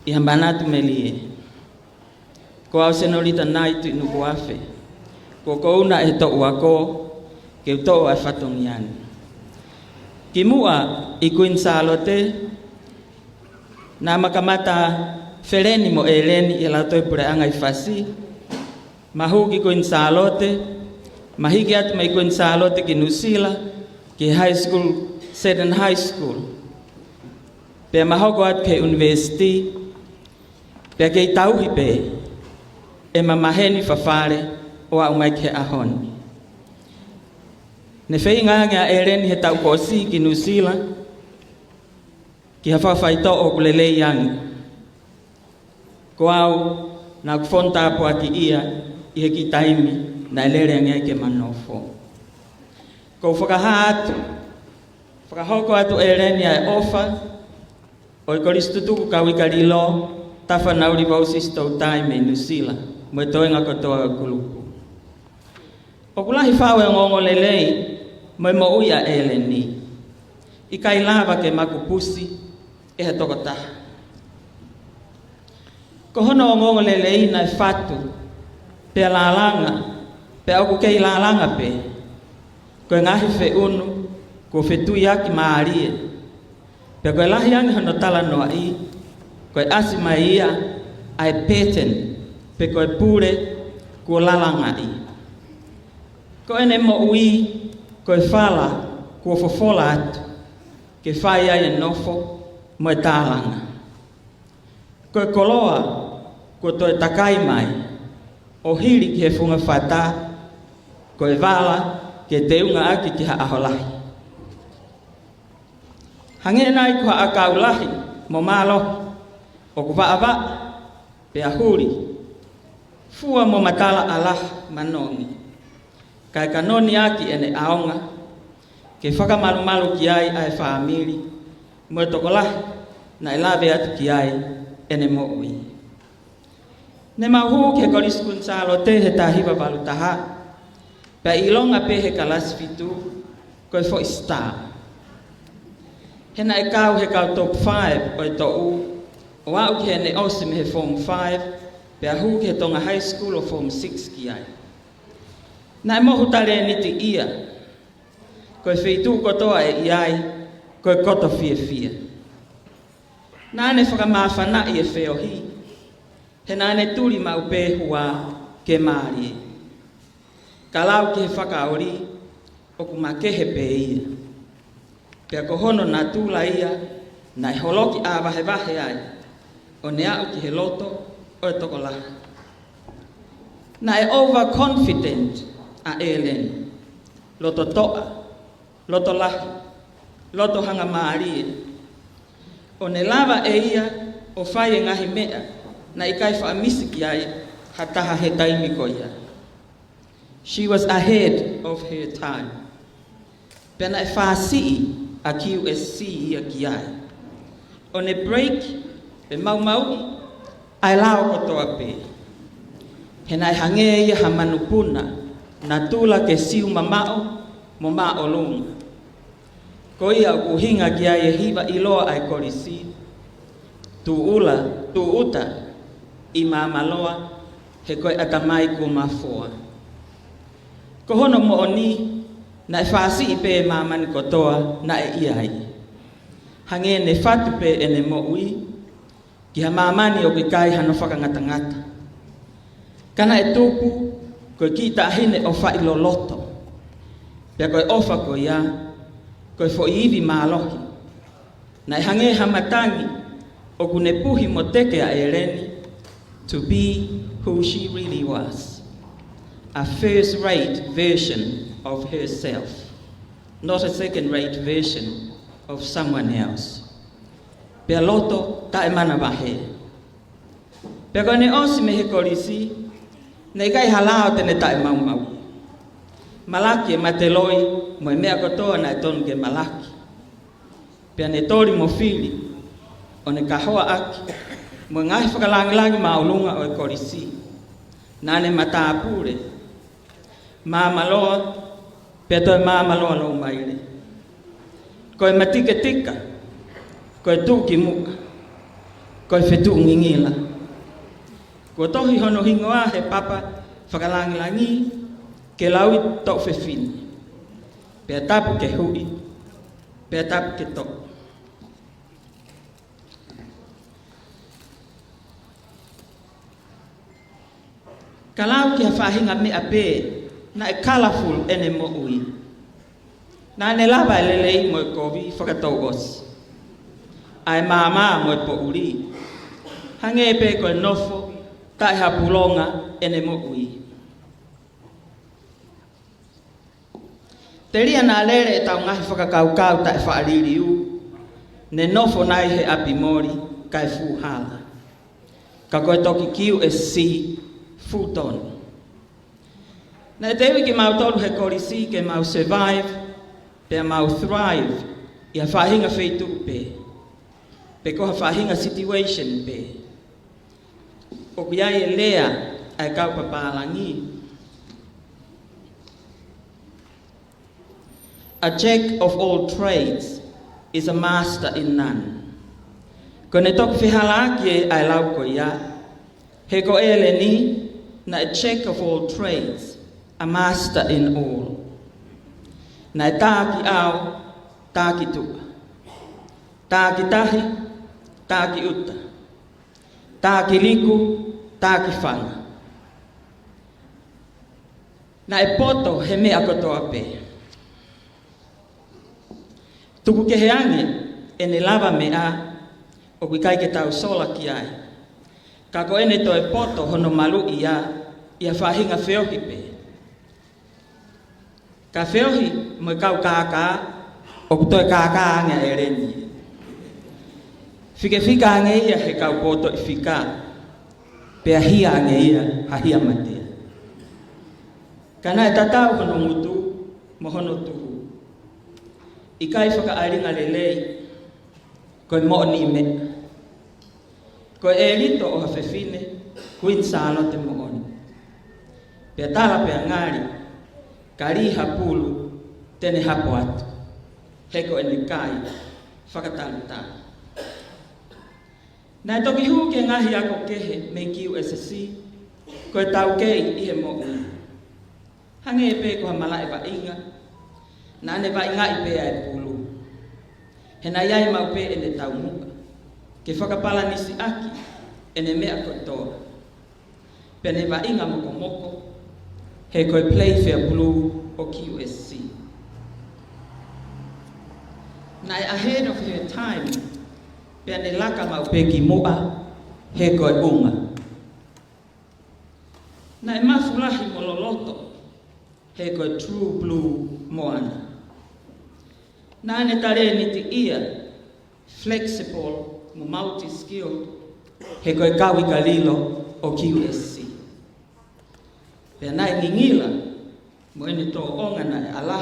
I hambanatu me lie. Ko au senorita nai tu Nuku afe. Ko kouna e tō uako, ke tō ai whatongiani. Ki mua i kuin salote, nā makamata Eleni mo Eleni i lau toi pure anga i whasi. Mahuki ko in salote. Mahiki atu mai ko in salote ki Nusila. Ki high school, Seton High School. Pea mahoko atu ke university. Pea kei tauhi pe. E mamaheni whawhare o au mai ke ahoni. Ne whei nganga Eleni he tau kosi ki Nusila. Ki hawhawhai tō o kulele yangi. Ko au, nā kufonta apua ki ia, i he ki taimi, nā elere angia ke manofo. Ko whakaha atu, whakahoko atu Eleni ai ofa, o i koristutuku kawikari lo, tafa nauri vausis tau taime Nusila, mo e toenga kotoa kuluku. O kulahi whawe ngongo lelei, mo e mo uia Eleni. I kai lava ke makupusi, e he toko taha. Ko hono o ngongo lelei na e whatu, pe lalanga, pe au kei lalanga pe, ko e ngahi whe unu, ko whetui aki maarie, pe ko e lahi angi hono tala noa i, ko e asi mai ia, ai peten, pe ko e pure, ko lalanga i. Ko ene mo ui, ko e whala, ko fofola atu, ke whai ai e nofo, mo e tālanga. Ko e koloa, ko to e takai mai, o hiri ki he whunga whata, ko e wala, ke te unga aki ki ha aholahi. Hange nai ko ha akaulahi, mo malo, o ku wha pe ahuri, fua mo matala alah manoni. Kai kanoni aki ene aonga, ke whakamalu ki ai ai whaamiri, mo e tokolahi, na e lawe atu ki ai, ene mo ui. Ne mahu ke koriskun salo te he tahiwa walu taha, pe ilonga pe he kalas fitu, ko e fo i star. Hena e kau he kau top 5 o e to u, o au ki hene osim he form 5, pe ahu ki he Tonga High School o form 6 ki ai. Na e mohu tale niti ia, ko e whitu kotoa e iai, ko e koto fia. Nāne whakamāwhana i e wheohi, he nāne turi mau pēhua ke mārie. Ka lau ki he whakaori, o ku makehe pē ia. Pea ko hono nā tūla ia, na e holoki a wahe ai, o ne au ki he loto, o e toko laha. Na e overconfident a Eleni, loto toa, loto lahi, loto hanga maarie. O ne lava e ia, o whai e ngahi mea, na i kai whaamisi ki ai, hataha he taimi ko ia. She was ahead of her time. Pena e whaasii a QSC ia ki ai. O ne break, e mau, ai lao kotoa pe. Hena e hange ia ha manupuna, na tula ke siu mamao, mo mao lunga. Ko ia o kuhinga ki ai e hiwa iloa ai korisi. Tu uta, i mamaloa, he koe atamai ko mafoa. Ko hono mo oni, na e whaasi i pe mamani kotoa, na e iai. hange ne fatu pe ene mo ui, ki ha mamani o ke kai hano whakangatangata. Kana e tupu, koe ki tahine o whai loloto. Pea koe ofa koe ia, koe fo iwi mālohi. Na hange hamatangi, o kune puhi mo teke a Eleni, to be who she really was. A first-rate version of herself, not a second-rate version of someone else. Pea loto ta e mana wahe. Pea koe ne osi me he korisi, nei kai halao tene ta e mau mau. Malaki e mateloi, mo e mea kotoa na e tonu ke malaki. Pea ne tori mo fili, o ne kahoa aki, mo ngai whakalangi maulunga o e korisi. Nane matapure, mamaloa, pea toi mamaloa lo maile. Koe matike tika, koe tuki muka, koe whetu ngingila. Koe tohi hono hingoa he papa whakalangi ke laui tok whewhini. Pea tapu ke hui, pea tapu ke tok. Ka lau ki ha whahinga mea pē, na e colourful ene mo ui. Nā ne lava e lelei mo e kovi whakatau osi. Ai māmā mo e po uri. Hange e pē koe nofo, tai ha pulonga ene mo ui. Te ria nā lere e tau ngahi whakakaukau tai whaariri u, ne nofo nai he api mori kai fuhala. Ka koe toki kiu e si futon. Na Tevi ke mau tolu he korisi ke mau survive, pe mau thrive, ia whahinga wheitu pe. Pe koha whahinga situation pe. O kuiai e lea ai kaupa pālangi. A jack of all trades is a master in none. Ko ne toku whihala ki e ai lau ko ia, he ko Eleni, na a jack of all trades, a master in all. Na e tāki au, tāki tua. Tāki tahi, tāki uta. Tāki liku, tāki whanga. Na e poto he mea kotoa pe. Tuku ke he ange, e ne lava mea, o kui kai ke tau sola ki ai. Ka ko ene to e poto hono malu ia whahinga whiohi pe. Ka whiohi mo kau kākā, o kuto e kākā ange e reni. Whike whika ange ia he kau poto i whika, pea hia ange ia ha hia matea. Kana e tatau hono ngutu, mo hono tuhu. I kai whaka airinga lelei, koe mo ni me. Ko e rito o hawhewhine, kuin sālo te mooni. Pea tala pea ngāri, ka ri hapulu, tene hapo atu. Heko e ne kai, whakatalu tā. Nai toki huu ke ngahi ako kehe, me kiu SSC, ko e tau kei i he mooni. Hange e pe ko ha mala e wa inga, na ne wa inga i pea e pulu. He na iai mau pe e ne tau muka. Ke whakapala nisi aki, e ne mea kotoa. Pe ne wa inga moko, he koe Playfair Blue o QSC. Na e ahead of her time, pe ne laka mau pe ki moa, he koe unga. Na e mafulahi mololoto, he koe True Blue moana. Na ne tare ni te ia, flexible, mo multi-skilled, he koe kawi kalilo o QSC. Pea nai ngingila, mo ene tō onga na e ala,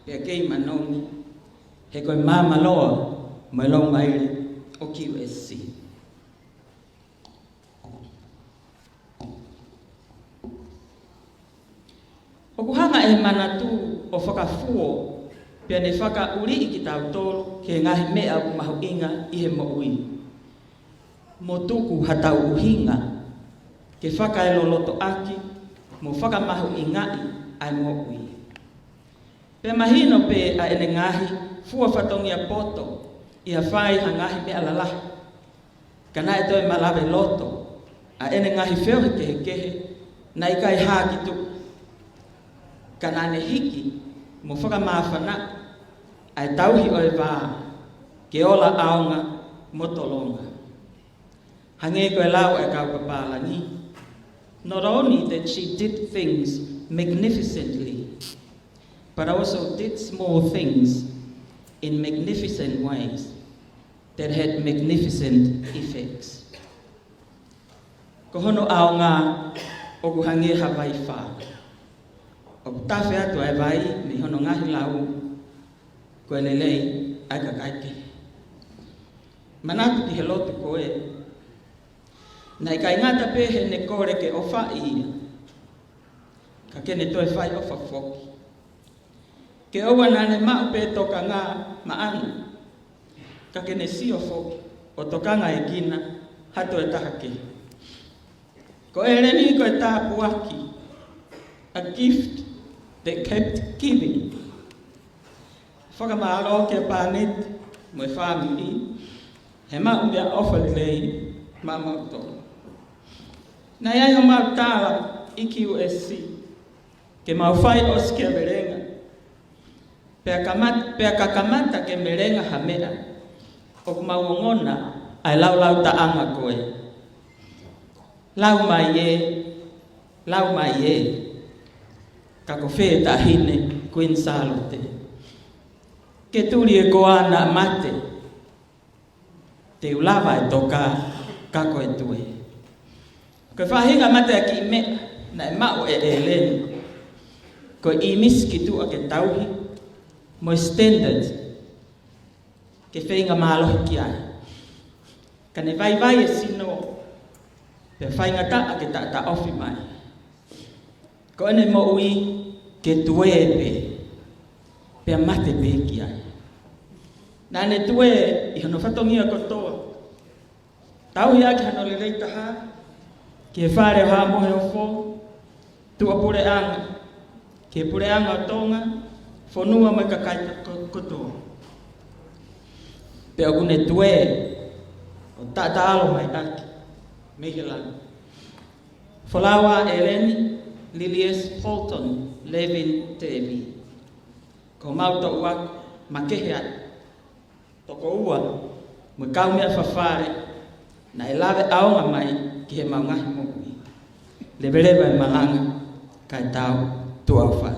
pea kei manoni, he koe mamaloa, mo e lau maire o QSC. O kuhanga e manatu o whakafuo, pea ne whaka uri i ki tau tōru ke ngahi mea o mahu inga i he mo ui. Mo tuku hatau uhinga, ke whaka e loloto aki, mo whaka mahu i ngai ai mo ui. Pe mahino pe a ene ngahi, fua whatongia poto, ia whai hangahi me alala. Kana e toi malawe loto, a ene ngahi wheo he kehe, na i kai hāki tu. Kana ne hiki, mo whakamāwhana, ai tauhi o e wā, ke ola aonga motolonga. Hange koe lau e kau Paula ni. Not only that she did things magnificently, but also did small things in magnificent ways that had magnificent effects. Ko hono aonga o ku hange Hawaii wha. O ku tawhi atu ai vai me hono ngahi lau koe lelei ai kakaike. Manatu ki he lotu koe. Nai kai ngata pehe ne kore ke ofa ia. Ka kene toi whai ofa foki. Ke owa nane mau pe toka ngā maana. Ka kene si o foki. O toka ngā e kina hato e tahake. Ko Eleni ko e tāpu aki. A gift that kept giving. Whakamaaro ke pānet mo e whāmiri. He mau mea ofa lei mamauto. Na iai ho mau tāla i QSC, ke mau whai oski a merenga. Pea kakamata ke merenga ha mea, o ku mau ngona ai lau taanga koe. Lau mai e, ka ko whee tahine Queen Salote. Ke turi e koana mate, te ulawa e toka ka koe tue. Ko whahinga mate a ki mea, na e mau e Eleni. Ko i miski tu a ke tauhi, mo standard, ke whainga mālohi ki ai. Ka ne vai e sino, pe whainga ta a ke ta ofi mai. Ko ene mo ui, ke tue e pe, pe mate pe ki ai. Nā ne tue i hono whatongia kotoa. Tauhi a ki hano le reita haa, ke whare ha mohe o fō, tua pure anga, ke pure anga o Tonga, whonua mai ka kaita kotoa. Pe o kune tue, o tata alo mai aki, mehe lana. Whalawa Eleni, Lilies Polton, Levin Tevi. Ko mauta uaku, makehe atu. Toko ua, mo kau mea whawhare, na e lawe aonga mai ki he maungahi mokui. Leberewa e malanga, kai tau tua uwha.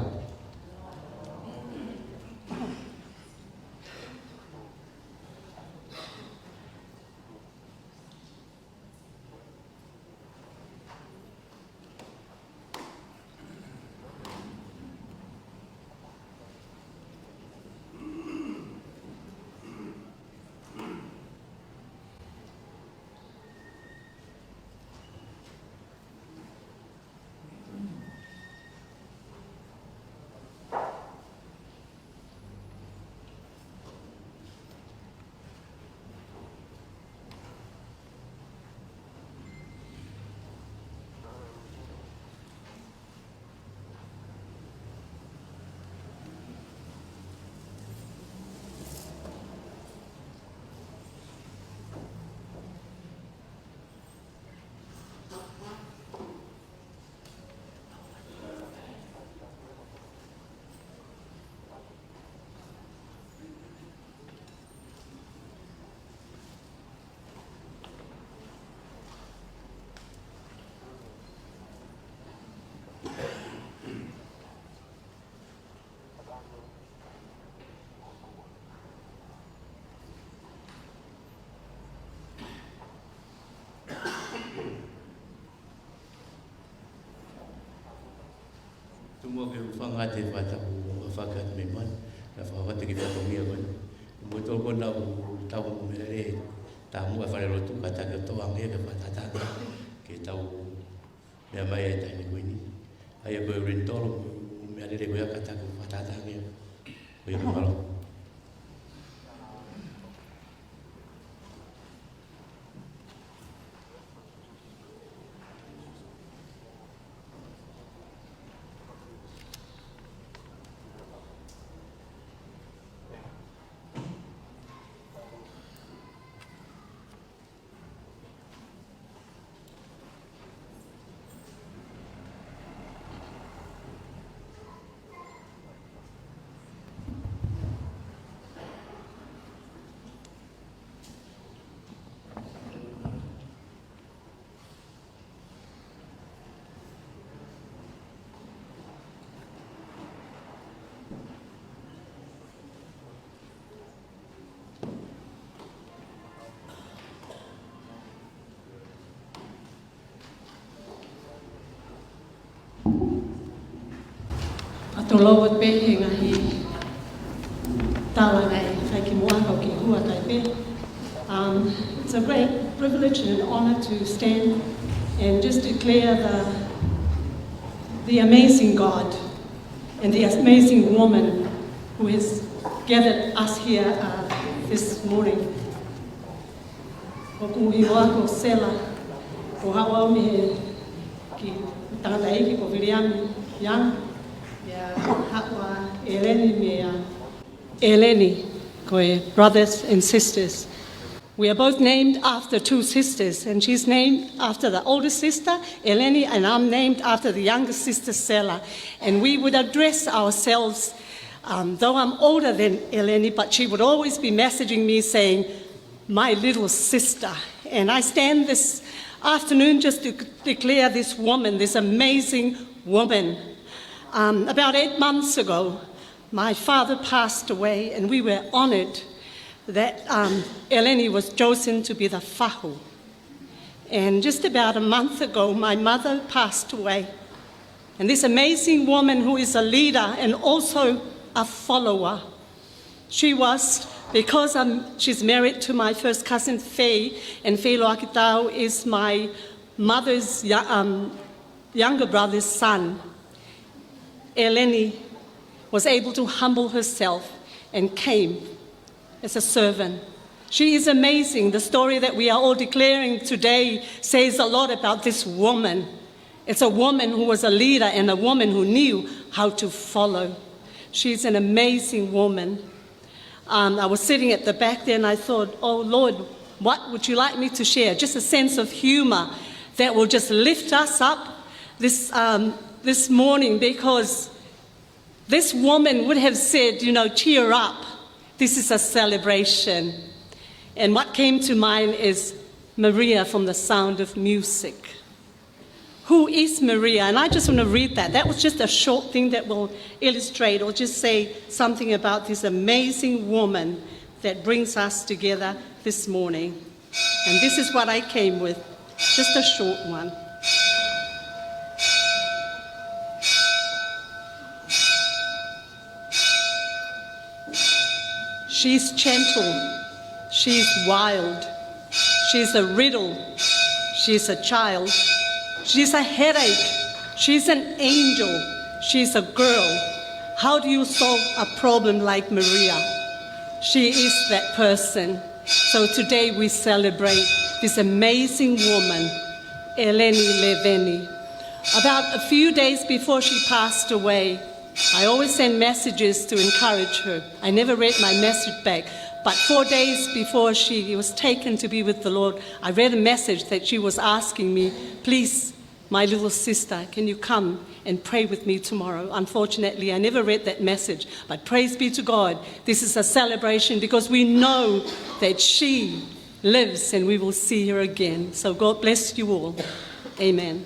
Tumua ke whanga te whatapu a whakat me man, na whawate ki whatomia koe. Mutol ko nau tau mo merere, tā mua whare rotu ka take toa ngea ka whatatanga, ke tau mea mai e taini koe ni. Ai a koe rintolo, mea rere koe ka take whatatanga, koe ka malo. Tolo at pe ngahi tala ai kai ki moa ko ki hua kai pe. It's a great privilege and an honor to stand and just declare the amazing God and the amazing woman who has gathered us here this morning. Ko kuhi moa ko sela ko hawa mi he ki tangata iki ko viriami yang ya hawa Eleni me Eleni ko brothers and sisters. We are both named after two sisters, and she's named after the oldest sister, Eleni, and I'm named after the youngest sister, Sela. And we would address ourselves, though I'm older than Eleni, but she would always be messaging me saying, my little sister. And I stand this afternoon just to declare this woman, this amazing woman. About 8 months ago, my father passed away, and we were honored that Eleni was chosen to be the fahu. And just about a month ago, my mother passed away. And this amazing woman who is a leader and also a follower, she was, because she's married to my first cousin, Faye, and Faye Loakitau is my mother's younger brother's son. Eleni was able to humble herself and came as a servant. She is amazing. The story that we are all declaring today says a lot about this woman. It's a woman who was a leader and a woman who knew how to follow. She's an amazing woman. I was sitting at the back there and I thought, oh Lord, what would you like me to share? Just a sense of humor that will just lift us up this morning, because this woman would have said, cheer up. This is a celebration. And what came to mind is Maria from The Sound of Music. Who is Maria? And I just want to read that. That was just a short thing that will illustrate or just say something about this amazing woman that brings us together this morning. And this is what I came with, just a short one. She's gentle, she's wild, she's a riddle, she's a child, she's a headache, she's an angel, she's a girl. How do you solve a problem like Maria? She is that person. So today we celebrate this amazing woman, Eleni Levin. About a few days before she passed away, I always send messages to encourage her. I never read my message back, but 4 days before she was taken to be with the Lord, I read a message that she was asking me, please, my little sister, can you come and pray with me tomorrow? Unfortunately, I never read that message, but praise be to God. This is a celebration because we know that she lives and we will see her again. So God bless you all. Amen.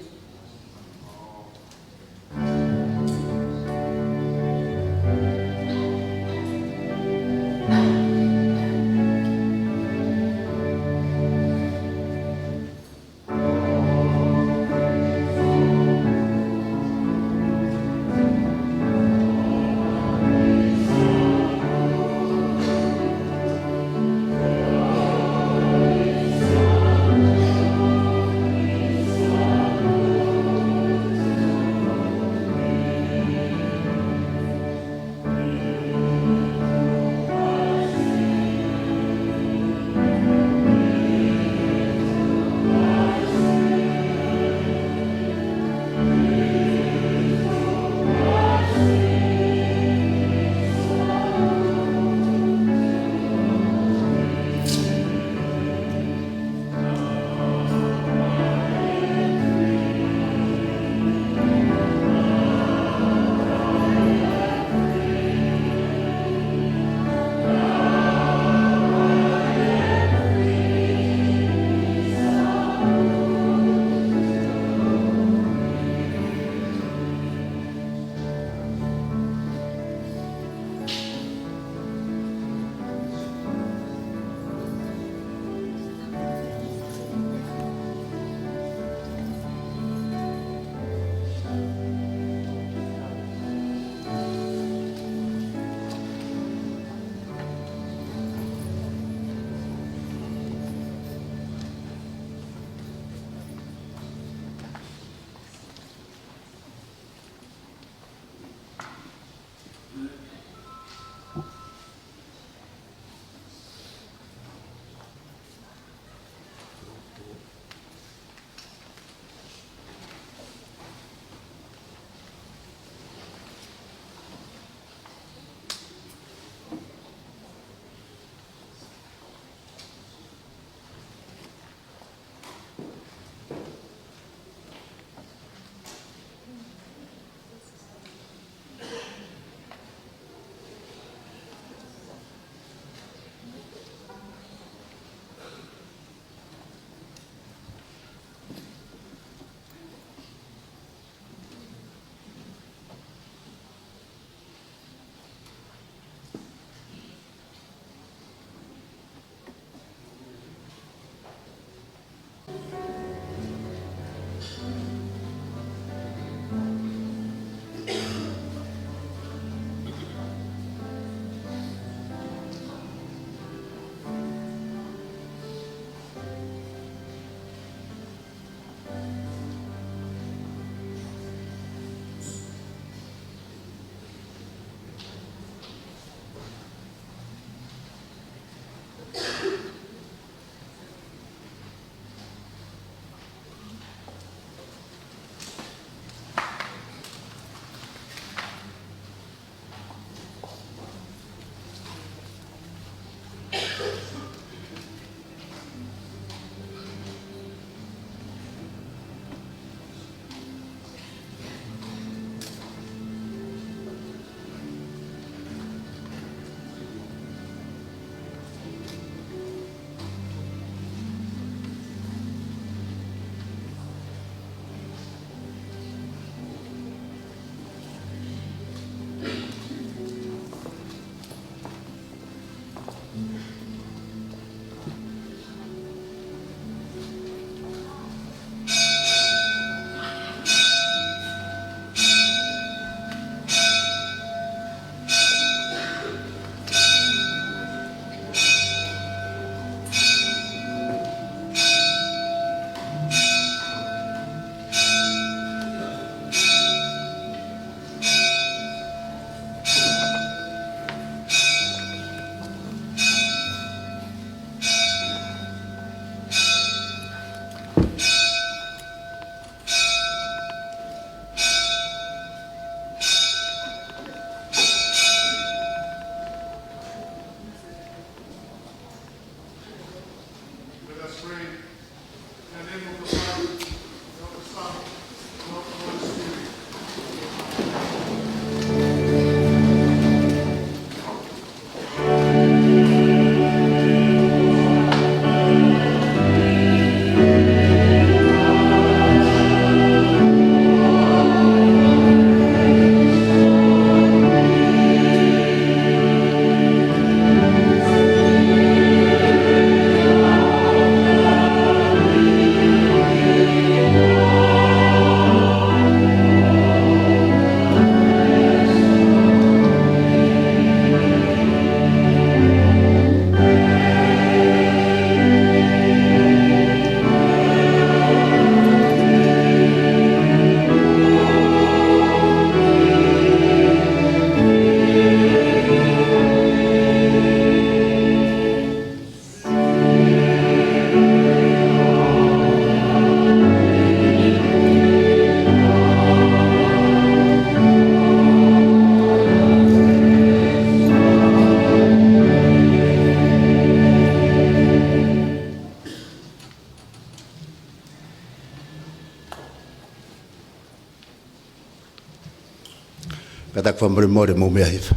tak for Moimoi mo mea hif.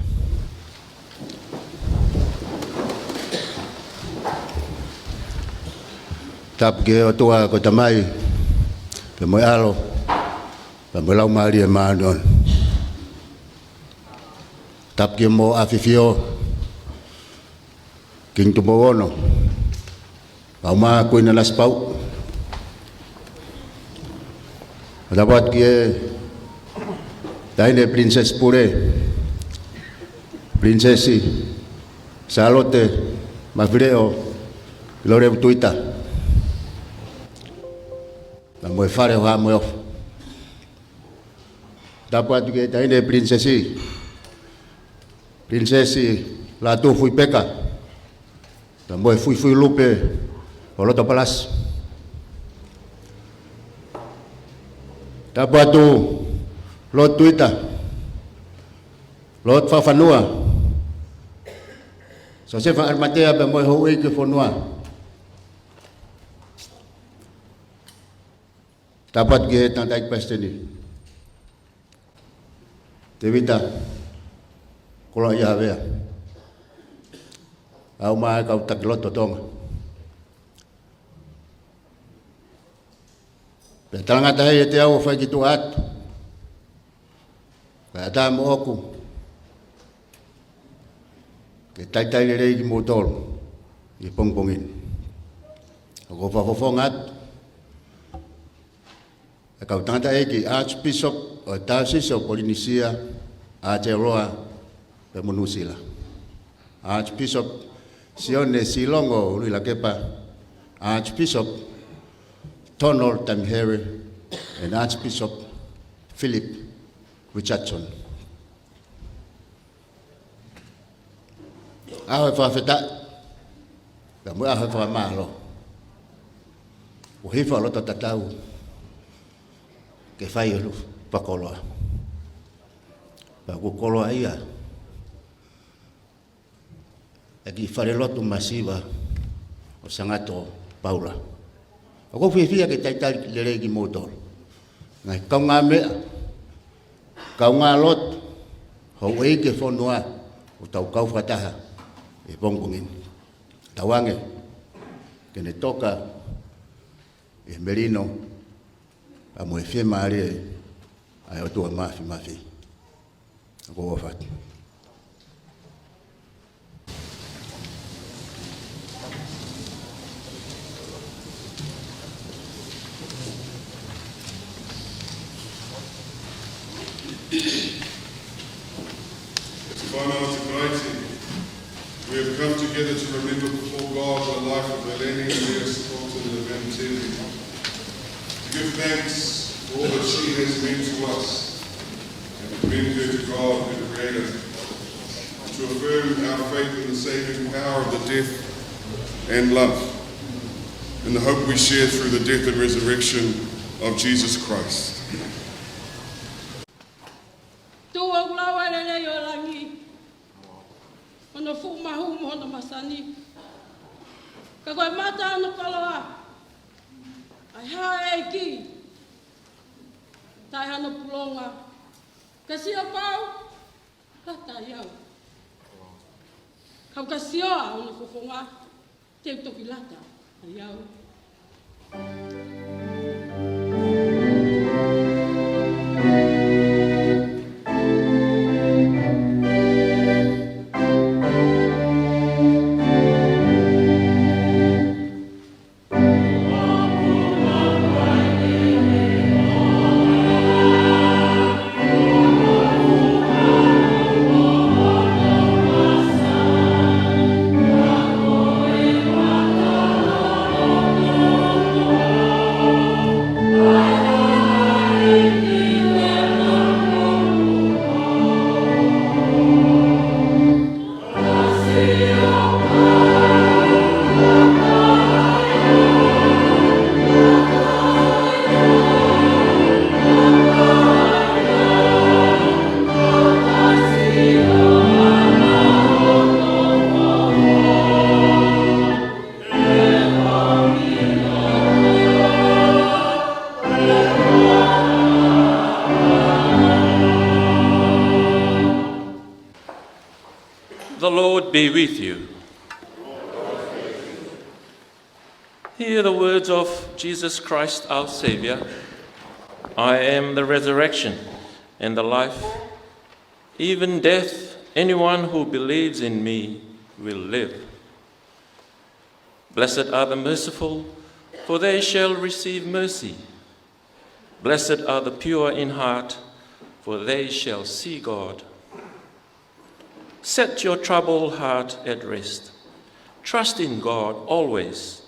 Tap ke o tua ko tamai pe mo alo pe mo lau mari e manon. Tap ke mo afifio king tu bono. Pau ma ko ina las pau. Dapat ke Taine princess pure, princesi, salote, mafreo, lore tuita. La moe fare ha moe off. Dapat ke taine princesi, Latu fui peka. La moe fui lupe, oloto palas. Dapat tu Lot tuita, lot fafanua. So sefa armatea be mo ho ke fonua. Dapat ge tantai pesteni. Tevita kola ya vea. Au mai ka tak lot Tonga. Pe Tongatapu e te au fai ki tu atu. Ada mo aku ke tai rei ki motor i pongpongin ako fa kau tangata ki Archbishop o Tarsis o Polynesia Aotearoa pe monusila Archbishop Sione Silongo uli la kepa Archbishop Tonor Tamhere and Archbishop Philip Richardson. Aho fa feta. Da mo aho fa malo. O hifa lo tatau. Ke fai lu pakolo. Pa ko kolo ia. Agi fare lotu masiva o sangato Paula. Ako fia ke taitai le regi motor. Ngai kaunga mea. Kau ngalot, hau ke fonua, utau kau fataha, e bongbongin. Tawange, kene toka, e merino, a mo e fie maare, ai o tua mafi. Ako wafat. We have come together to remember before God the life of Eleni and Levin, Tevi. To give thanks for all that she has meant to us and to commend her to God, her Creator. To affirm our faith in the saving power of the death and love and the hope we share through the death and resurrection of Jesus Christ. Ono fu mahu mo no masani. Ka koe mata no kaloa. Ai ha ki. Tai hano pulonga. Ka sia pau. Ka tai au. Ka sia ono fofonga. Te toki lata. Ai au. The Lord be with you. Hear the words of Jesus Christ our Saviour. I am the resurrection and the life. Even death, anyone who believes in me will live. Blessed are the merciful, for they shall receive mercy. Blessed are the pure in heart, for they shall see God. Set your troubled heart at rest. Trust in God always.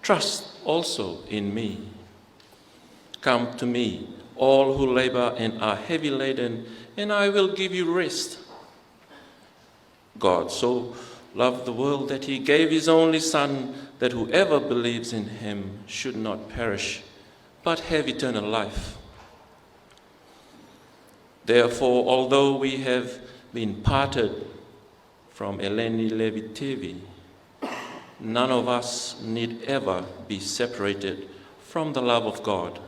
Trust also in me. Come to me, all who labor and are heavy laden, and I will give you rest. God so loved the world that he gave his only Son, that whoever believes in him should not perish, but have eternal life. Therefore, although we have been parted from Eleni, Levin, Tevi, none of us need ever be separated from the love of God.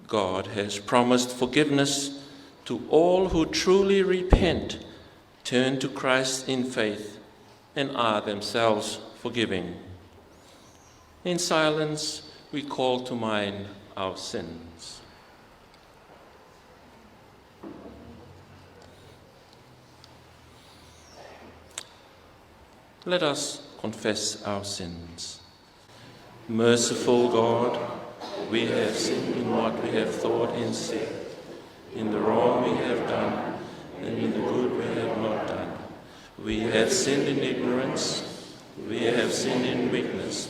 God has promised forgiveness to all who truly repent, turn to Christ in faith, and are themselves forgiving. In silence, we call to mind our sins. Let us confess our sins. Merciful God, we have sinned in what we have thought and said, in the wrong we have done, and in the good we have not done. We have sinned in ignorance, we have sinned in weakness,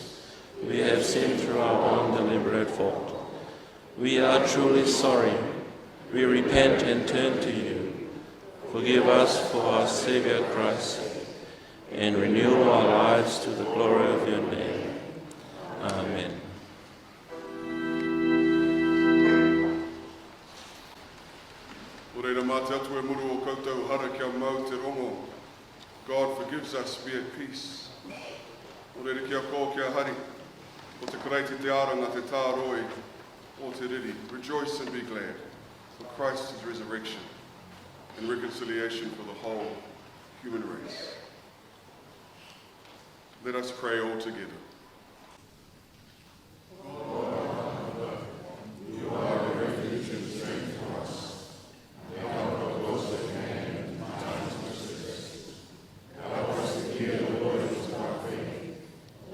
we have sinned through our own deliberate fault. We are truly sorry. We repent and turn to you. Forgive us for our Saviour Christ, and renew our lives to the glory of your name. Amen. God forgives us, be at peace. Orere kia ko kia hari, o te kareiti te aranga te tāroe, o te riri. Rejoice and be glad, for Christ's resurrection and reconciliation for the whole human race. Let us pray all together. You are a refuge and strength for us. Help us close at hand in times of distress. Help us to hear the words of our faith.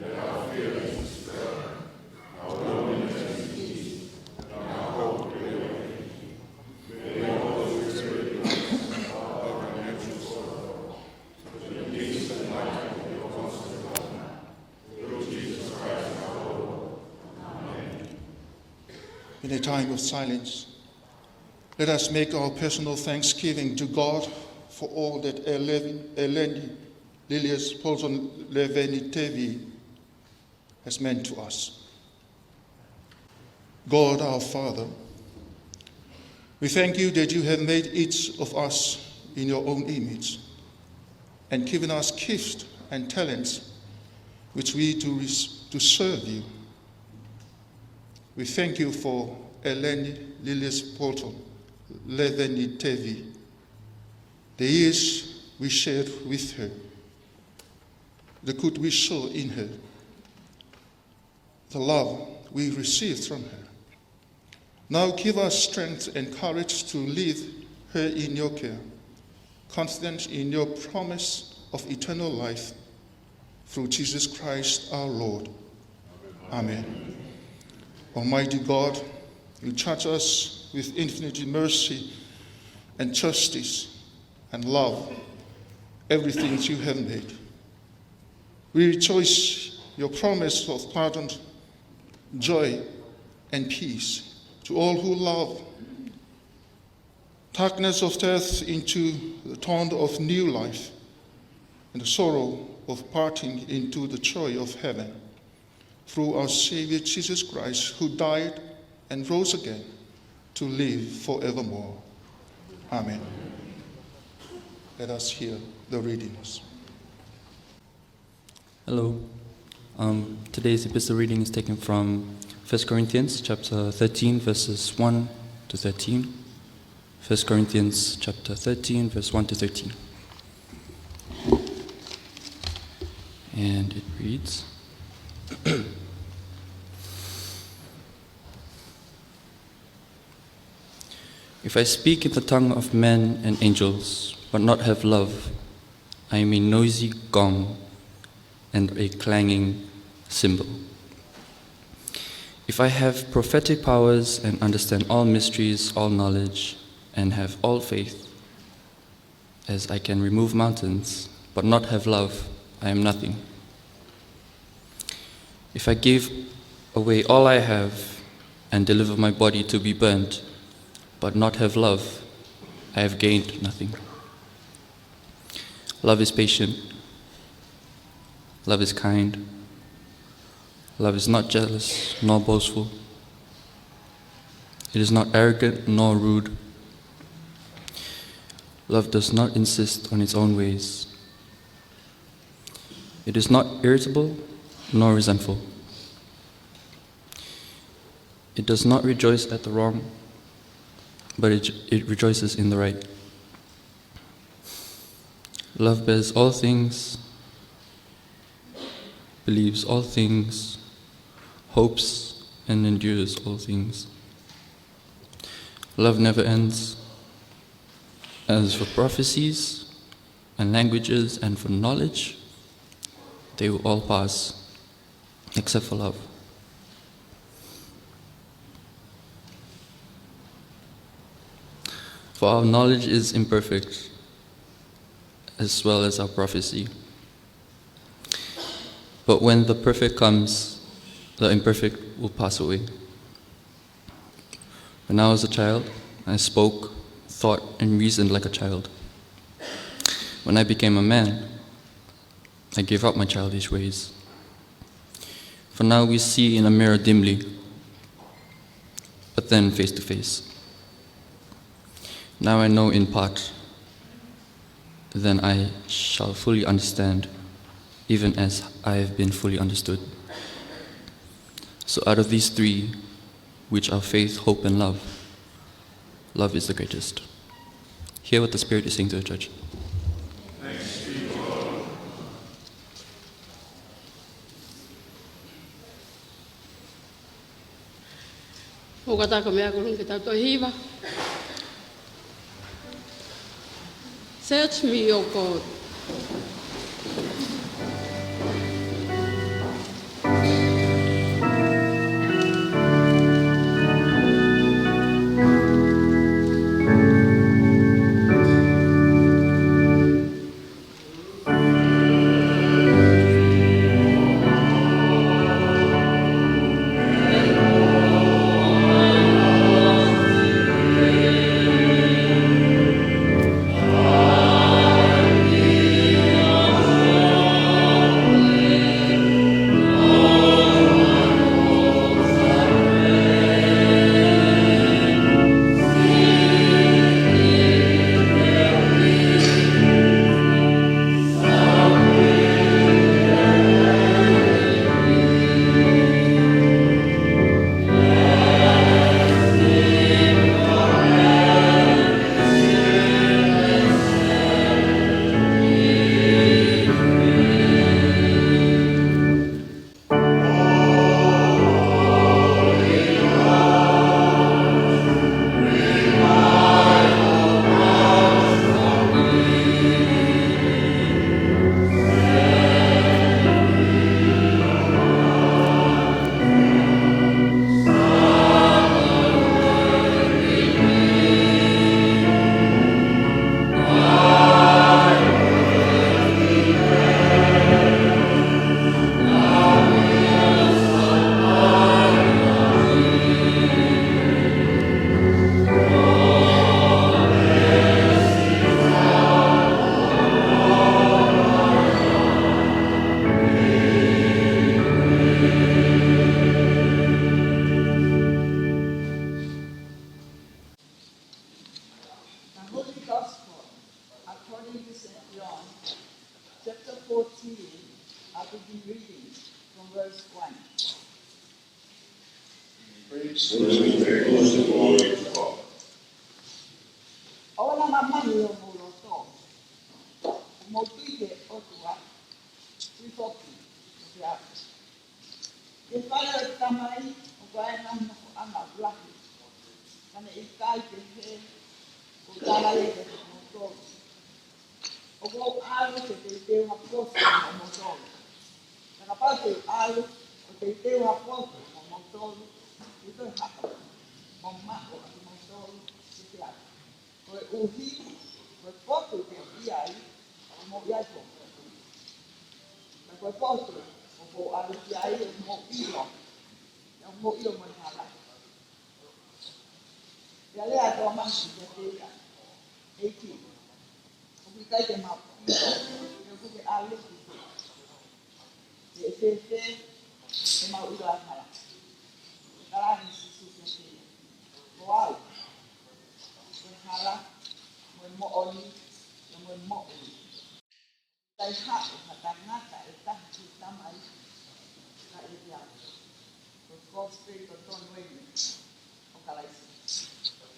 Let our feelings spread, our loneliness and peace, and our hope be awakened. May all those experiences of our natural sorrow, to the peace and light of your constant love, through Jesus Christ our Lord. Amen. In a time of silence, let us make our personal thanksgiving to God for all that Eleni, Lilius, Paulson, Levin, Tevi has meant to us. God our Father, we thank you that you have made each of us in your own image and given us gifts and talents which we do to serve you. We thank you for Eleni, Lilius, Paulson, Levin, Tevi, the years we shared with her, the good we saw in her, the love we received from her. Now give us strength and courage to leave her in your care, confident in your promise of eternal life through Jesus Christ our Lord. Amen. Almighty God, you charge us with infinite mercy and justice and love, everything you have made. We rejoice your promise of pardon, joy, and peace to all who love. Darkness of death into the dawn of new life, and the sorrow of parting into the joy of heaven. Through our Savior Jesus Christ, who died and rose again to live forevermore. Amen. Let us hear the readings. Hello. Today's epistle reading is taken from 1 Corinthians chapter 13, verses 1 to 13. 1 Corinthians chapter 13, verse 1 to 13. And it reads, If I speak in the tongue of men and angels, but not have love, I am a noisy gong and a clanging cymbal. If I have prophetic powers and understand all mysteries, all knowledge, and have all faith, as I can remove mountains, but not have love, I am nothing. If I give away all I have and deliver my body to be burnt, but not have love, I have gained nothing. Love is patient. Love is kind. Love is not jealous nor boastful. It is not arrogant nor rude. Love does not insist on its own ways. It is not irritable nor resentful. It does not rejoice at the wrong, but it rejoices in the right. Love bears all things, believes all things, hopes and endures all things. Love never ends. As for prophecies and languages and for knowledge, they will all pass, except for love. For our knowledge is imperfect, as well as our prophecy. But when the perfect comes, the imperfect will pass away. When I was a child, I spoke, thought, and reasoned like a child. When I became a man, I gave up my childish ways. For now we see in a mirror dimly, but then face to face. Now I know in part, then I shall fully understand, even as I have been fully understood. So out of these three, which are faith, hope, and love, love is the greatest. Hear what the Spirit is saying to the church. Thanks be to God. O kata ko mea kurung kita to hiva. Search me, O God. Amen. Ona mamani o molo to. Mo tike o tua. Rifoki. Ya. E fala tamai o vai na anga black. Kana e kai te he o tala le te mo to. O go alo te te ha posto mo to. Kana pa te alo o te ha posto mo to. Ito ha. Mamma o mo to. Ya. Koe uhi, koe potu te iai, mo iai po. Koe potu, o po alu iai, mo ilo. Mo ilo mo hala. Ia lea toa masi te te ia. Eiki. O kai te mau ilo. E kuke alu ki. E te mau ilo a hala. Karani sisu te te ia. Mo au. Koe hala. Mo oni, mo oni. Tai hapo matangata etahi tamai na edia. God's spirit of Don Wayne. Okalaisi.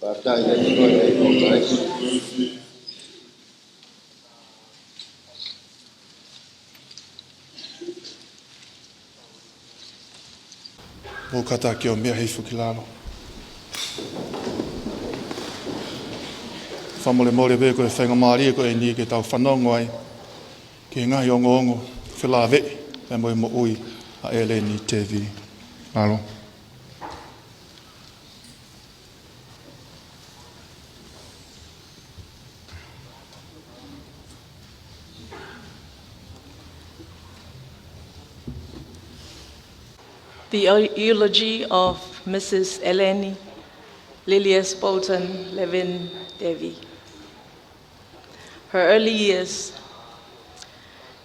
Patai ya ni noi ai okalaisi. Mo kata ki o mea hei whukilalo. Whamole mole vē koe whainga maari koe ni ke tau whanongo ai. Ke ngahi ongo ongo, whilawe, e moi mo ui a Eleni Tevi. Alo. The eulogy of Mrs. Eleni Lilius Bolton Levin Tevi. Her early years.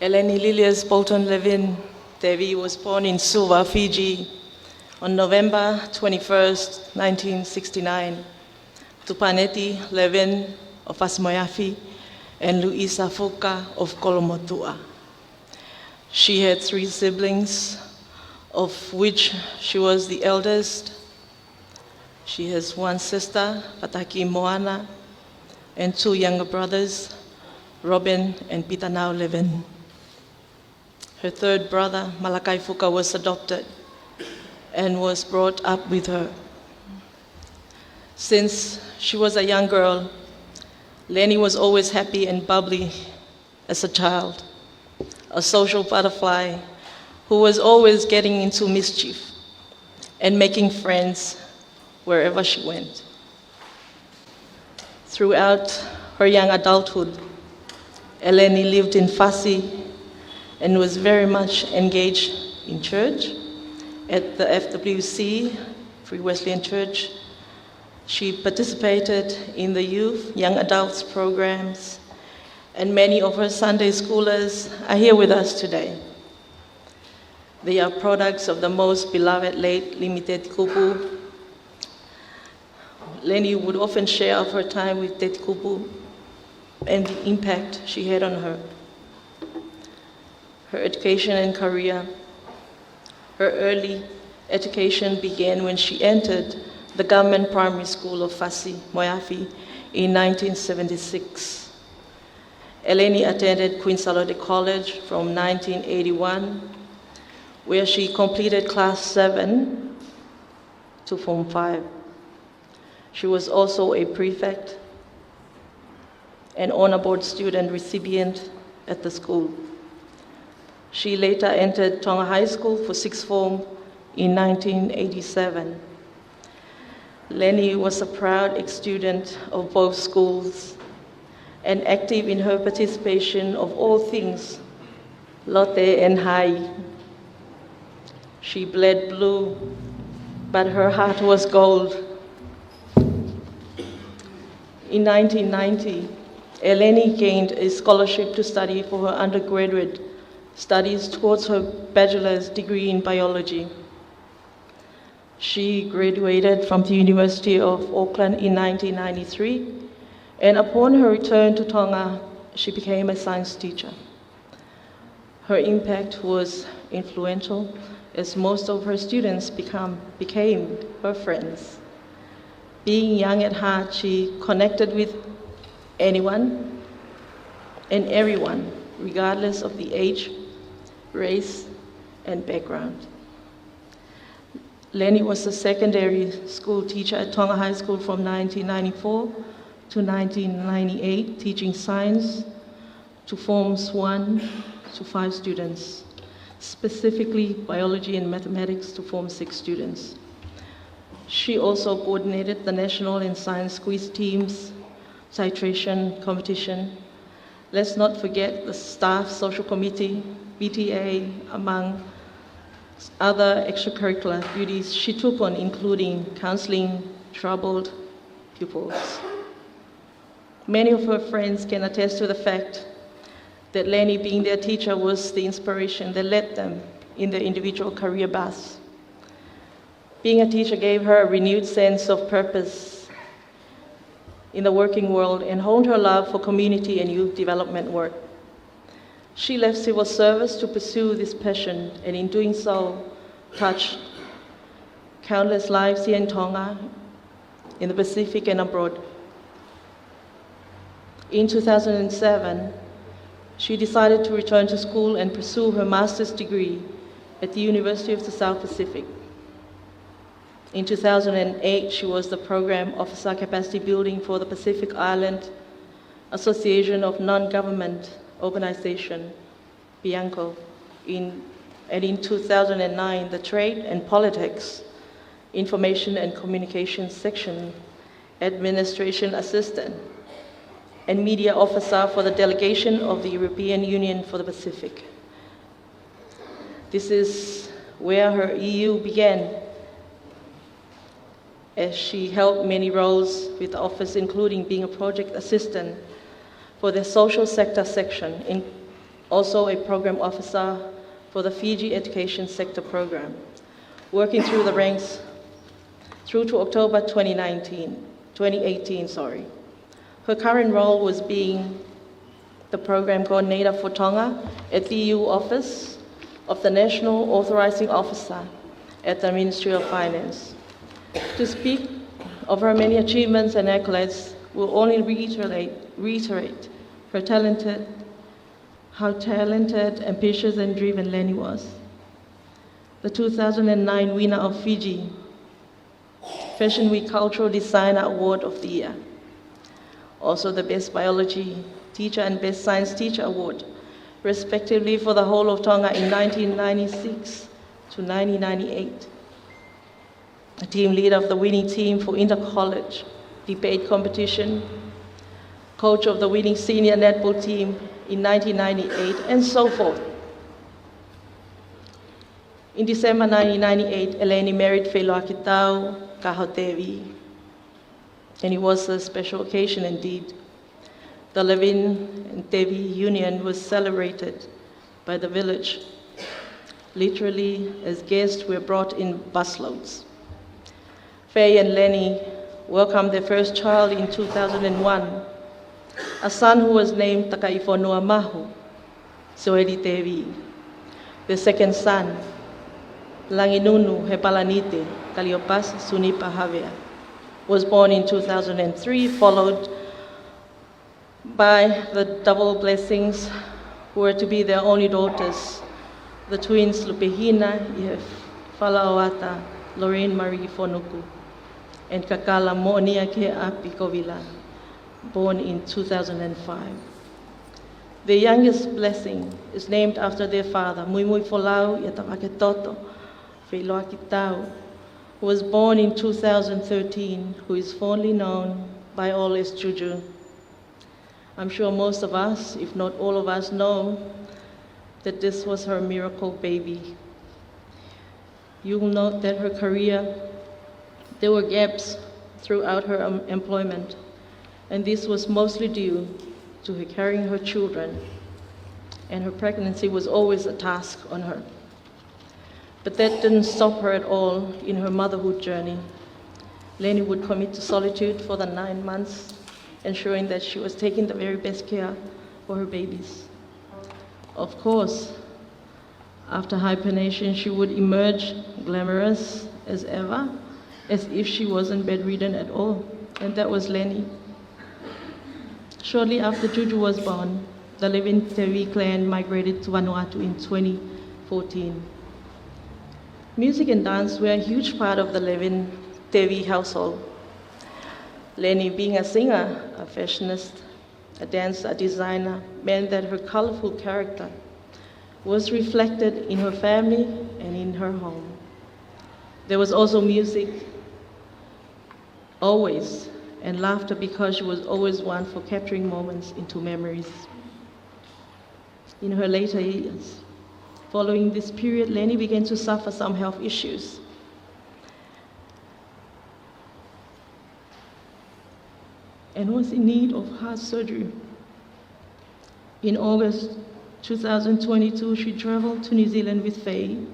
Eleni Lilius Bolton Levin Tevi was born in Suva, Fiji, on November 21st, 1969, to Paneti Levin of Asmoyafi and Luisa Fuka of Kolomotua. She had 3 siblings, of which she was the eldest. She has 1 sister, Pataki Moana, and 2 younger brothers, Robin and Pitanao Levin. Her 3rd brother, Malakai Fuka, was adopted and was brought up with her. Since she was a young girl, Leni was always happy and bubbly as a child, a social butterfly who was always getting into mischief and making friends wherever she went. Throughout her young adulthood, Eleni lived in Fasi and was very much engaged in church. At the FWC, Free Wesleyan Church, she participated in the youth, young adults programs, and many of her Sunday schoolers are here with us today. They are products of the most beloved late Limited Kupu. Leni would often share of her time with Tet Kupu and the impact she had on her. Her education and career. Her early education began when she entered the government primary school of Fasi, Moyafi, in 1976. Eleni attended Queen Salode College from 1981, where she completed class 7 to Form 5. She was also a prefect, an honor board student recipient at the school. She later entered Tonga High School for 6th form in 1987. Leni was a proud ex-student of both schools and active in her participation of all things Lotte and Hai. She bled blue, but her heart was gold. In 1990, Eleni gained a scholarship to study for her undergraduate studies towards her bachelor's degree in biology. She graduated from the University of Auckland in 1993, and upon her return to Tonga, she became a science teacher. Her impact was influential as most of her students became her friends. Being young at heart, she connected with anyone and everyone, regardless of the age, race, and background. Eleni was a secondary school teacher at Tonga High School from 1994 to 1998, teaching science to forms 1 to 5 students, specifically biology and mathematics to form 6 students. She also coordinated the national and science quiz teams, titration competition. Let's not forget the staff social committee, PTA, among other extracurricular duties she took on, including counseling troubled pupils. Many of her friends can attest to the fact that Eleni, being their teacher, was the inspiration that led them in their individual career paths. Being a teacher gave her a renewed sense of purpose in the working world and honed her love for community and youth development work. She left civil service to pursue this passion, and in doing so, touched countless lives here in Tonga, in the Pacific and abroad. In 2007, she decided to return to school and pursue her master's degree at the University of the South Pacific. In 2008, she was the Program Officer Capacity Building for the Pacific Island Association of Non-Government Organization, Bianco. And in 2009, the Trade and Politics, Information and Communications Section Administration Assistant and Media Officer for the Delegation of the European Union for the Pacific. This is where her EU began, as she held many roles with the office, including being a project assistant for the social sector section, and also a program officer for the Fiji Education Sector Program, working through the ranks through to October 2018. Her current role was being the program coordinator for Tonga at the EU Office of the National Authorizing Officer at the Ministry of Finance. To speak of her many achievements and accolades will only reiterate how talented, ambitious, and driven Eleni was. The 2009 winner of Fiji Fashion Week Cultural Designer Award of the Year. Also the Best Biology Teacher and Best Science Teacher Award, respectively, for the whole of Tonga in 1996 to 1998. A team leader of the winning team for inter-college debate competition, coach of the winning senior netball team in 1998, and so forth. In December 1998, Eleni married Tevi, Tevi, and it was a special occasion indeed. The Levin and Tevi union was celebrated by the village. Literally, as guests were brought in busloads. Faye and Eleni welcomed their first child in 2001, a son who was named Takaifonua Mahu, Soedi Tevi. The second son, Langinunu Hepalanite Kaliopas Sunipa Havea, was born in 2003, followed by the double blessings, who were to be their only daughters, the twins Lupehina Falaoata Lorraine Marie Fonuku, and Kakala Mo'oniake Apikovila, born in 2005. The youngest blessing is named after their father, Moimoi Folau Yatamake Feiloakitau, who was born in 2013, who is fondly known by all as Juju. I'm sure most of us, if not all of us, know that this was her miracle baby. You will note that her career, there were gaps throughout her employment, and this was mostly due to her carrying her children, and her pregnancy was always a task on her. But that didn't stop her at all in her motherhood journey. Eleni would commit to solitude for the 9 months, ensuring that she was taking the very best care for her babies. Of course, After hibernation, she would emerge glamorous as ever, as if she wasn't bedridden at all. And that was Eleni. Shortly after Juju was born, the Levin Tevi clan migrated to Vanuatu in 2014. Music and dance were a huge part of the Levin Tevi household. Eleni, being a singer, a fashionist, a dancer, a designer, meant that her colorful character was reflected in her family and in her home. There was also music, always, and laughter because she was always one for capturing moments into memories. In her later years, following this period, Eleni began to suffer some health issues. And was in need of heart surgery. In August 2022, she traveled to New Zealand with Faye,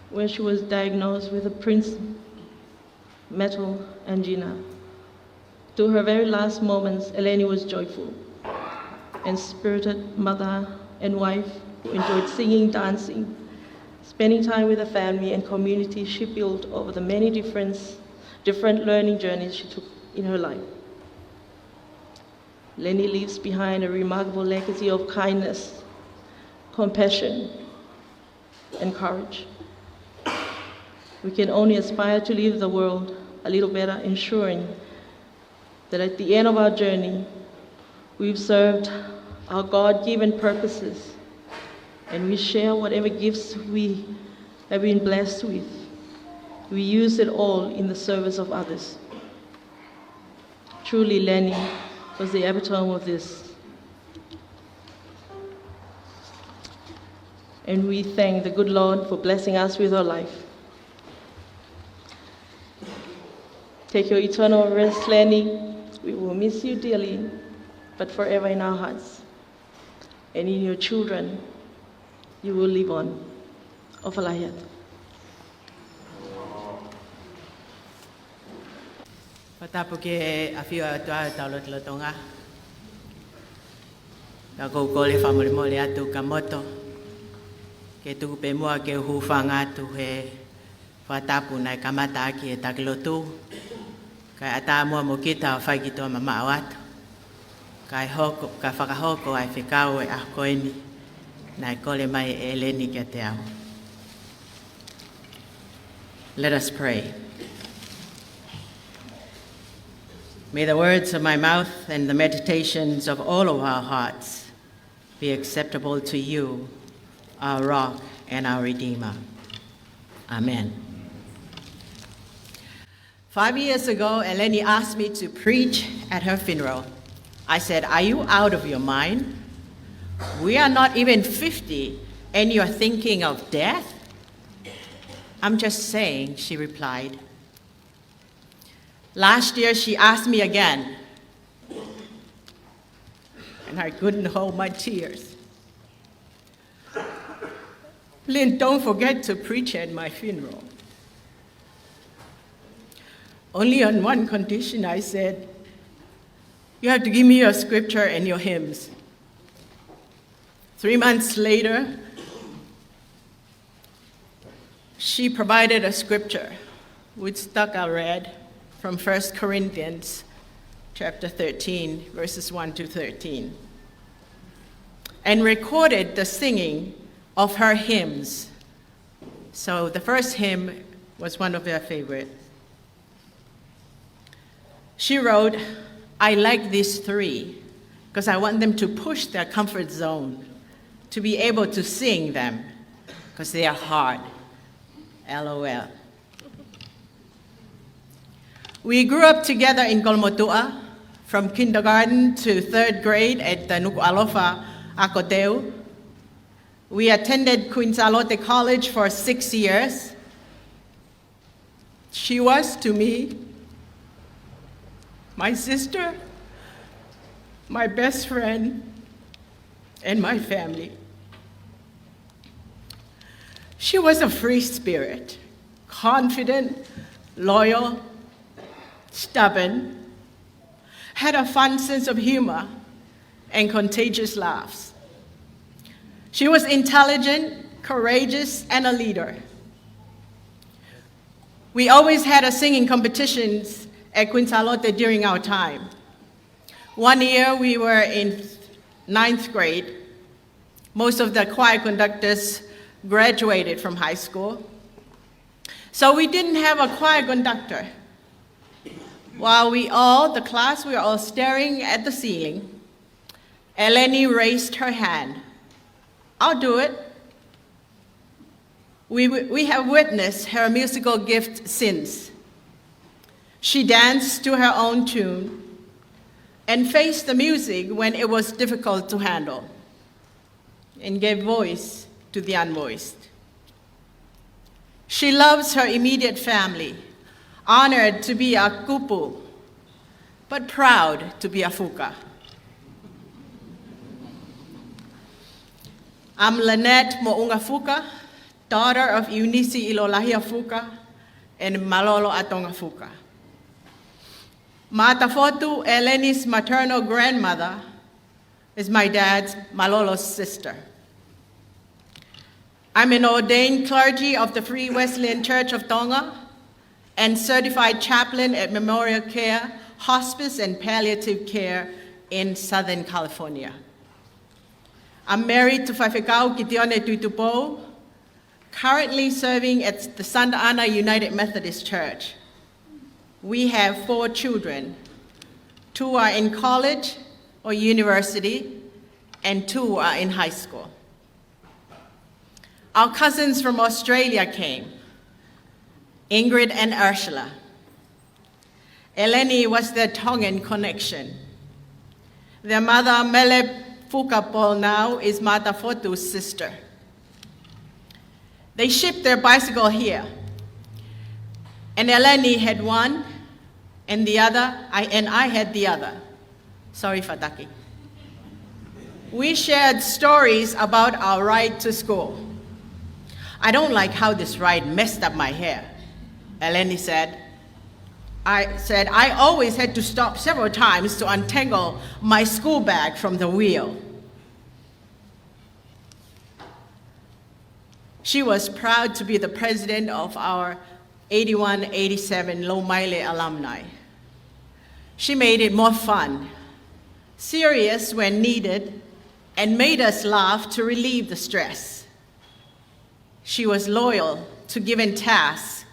where she was diagnosed with a Prince metal angina. To her very last moments, Eleni was joyful and spirited mother and wife who enjoyed singing, dancing, spending time with the family and community she built over the many different learning journeys she took in her life. Eleni leaves behind a remarkable legacy of kindness, compassion, and courage. We can only aspire to leave the world a little better, ensuring that at the end of our journey, we've served our God-given purposes and we share whatever gifts we have been blessed with. We use it all in the service of others. Truly, Eleni was the epitome of this. And we thank the good Lord for blessing us with her life. Take your eternal rest, Eleni. We will miss you dearly, but forever in our hearts. And in your children, you will live on. Ofalayat. Patapu ke afia tua taulo tlo Tonga. Ka ko le famole mole atu kamoto. Ke tu pe moa ke hu fanga tu he patapu na kamata ki e taklotu. Ka ata moa mo kita fai ki to mama awat. Ka hoko ka fakahoko ai fikau e akoini. Na kole mai Eleni ke te au. Let us pray. May the words of my mouth and the meditations of all of our hearts be acceptable to you, our rock and our Redeemer. Amen. 5 years ago, Eleni asked me to preach at her funeral. I said, "Are you out of your mind? We are not even 50 and you're thinking of death?" "I'm just saying," she replied. Last year, she asked me again, and I couldn't hold my tears. "Lynn, don't forget to preach at my funeral." "Only on one condition," I said. "You have to give me your scripture and your hymns." 3 months later, she provided a scripture, which stuck out read from 1 Corinthians chapter 13, verses 1 to 13, and recorded the singing of her hymns. So the first hymn was one of her favorites. She wrote, "I like these three because I want them to push their comfort zone, to be able to sing them because they are hard. LOL. We grew up together in Kolmotua, from kindergarten to 3rd grade at the Nuku alofa Akoteu. We attended Queen's Alote College for 6 years. She was, to me, my sister, my best friend, and my family. She was a free spirit, confident, loyal, stubborn, had a fun sense of humor, and contagious laughs. She was intelligent, courageous, and a leader. We always had a singing competitions at Quintalote during our time. One year we were in 9th grade. Most of the choir conductors graduated from high school. So we didn't have a choir conductor. While we were all staring at the ceiling, Eleni raised her hand. I'll do it. We have witnessed her musical gift since. She danced to her own tune and faced the music when it was difficult to handle and gave voice to the unvoiced. She loves her immediate family, honored to be a kupu, but proud to be a fuka. I'm Lynette Mo'unga Fuka, daughter of Iunisi Ilolahia Fuka and Malolo Atonga Fuka. Matafotu, Eleni's maternal grandmother, is my dad's Malolo's sister. I'm an ordained clergy of the Free Wesleyan Church of Tonga and certified chaplain at Memorial Care, Hospice, and Palliative Care in Southern California. I'm married to Faifekau Kitione Tuitupo, currently serving at the Santa Ana United Methodist Church. We have 4 children. 2 are in college or university, and 2 are in high school. Our cousins from Australia came, Ingrid and Ursula. Eleni was their Tongan connection. Their mother, Mele Fukapol, now is Matafotu's sister. They shipped their bicycle here, and Eleni had one, and I had the other. Sorry, Fataki. We shared stories about our ride to school. I don't like how this ride messed up my hair, Eleni said. I always had to stop several times to untangle my school bag from the wheel. She was proud to be the president of our 81-87 Lomaile alumni. She made it more fun, serious when needed, and made us laugh to relieve the stress. She was loyal to given tasks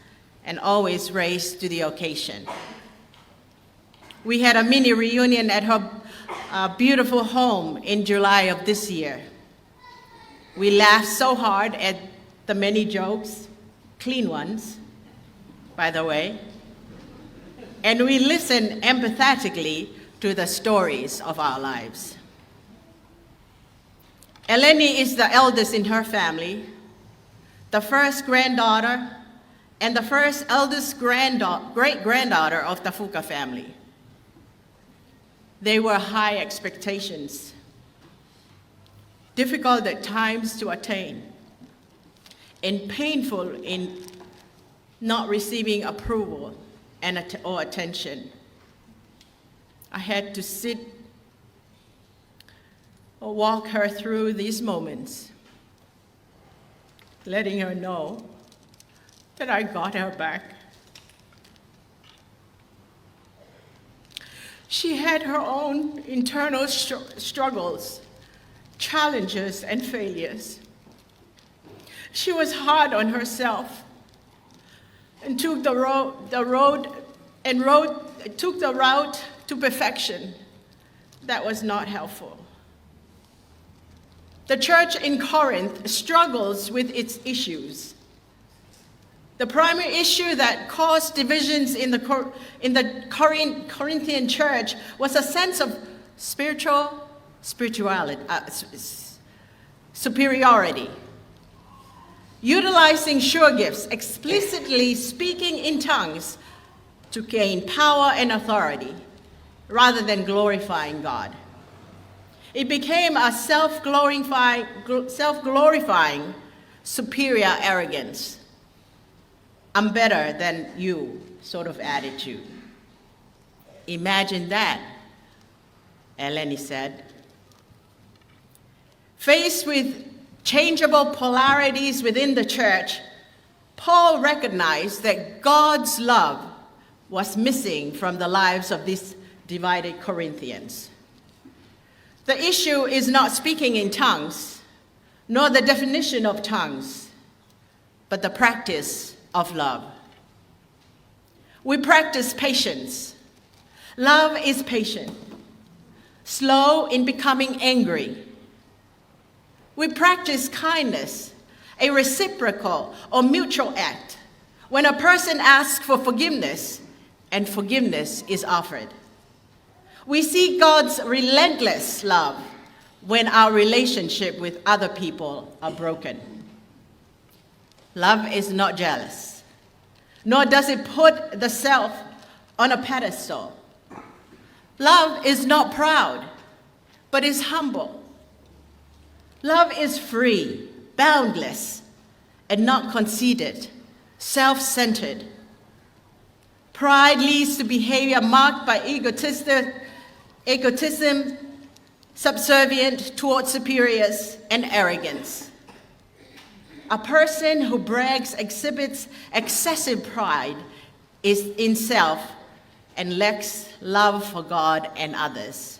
and always raised to the occasion. We had a mini reunion at her beautiful home in July of this year. We laughed so hard at the many jokes, clean ones, by the way, and we listened empathetically to the stories of our lives. Eleni is the eldest in her family, the first granddaughter, and the first eldest great-granddaughter of the Fuka family. They were high expectations, difficult at times to attain, and painful in not receiving approval or attention. I had to sit or walk her through these moments, letting her know that I got her back. She had her own internal struggles, challenges, and failures. She was hard on herself and took the route to perfection that was not helpful. The church in Corinth struggles with its issues. The primary issue that caused divisions in the Corinthian church was a sense of superiority. Utilizing sure gifts, explicitly speaking in tongues to gain power and authority, rather than glorifying God. It became a self-glorifying superior arrogance. I'm better than you sort of attitude. Imagine that, Eleni said. Faced with changeable polarities within the church, Paul recognized that God's love was missing from the lives of these divided Corinthians. The issue is not speaking in tongues, nor the definition of tongues, but the practice of love. We practice patience. Love is patient, slow in becoming angry. We practice kindness, a reciprocal or mutual act, when a person asks for forgiveness and forgiveness is offered. We see God's relentless love when our relationship with other people are broken. Love is not jealous, nor does it put the self on a pedestal. Love is not proud, but is humble. Love is free, boundless, and not conceited, self-centered. Pride leads to behavior marked by egotism, subservient towards superiors, and arrogance. A person who brags exhibits excessive pride in self and lacks love for God and others.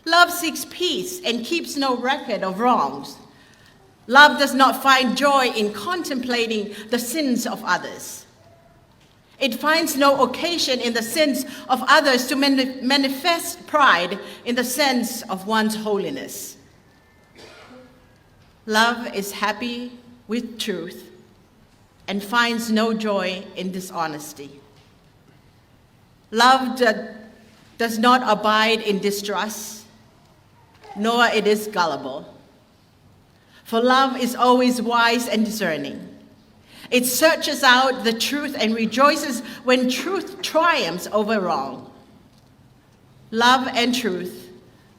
Love seeks peace and keeps no record of wrongs. Love does not find joy in contemplating the sins of others. It finds no occasion in the sins of others to manifest pride in the sense of one's holiness. Love is happy with truth and finds no joy in dishonesty. Love does not abide in distrust, nor it is gullible. For love is always wise and discerning. It searches out the truth and rejoices when truth triumphs over wrong. Love and truth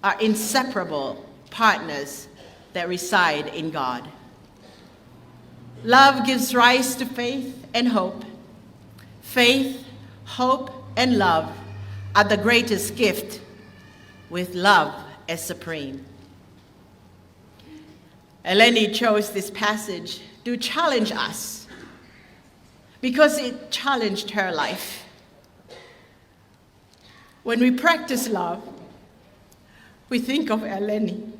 are inseparable partners that reside in God. Love gives rise to faith and hope. Faith, hope, and love are the greatest gift, with love as supreme. Eleni chose this passage to challenge us because it challenged her life. When we practice love, we think of Eleni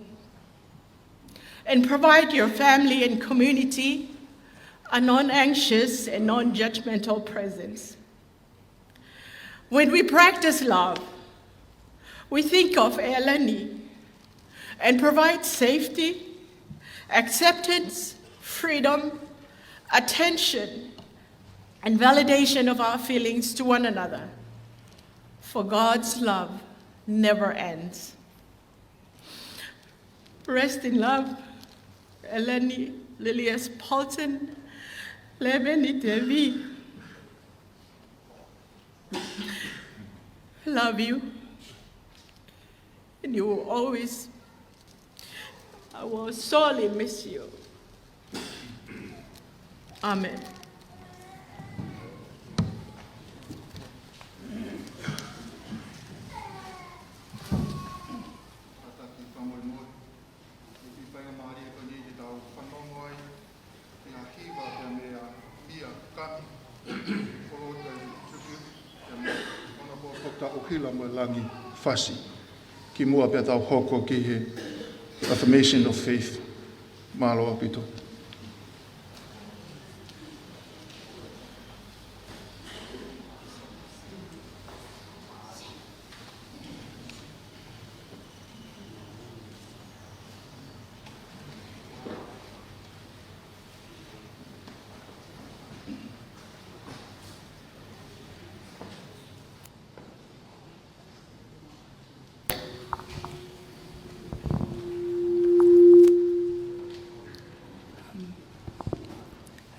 and provide your family and community a non-anxious and non-judgmental presence. When we practice love, we think of Eleni and provide safety, acceptance, freedom, attention, and validation of our feelings to one another. For God's love never ends. Rest in love, Eleni Lilias Paulton, Levin Tevi. Love you, and you will always, I will sorely miss you. Amen. Hila mo langi fasi ki mua pe tau hoko ki he affirmation of faith malo apito.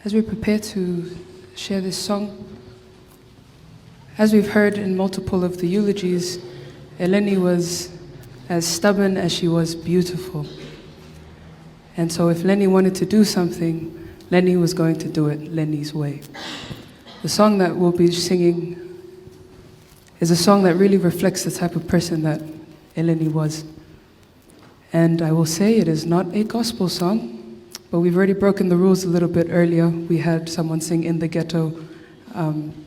As we prepare to share this song, as we've heard in multiple of the eulogies, Eleni was as stubborn as she was beautiful. And so if Lenny wanted to do something, Lenny was going to do it Lenny's way. The song that we'll be singing is a song that really reflects the type of person that Eleni was. And I will say it is not a gospel song. but we've already broken the rules a little bit earlier. We had someone sing In the Ghetto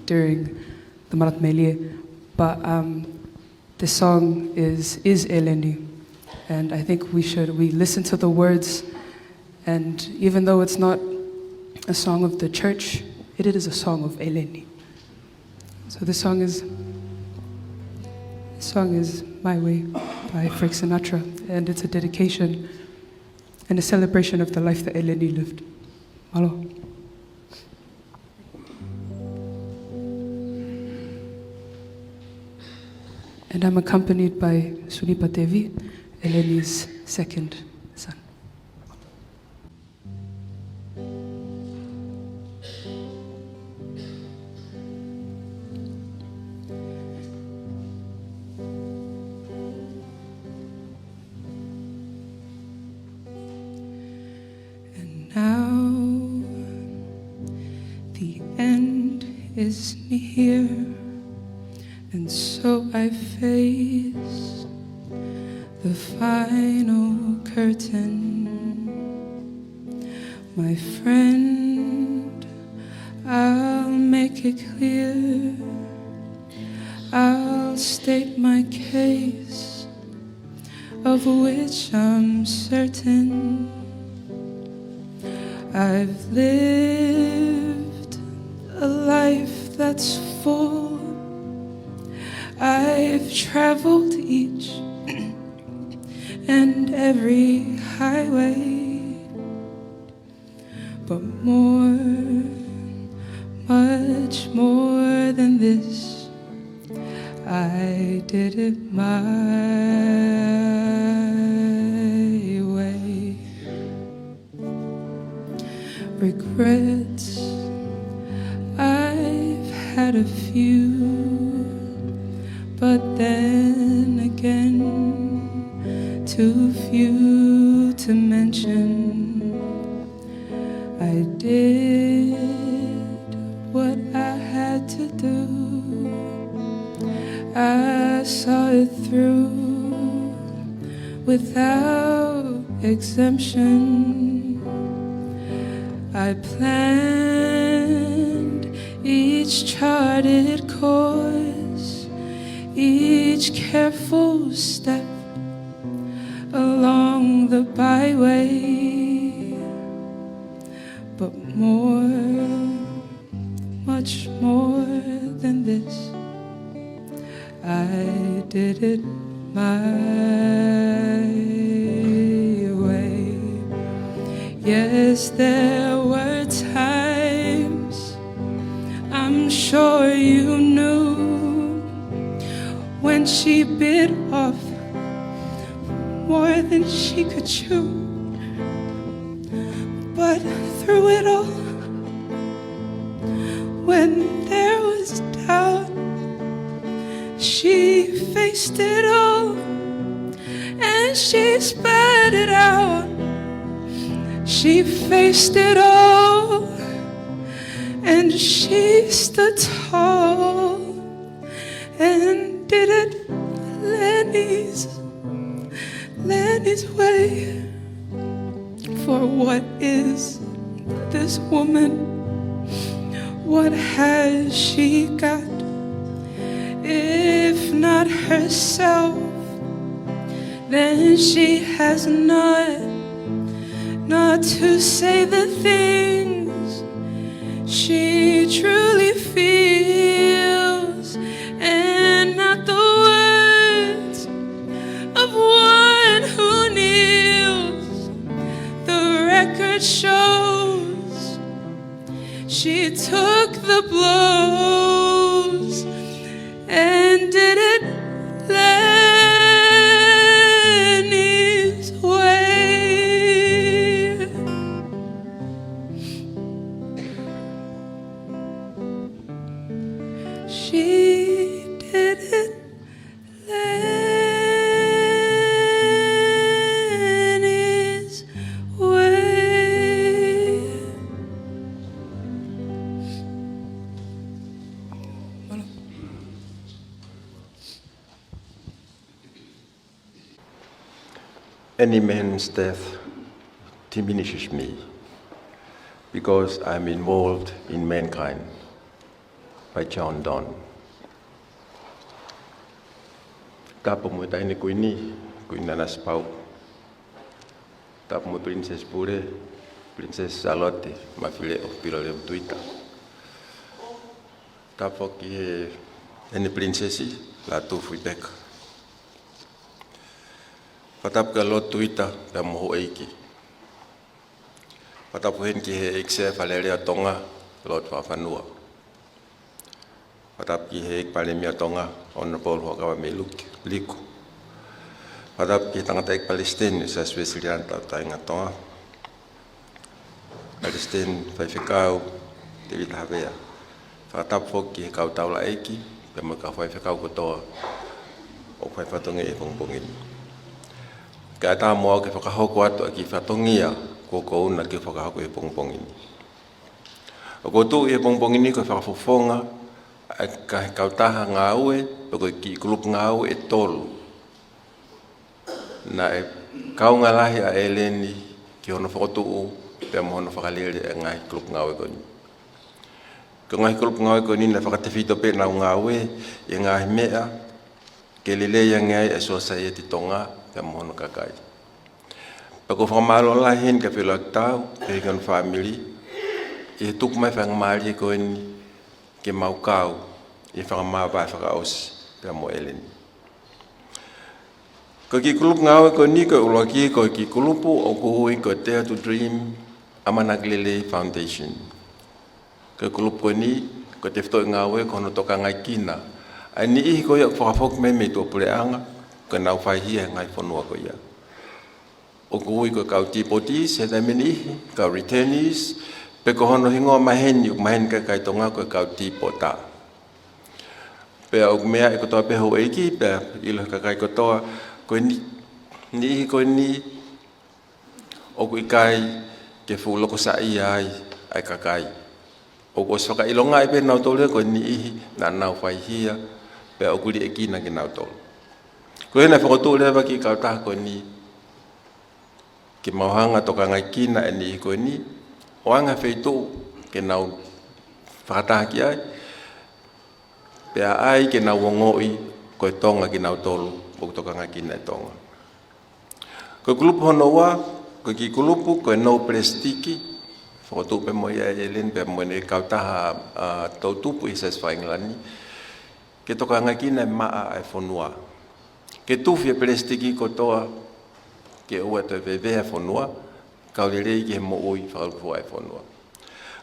during the Maratmelie, but the song is Eleni, and I think we listen to the words, and even though it's not a song of the church, it is a song of Eleni. So the song is My Way by Frank Sinatra, and it's a dedication and a celebration of the life that Eleni lived. Malo. And I'm accompanied by Sunipa Tevi, Eleni's second son. Now the end is near, and so I face the final curtain. My friend, I'll make it clear, I'll state my case, of which I'm certain. I've lived a life that's full. I've traveled each and every highway, but much more than this, I did it my way. Regrets, I've had a few, but then again, too few to mention. I did what I had to do, I saw it through without exemption. I planned each charted course, each careful step along the byway, but much more than this, I did it my way. Yes, there were times, I'm sure you knew, when she bit off more than she could chew. But through it all, when there was doubt, she faced it all and she spat it out. She faced it all and she stood tall and did it Leni's way. For what is this woman? What has she got? If not herself, then she has not to say the things she truly feels, and not the words of one who kneels. The record shows she took the blows and did it Leni's way. She did it Leni's way. Any man's death diminishes me. because I'm involved in mankind by John Donne. Tapo mo tayo ni Queen Nanas Pau. Tapo mo Princess Pure, Princess Charlotte, mafile of Pilole Tuita. Tapo ki any princessi, Latu Fuibeka. Patap ka lot Tuita, Pamo Eiki. Patap hen ki he ekse Valeria Tonga, Lord Fafanua. Patap ki he Palemia Tonga, Honorable Wakawa Meluk, Liku. Patap ki Tongatapu Palestine, sa Swesilian Tainga Tonga. Palestine, Faifekau, Tevi Havea. Patap fok ki kau taula Eiki, Pemo ka Faifekau Kotoa, o Faifatonge e Pongpongin. Kata mo ke whakahoko atu ki whatongia ko una ke whakahoko e pongpongini. O kotu e pongpongini ko whakafofonga ka kautaha ngā ue, peko ki kulup ngā ue e tolu. Na e kaunga lahi a Eleni ki hono whakotuu, pia mo hono whakalere e ngai kulup ngā ue koni. Ko ngai kulup ngā ue koni na whakatewhito pe nau ngā ue, e ngā mea, ke lelea ngai e sosa e ti Tonga, ka mohono kakai. Pako whamalo la hen ka whilak tau, pegan family, e tuk mai whangamari e koeni ke maukau, e whangamawai whakaosi, pia mo Eleni. Ko ki kulup ngawe koeni ko ulaki ko ki kulupu o kuhui ko Dare to Dream, Amanaglele Foundation. Ko kulup koeni ko te whtoi ngawe ko no toka ngai kina, ani ihi ko ia whakafok me me tō pureanga, ko nau whaihia ngai whanua ko ia. O kuhui ko kau tipotis, he meni, kau returnees, pe ko hono hingoa maheni, uk maheni ka kai tonga ko kau tipota. Pe au mea e kotoa pe hou eiki, pe ilo ka kai kotoa, ko ni ihi ko ni, o ku ikai ke whuloko sa ai kakai. O ko soka ilonga e pe nau tole ko ni ihi, na nau whaihia, pe au kuri e kina ki nau tole. Ko hena whakotu lewa ki kau taha ko ni, ki mauhanga toka ngai kina e ni ko ni, o anga wheitu ke nau whakataha ki ai, pea ai ke nau wongoi ko e Tonga ki nau tolu, o toka ngai kina e Tonga. Ko kulupu hono wa, ko ki kulupu ko e no prestiki, whakotu pe mo ia e Eleni, pe mo ne kau taha tautupu i sas whainglani, ke toka ngai kina e maa e whonua. Ke tuwhi e prestiki ko toa, ke ua te vevea whonua, kau le rei ki he mo ui whakalupua e whonua.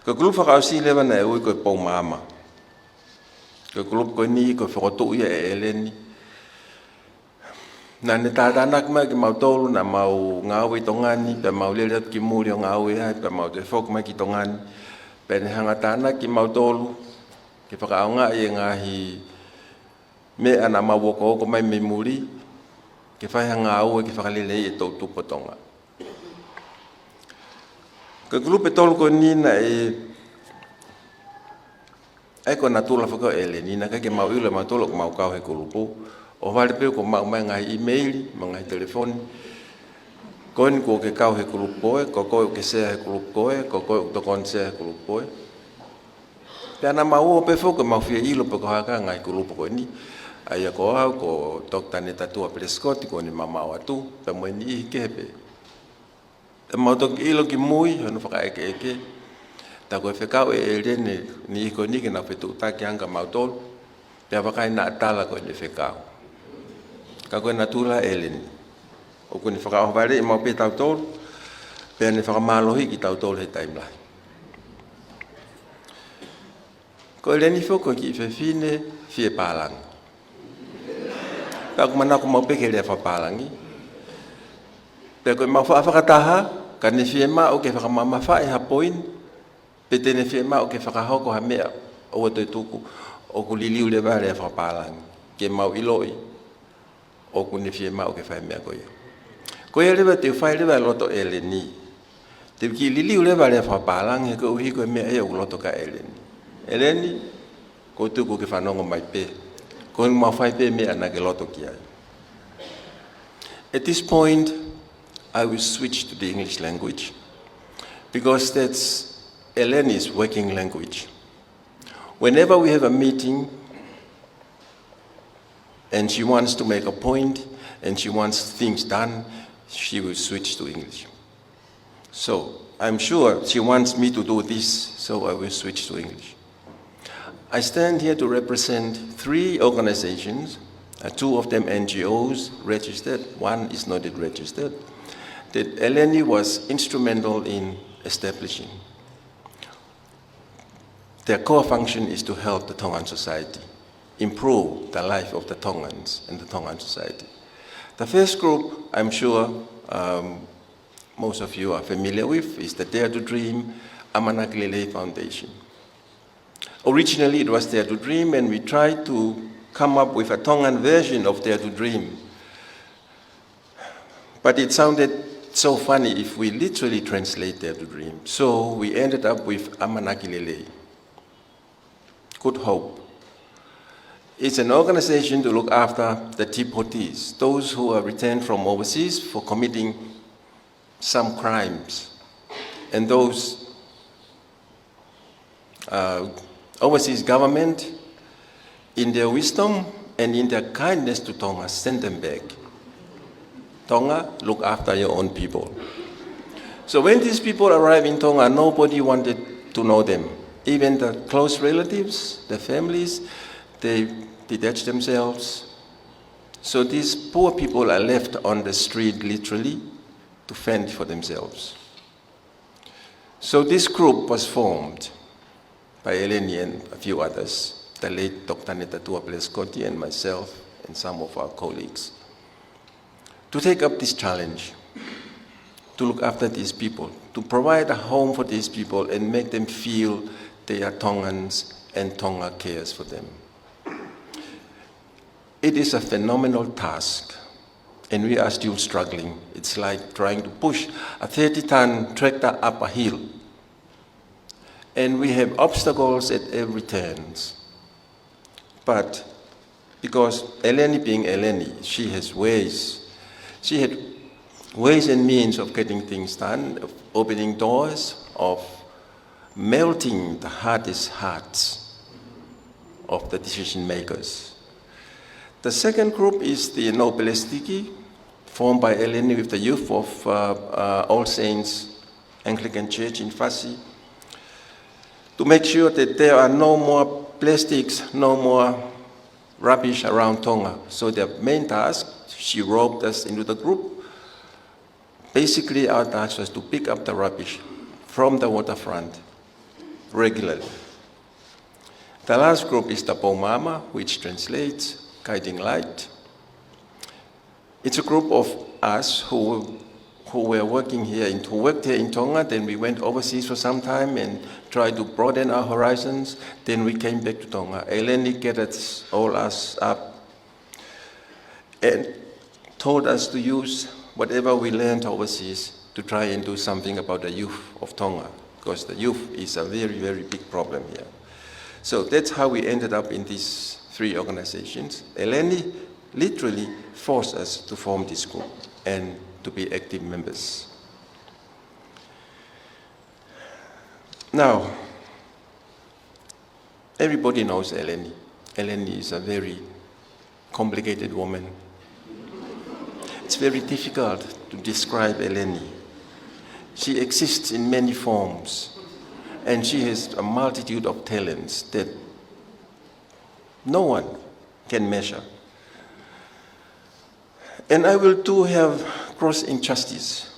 Ko kulupu whakausi lewa na e ui ko e pau mama. Ko kulupu ko ni ko whakotu ia e Eleni. Na ne tātānak mai ki mau tolu na mau ngāwe tongani, pe mau lere ki muri o ngāwe hai, pe mau te whok mai ki tongani, pe ne hanga tānak ki mau tolu, ke whakaonga i ngahi me ana mau woko mai me muri, ke whai hanga aue ki whakalele i tau tupo Tonga. Ka grupe tolu ko nina e ko na tula whakao Eleni, na ke mau iula mau tolu ko mau kau he kulupu, o vale peo ko mau mai ngai email, ngai telefoni, ko ni ko ke kau he kulupoe, ko ko ke sea he kulupoe, ko ko to kon sea he kulupoe. Pena mau o pe foko mau fia ilo pe ko haka ngai kulupo ko ni. Ai ko au ko Dr. Netatua Prescott ko ni mama watu, pe mo ni kepe. E mau tok ilo ki mui, no faka eke. Ta ko fe kau e Eleni ni ko ni ke na petu ta ki anga mau tol. Pe faka na tala ko ni fe kau. Ka ko na tula Eleni. O ko ni faka o vale mo pe tau tol. Pe ni faka malohi ki tau tol he timeline. Ko Eleni foko ki fe fine fie palang. Pe ko mana ko mo pe ke le fa palangi. Pe ko ma fa kataha ka ni fie ma o ke fa mama fa e hapoin. Pe te ne fie ma o ke fa hoko ha mea o te tuku o ku liliu le vale fa palangi. Ke mau iloi. O ku ni fie ma o ke fa mea ko ia. Ko ia le te fa le loto Eleni. Te ki liliu le vale fa palangi ko hi ko mea e o loto ka Eleni. Eleni, ko tuku ke whanongo mai pe. Ko ma whai pe mea na ke loto ki ai. At this point, I will switch to the English language because that's Eleni's working language. Whenever we have a meeting and she wants to make a point and she wants things done, she will switch to English. So I'm sure she wants me to do this, so I will switch to English. I stand here to represent 3 organizations, 2 of them NGOs registered, 1 is not yet registered, that Eleni was instrumental in establishing. Their core function is to help the Tongan society, improve the life of the Tongans and the Tongan society. The first group, I'm sure most of you are familiar with, is the Dare to Dream Amanaglele Foundation. Originally, it was Dare to Dream, and we tried to come up with a Tongan version of Dare to Dream. But it sounded so funny if we literally translate Dare to Dream. So we ended up with Amanakilele, Good Hope. It's an organization to look after the deportees, those who are returned from overseas for committing some crimes, and those overseas government, in their wisdom and in their kindness to Tonga, send them back. Tonga, look after your own people. So when these people arrive in Tonga, nobody wanted to know them. Even the close relatives, the families, they detach themselves. So these poor people are left on the street, literally, to fend for themselves. So this group was formed by Eleni and a few others, the late Dr. Netatua Plescotti and myself and some of our colleagues, to take up this challenge, to look after these people, to provide a home for these people and make them feel they are Tongans and Tonga cares for them. It is a phenomenal task, and we are still struggling. It's like trying to push a 30-ton tractor up a hill. And we have obstacles at every turn. But because Eleni being Eleni, she has ways. She had ways and means of getting things done, of opening doors, of melting the hardest hearts of the decision makers. The second group is the Nobelestiki, formed by Eleni with the youth of All Saints Anglican Church in Fasi, to make sure that there are no more plastics, no more rubbish around Tonga. So their main task, she roped us into the group. Basically, our task was to pick up the rubbish from the waterfront regularly. The last group is the Pomama, which translates Guiding Light. It's a group of us who were working here, who worked here in Tonga, then we went overseas for some time and tried to broaden our horizons, then we came back to Tonga. Eleni gathered all us up and told us to use whatever we learned overseas to try and do something about the youth of Tonga, because the youth is a very, very big problem here. So that's how we ended up in these 3 organizations. Eleni literally forced us to form this group and to be active members. Now, everybody knows Eleni. Eleni is a very complicated woman. It's very difficult to describe Eleni. She exists in many forms, and she has a multitude of talents that no one can measure. And I will too have gross injustice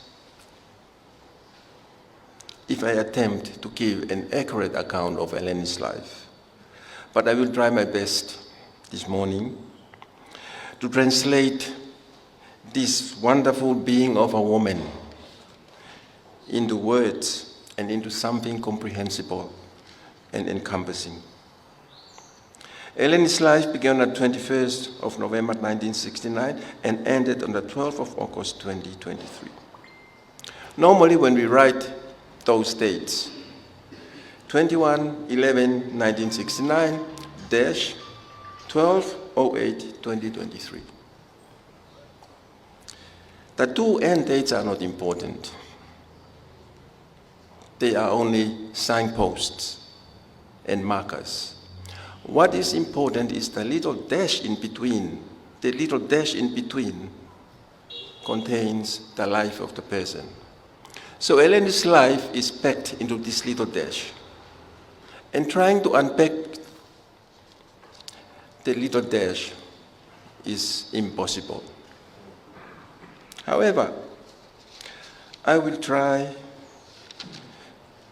if I attempt to give an accurate account of Eleni's life. But I will try my best this morning to translate this wonderful being of a woman into words and into something comprehensible and encompassing. Eleni's life began on the 21st of November 1969 and ended on the 12th of August 2023. Normally when we write those dates, 21/11/1969 -12/08/2023. The 2 end dates are not important. they are only signposts and markers. What is important is the little dash in between. The little dash in between contains the life of the person. So Eleni's life is packed into this little dash. And trying to unpack the little dash is impossible. However, I will try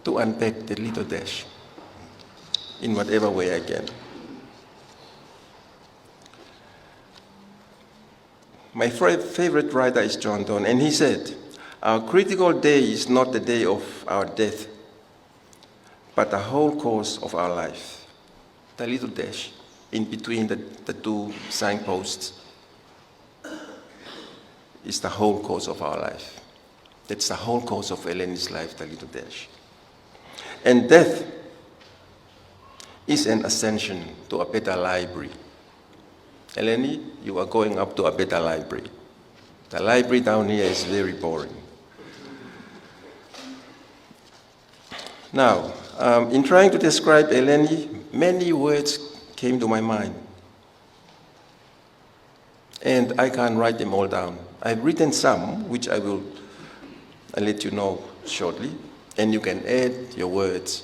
to unpack the little dash in whatever way I can. My favorite writer is John Donne, and he said, "Our critical day is not the day of our death, but the whole course of our life." The little dash in between the two signposts is the whole course of our life. That's the whole course of Eleni's life, the little dash. And death is an ascension to a better library. Eleni, you are going up to a better library. The library down here is very boring. Now, in trying to describe Eleni, many words came to my mind. And I can't write them all down. I've written some, which I'll let you know shortly, and you can add your words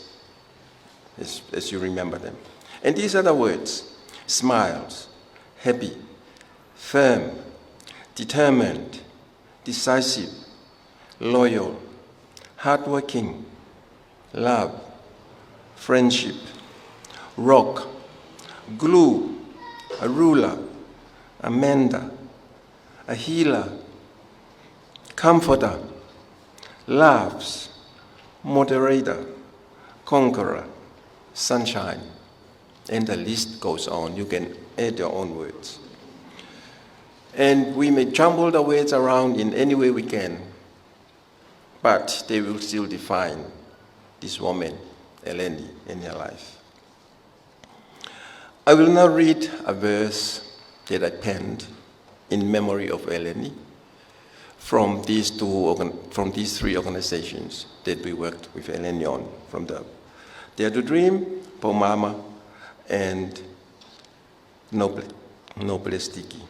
as you remember them. And these are the words: smiles, happy, firm, determined, decisive, loyal, hardworking, love, friendship, rock, glue, a ruler, a mender, a healer, comforter, laughs, moderator, conqueror, sunshine, and the list goes on. You can add your own words. And we may jumble the words around in any way we can, but they will still define this woman, Eleni, in her life. I will now read a verse that I penned in memory of Eleni from these three organizations that we worked with Eleni on, from the Dare to Dream, Pomama, and Noblestiki.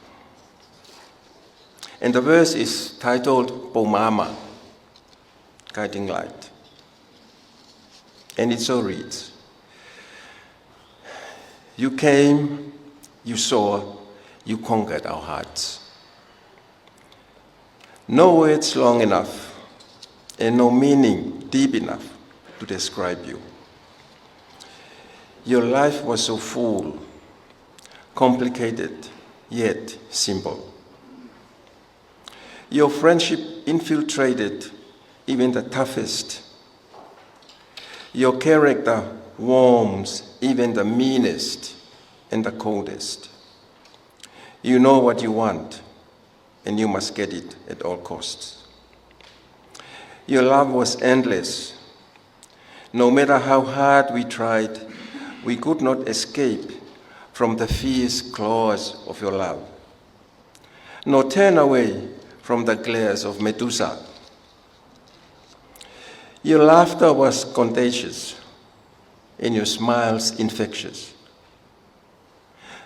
And the verse is titled Pomama, Guiding Light. And it so reads: "You came, you saw, you conquered our hearts. No words long enough and no meaning deep enough to describe you. Your life was so full, complicated, yet simple. Your friendship infiltrated even the toughest. Your character warms even the meanest and the coldest. You know what you want, and you must get it at all costs. Your love was endless. No matter how hard we tried, we could not escape from the fierce claws of your love, nor turn away from the glares of Medusa. Your laughter was contagious, and your smiles infectious.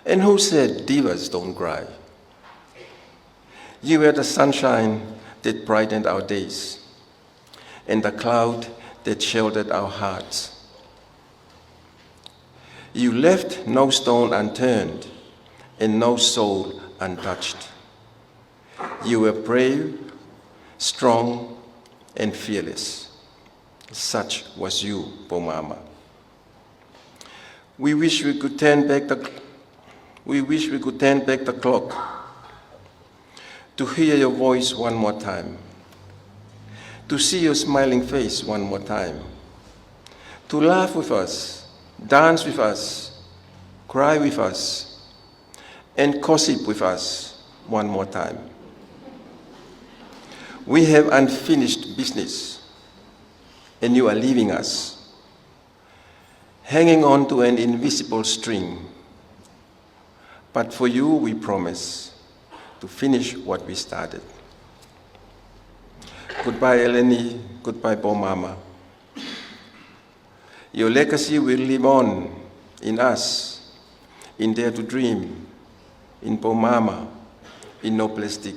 And who said divas don't cry? You were the sunshine that brightened our days, and the cloud that sheltered our hearts. You left no stone unturned and no soul untouched. You were brave, strong, and fearless. Such was you, Pomama. We wish we could turn back the clock to hear your voice one more time, to see your smiling face one more time, to laugh with us, dance with us, cry with us, and gossip with us one more time. We have unfinished business, and you are leaving us, hanging on to an invisible string. But for you, we promise to finish what we started. Goodbye, Eleni. Goodbye, Pomama. Your legacy will live on in us, in Dare to Dream, in Pomama, in No Plastic.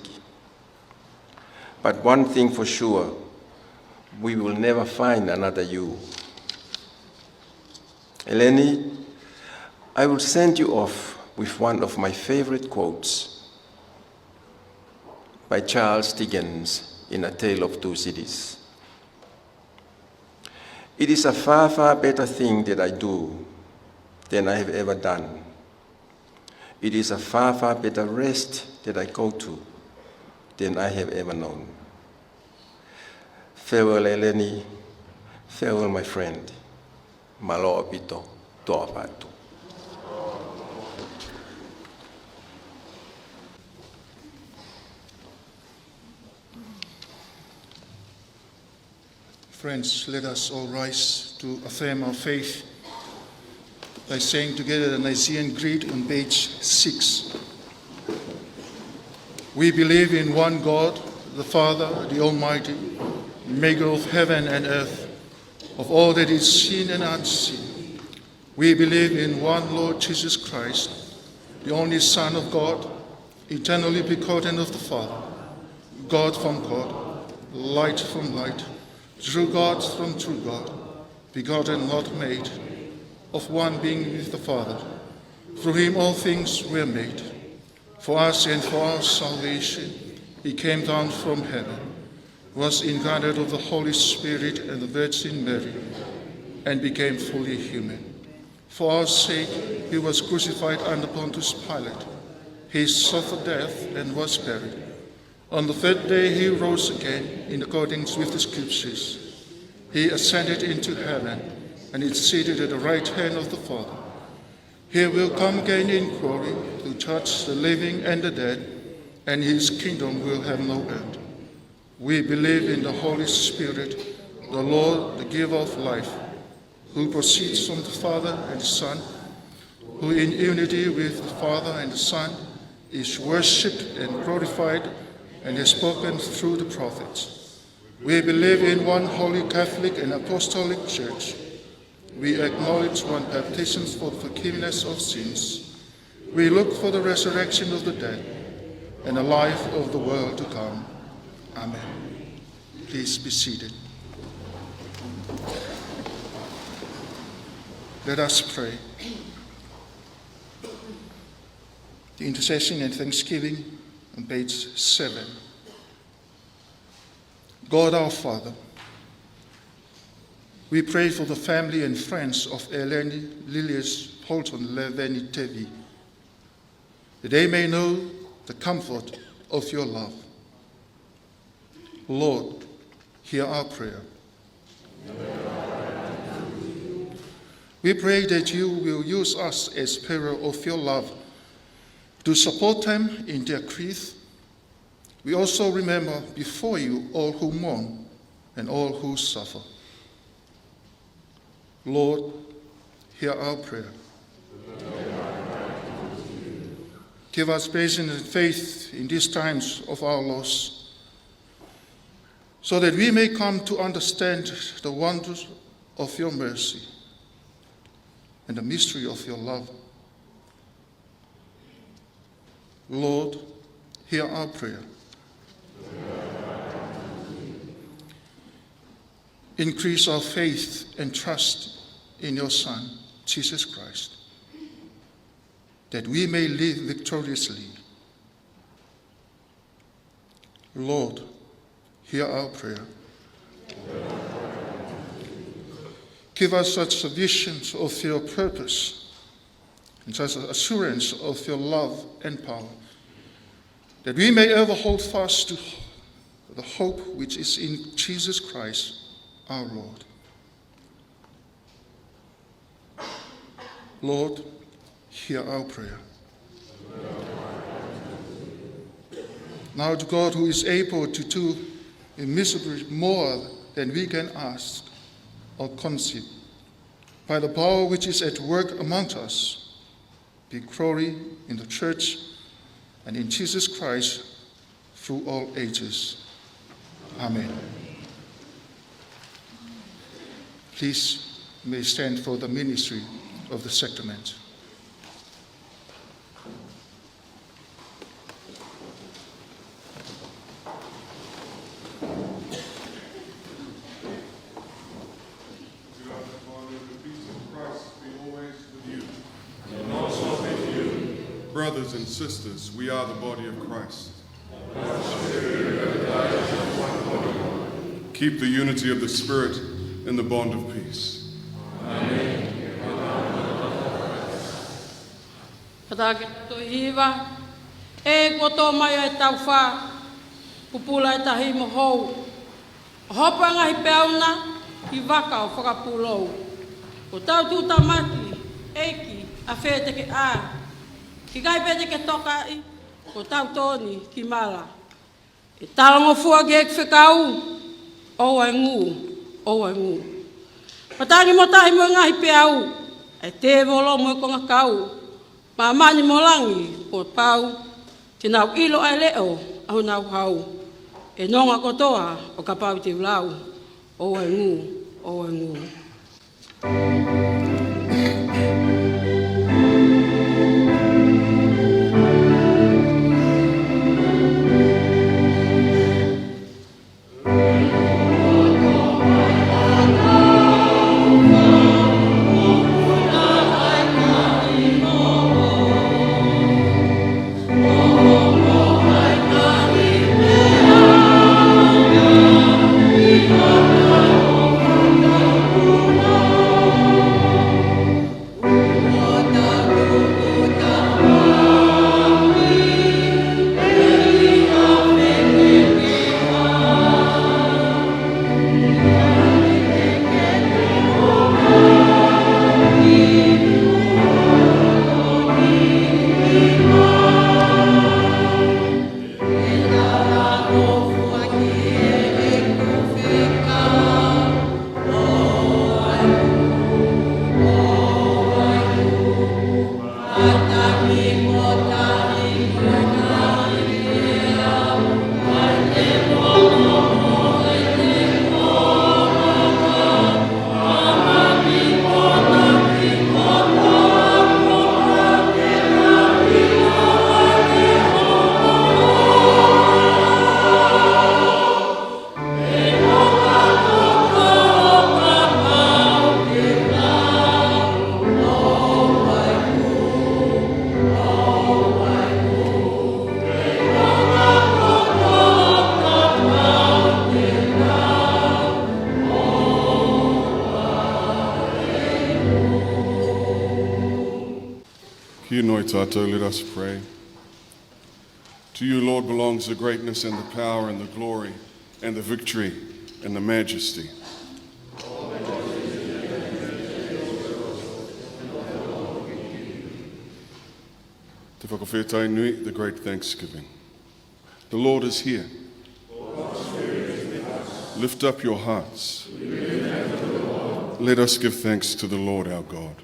But one thing for sure, we will never find another you. Eleni, I will send you off with one of my favorite quotes by Charles Dickens in A Tale of Two Cities. It is a far, far better thing that I do than I have ever done. It is a far, far better rest that I go to than I have ever known. Farewell, Eleni. Farewell, my friend. Malo apito, toa patu. Friends, let us all rise to affirm our faith by saying together the Nicene Creed on page 6. We believe in one God, the Father, the Almighty, maker of heaven and earth, of all that is seen and unseen. We believe in one Lord Jesus Christ, the only Son of God, eternally begotten of the Father, God from God, light from light, true God from true God, begotten, not made, of one being with the Father. Through him all things were made. For us and for our salvation, he came down from heaven, was incarnate of the Holy Spirit and the Virgin Mary, and became fully human. For our sake, he was crucified under Pontius Pilate. He suffered death and was buried. On the third day he rose again in accordance with the Scriptures. He ascended into heaven and is seated at the right hand of the Father. He will come again in glory to judge the living and the dead, and his kingdom will have no end. We believe in the Holy Spirit, the Lord, the giver of life, who proceeds from the Father and the Son, who in unity with the Father and the Son is worshipped and glorified and has spoken through the prophets. We believe in one holy Catholic and Apostolic Church. We acknowledge one baptism for the forgiveness of sins. We look for the resurrection of the dead and the life of the world to come. Amen. Please be seated. Let us pray. The intercession and thanksgiving on page 7. God our Father, we pray for the family and friends of Eleni, Lilius, Holton, Levin, Tevi, that they may know the comfort of your love. Lord, hear our prayer. We pray that you will use us as bearer of your love to support them in their grief. We also remember before you all who mourn and all who suffer. Lord, hear our prayer. Give us patience and faith in these times of our loss, so that we may come to understand the wonders of your mercy and the mystery of your love. Lord, hear our prayer. Increase our faith and trust in your Son, Jesus Christ, that we may live victoriously. Lord, hear our prayer. Give us such a vision of your purpose and such an assurance of your love and power, that we may ever hold fast to the hope which is in Jesus Christ, our Lord. Lord, hear our prayer. Now to God, who is able to do immeasurably more than we can ask or conceive, by the power which is at work among us, be glory in the church and in Jesus Christ through all ages. Amen. Please may stand for the ministry of the sacrament. Brothers and sisters, we are the body of Christ. Keep the unity of the Spirit in the bond of peace. Patake to hiva, e koto mai e tau wha, pupula e tahi mo hou. Hopa ngahi peauna, ki waka o whakapulou. Ko tau tūta maki, eiki, a wheteke a. Ki kai pete ke toka I, ko tau tōni ki mala. E talango fua ke ek whekau, o ai ngu, o ai ngu. Patangi mo tahi mo ngahi peau, e te volo mo konga kau. Ma mani mo langi, ko pau, te nau ilo ai leo, au nau hau. E nonga kotoa, o ka pau te ulau, o ai ngu, o ai ngu. Let us pray. To you, Lord, belongs the greatness and the power and the glory and the victory and the majesty. Te whakawhetai nui, the great thanksgiving. The Lord is here. Lift up your hearts. Let us give thanks to the Lord our God.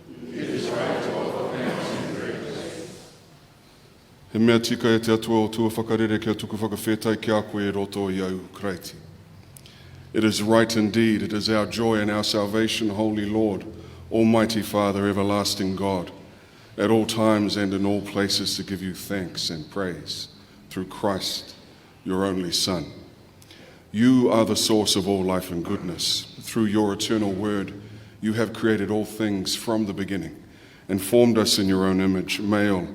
He mea tika e te atua o tua whakarere kia tuku whakawhetai kia koe e roto i au kreiti. It is right indeed, it is our joy and our salvation, Holy Lord, Almighty Father, everlasting God, at all times and in all places to give you thanks and praise through Christ, your only Son. You are the source of all life and goodness. Through your eternal word, you have created all things from the beginning and formed us in your own image, male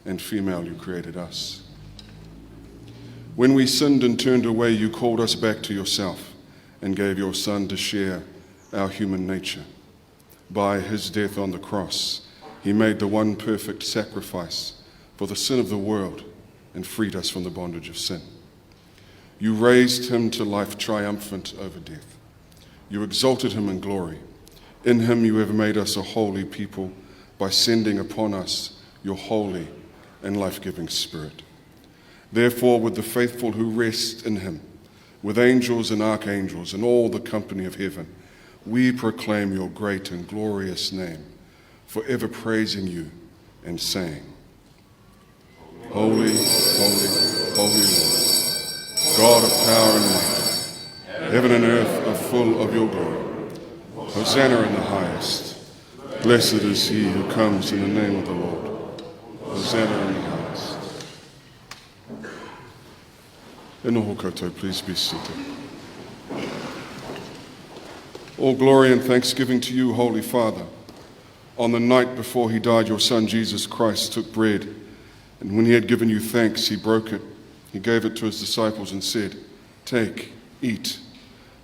and female you created us. When we sinned and turned away, you called us back to yourself and gave your Son to share our human nature. By his death on the cross, he made the one perfect sacrifice for the sin of the world and freed us from the bondage of sin. You raised him to life triumphant over death. You exalted him in glory. In him you have made us a holy people by sending upon us your holy and life-giving Spirit. Therefore, with the faithful who rest in him, with angels and archangels and all the company of heaven, we proclaim your great and glorious name, forever praising you and saying, Holy, holy, holy Lord, God of power and might, heaven and earth are full of your glory. Hosanna in the highest. Blessed is he who comes in the name of the Lord. Hosanna in the highest. E noho koutou, please be seated. All glory and thanksgiving to you, Holy Father. On the night before he died, your Son Jesus Christ took bread, and when he had given you thanks, he broke it. He gave it to his disciples and said, "Take, eat.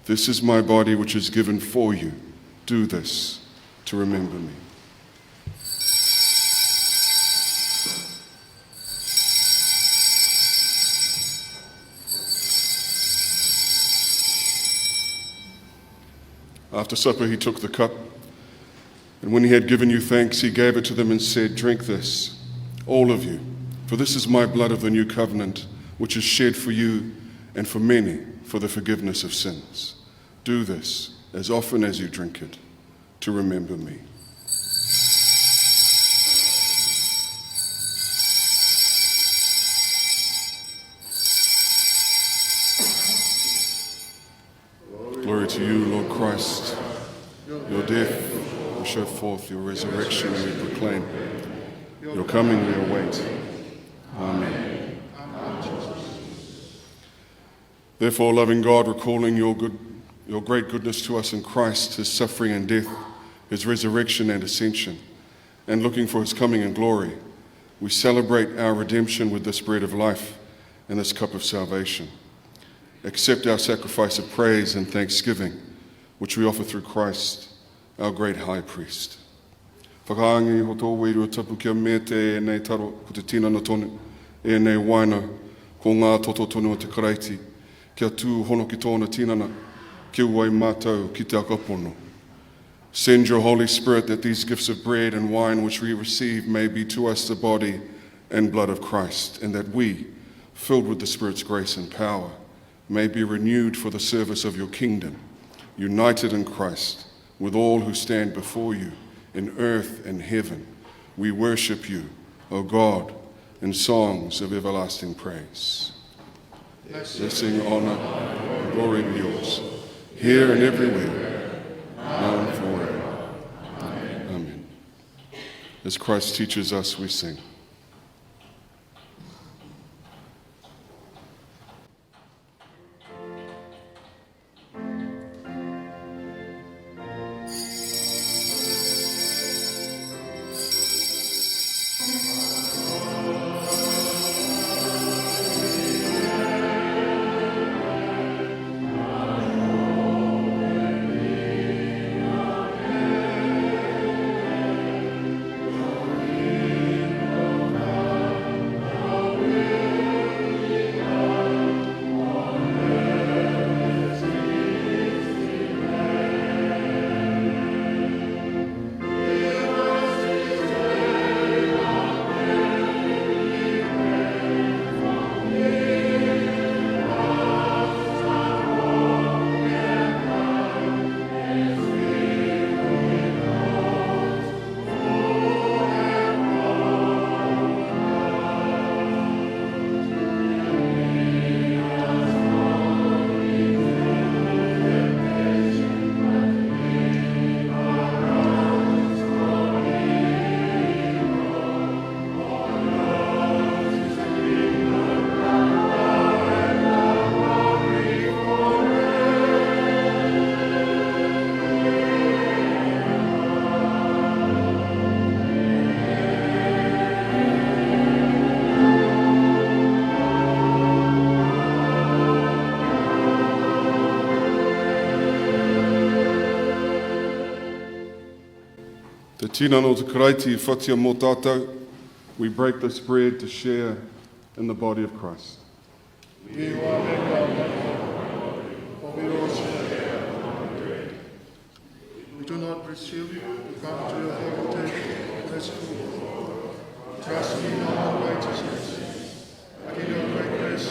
This is my body which is given for you. Do this to remember me." After supper, he took the cup, and when he had given you thanks, he gave it to them and said, "Drink this, all of you, for this is my blood of the new covenant, which is shed for you and for many for the forgiveness of sins. Do this as often as you drink it to remember me." Glory to you, Lord Christ. Your death we show forth, your resurrection we proclaim. Your coming we await. Amen. Therefore, loving God, recalling your great goodness to us in Christ, his suffering and death, his resurrection and ascension, and looking for his coming in glory, we celebrate our redemption with this bread of life and this cup of salvation. Accept our sacrifice of praise and thanksgiving, which we offer through Christ, our great high priest. Whakaangi ho tō weiru tapu kia me te e nei taro ko te tina na tonu, e nei waina ko ngā toto tonu o te karaiti, kia tū hono ki tōna tinana, ki uai mātou ki te akapono. Send your Holy Spirit that these gifts of bread and wine which we receive may be to us the body and blood of Christ, and that we, filled with the Spirit's grace and power, may be renewed for the service of your kingdom, united in Christ with all who stand before you in earth and heaven. We worship you, O God, in songs of everlasting praise. Blessing, honor, and glory be yours, here and everywhere, now and forever. Amen. As Christ teaches us, we sing. Tinano te karaiti whatia mō tātou, we break this bread to share in the body of Christ. We do not receive you, we come to your holy table, as food. Trust in our righteousness, but in your great grace,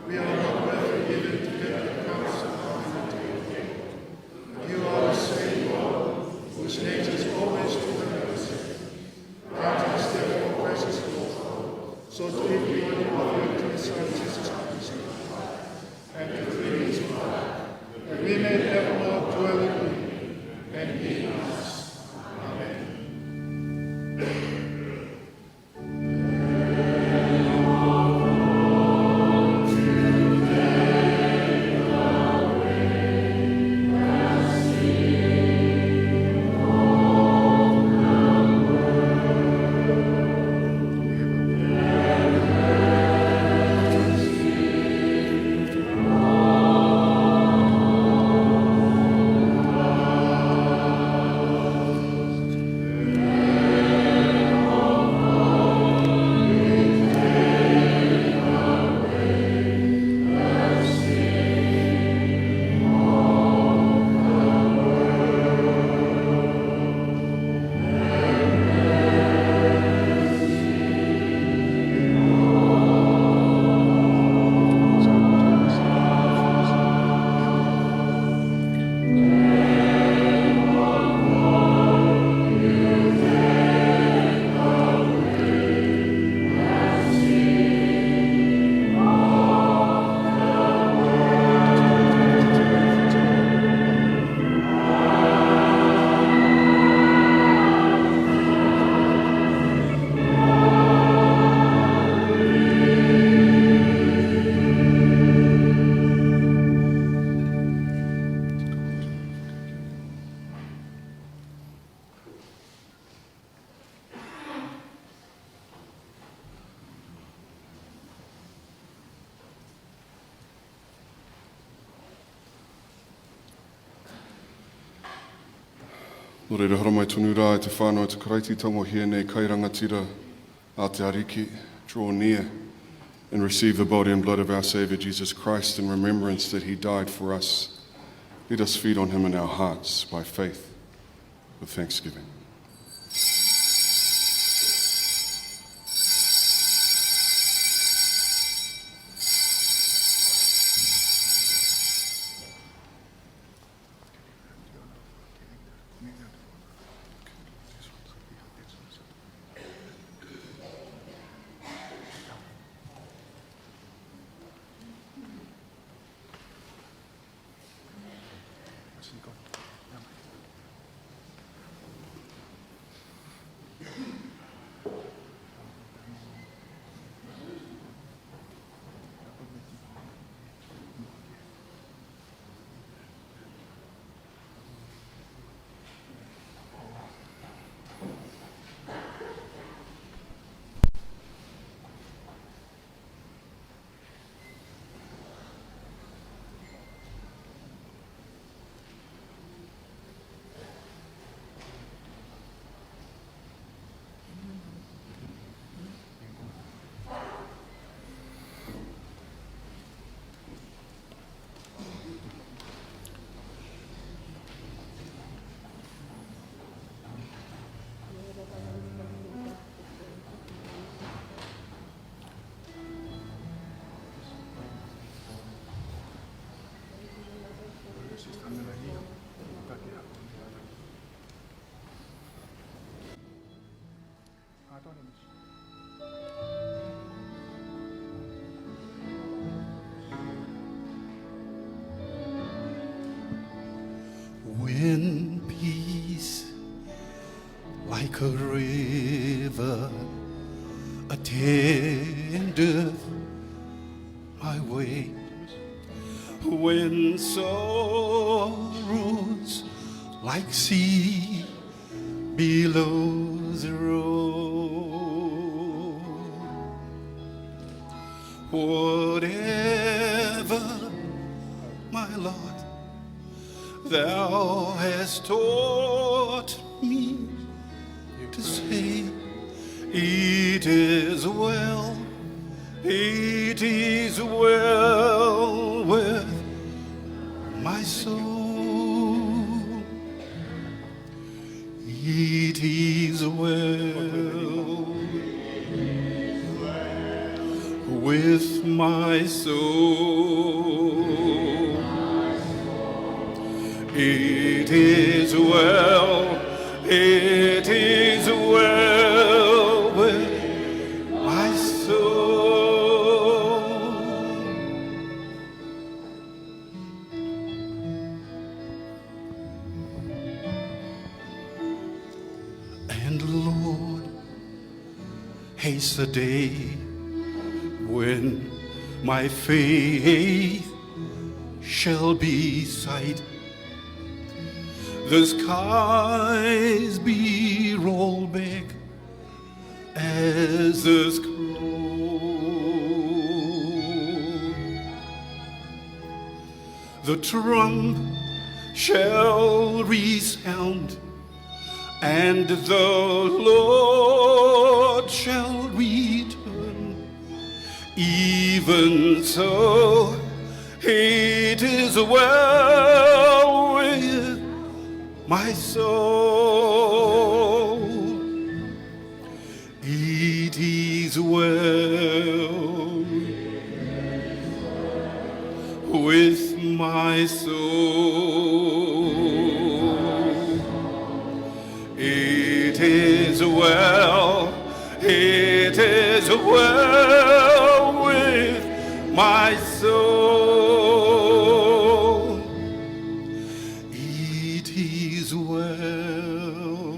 we are not worthy even to get the cups of the table. You are the same God, whose nature is always to the mercy. Grant us therefore, precious Lord, so to eat the body of your Son Jesus Christ, and to drink his blood, that we may evermore dwell in you, and in us. Amen. Nō reira hara mai tonu rā e te whānau te karaiti tango hia nei kairangatira a te ariki. Draw near and receive the body and blood of our Saviour Jesus Christ in remembrance that he died for us. Let us feed on him in our hearts by faith with thanksgiving. When peace, like a river, attendeth my way, when sorrows like sea billows roll, whatever, my Lord, thou hast taught me to say, it is well, it is well with my soul, it is well with my soul. It is well, it is well with my soul. is the day when my faith shall be sight. The skies be rolled back as the scroll. The trump shall resound, and the Lord shall return. Even so, it is well with my soul. It is well with my soul. It is well, it is well with my soul. It is well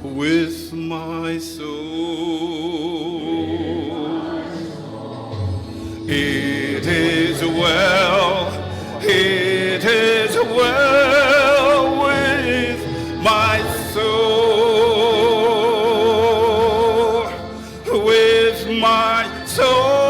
with my soul. It is well, it is well with my soul, with my soul.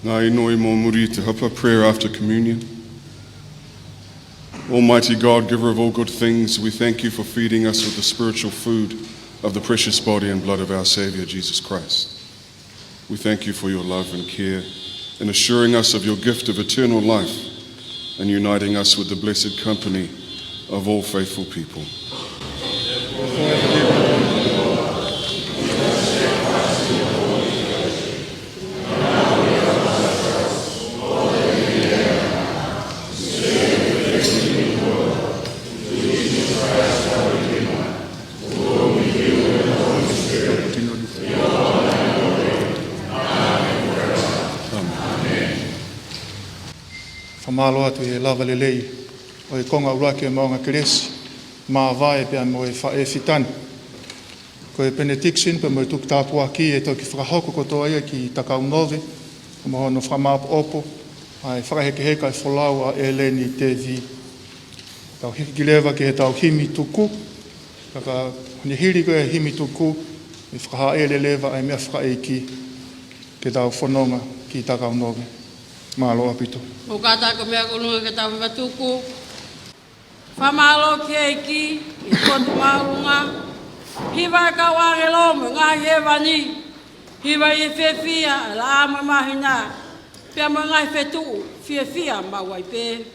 Ngā inoi mō muri te hapa, prayer after communion. Almighty God, giver of all good things, we thank you for feeding us with the spiritual food of the precious body and blood of our Saviour, Jesus Christ. We thank you for your love and care in assuring us of your gift of eternal life and uniting us with the blessed company of all faithful people. Whamalo atu e lava lelei, o e konga urake maunga keresi, maa vae pia mo e whae fitani. Ko e benediction pe mo e Tongatapu aki e toki whakahoko kotoa ia ki takau nove, ko mo hono whamapo opo, ai whakaheke heka e wholau a Eleni Tevi. Tau hiki gilewa ki he tau himi tuku, kaka ni hiri ko e himi tuku, e whakaha e le lewa ai mea whakaeiki ke tau whanonga ki takau nove. Malo apito. O kata ko mea kulunga ke tau watuku. Whamalo ke ki, i kontu maunga. Hiwa ka ware lomu, ngā hewa ni. Hiwa i whewhia, la ama mahina. Pia mo ngai whetu, whewhia mawai pe.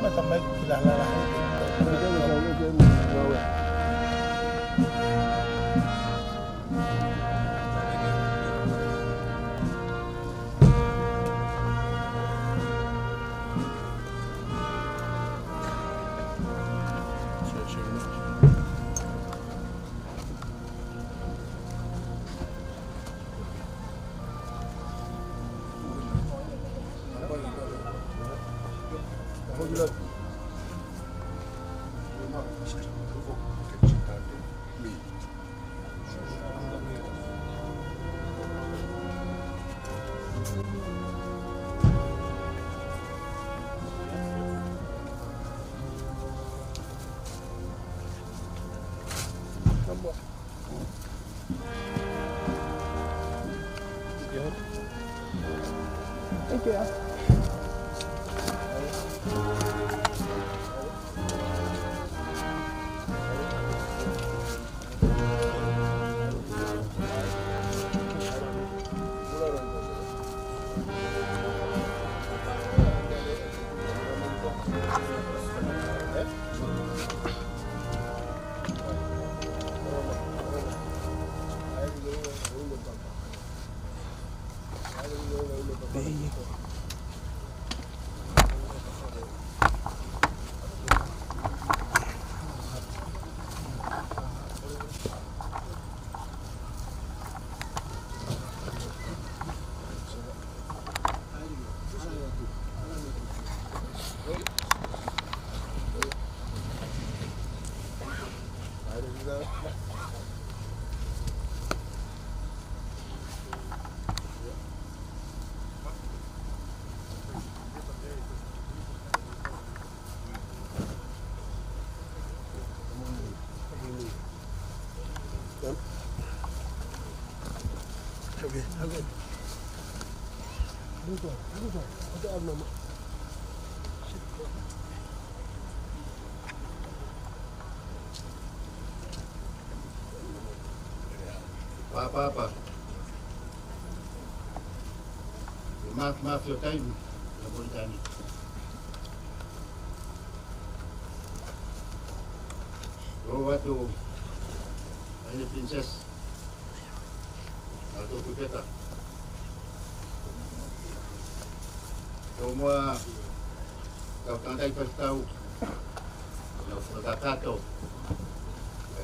Thank you. Okay. Apa. Maaf your time. Latu, ini princess. Latu pipeta. Semua kau tandai tahu. Kalau katato,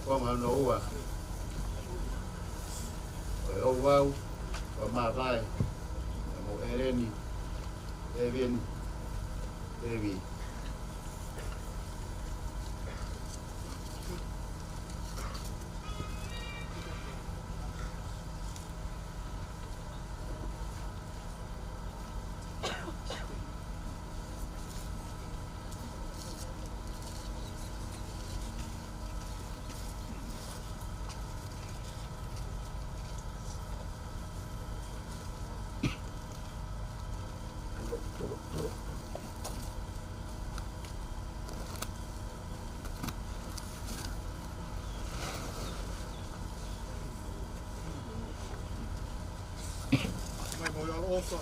kau mana uah. Kau wow, kau marai, kau Eleni, Levin, Tevi. Moimoi alofa.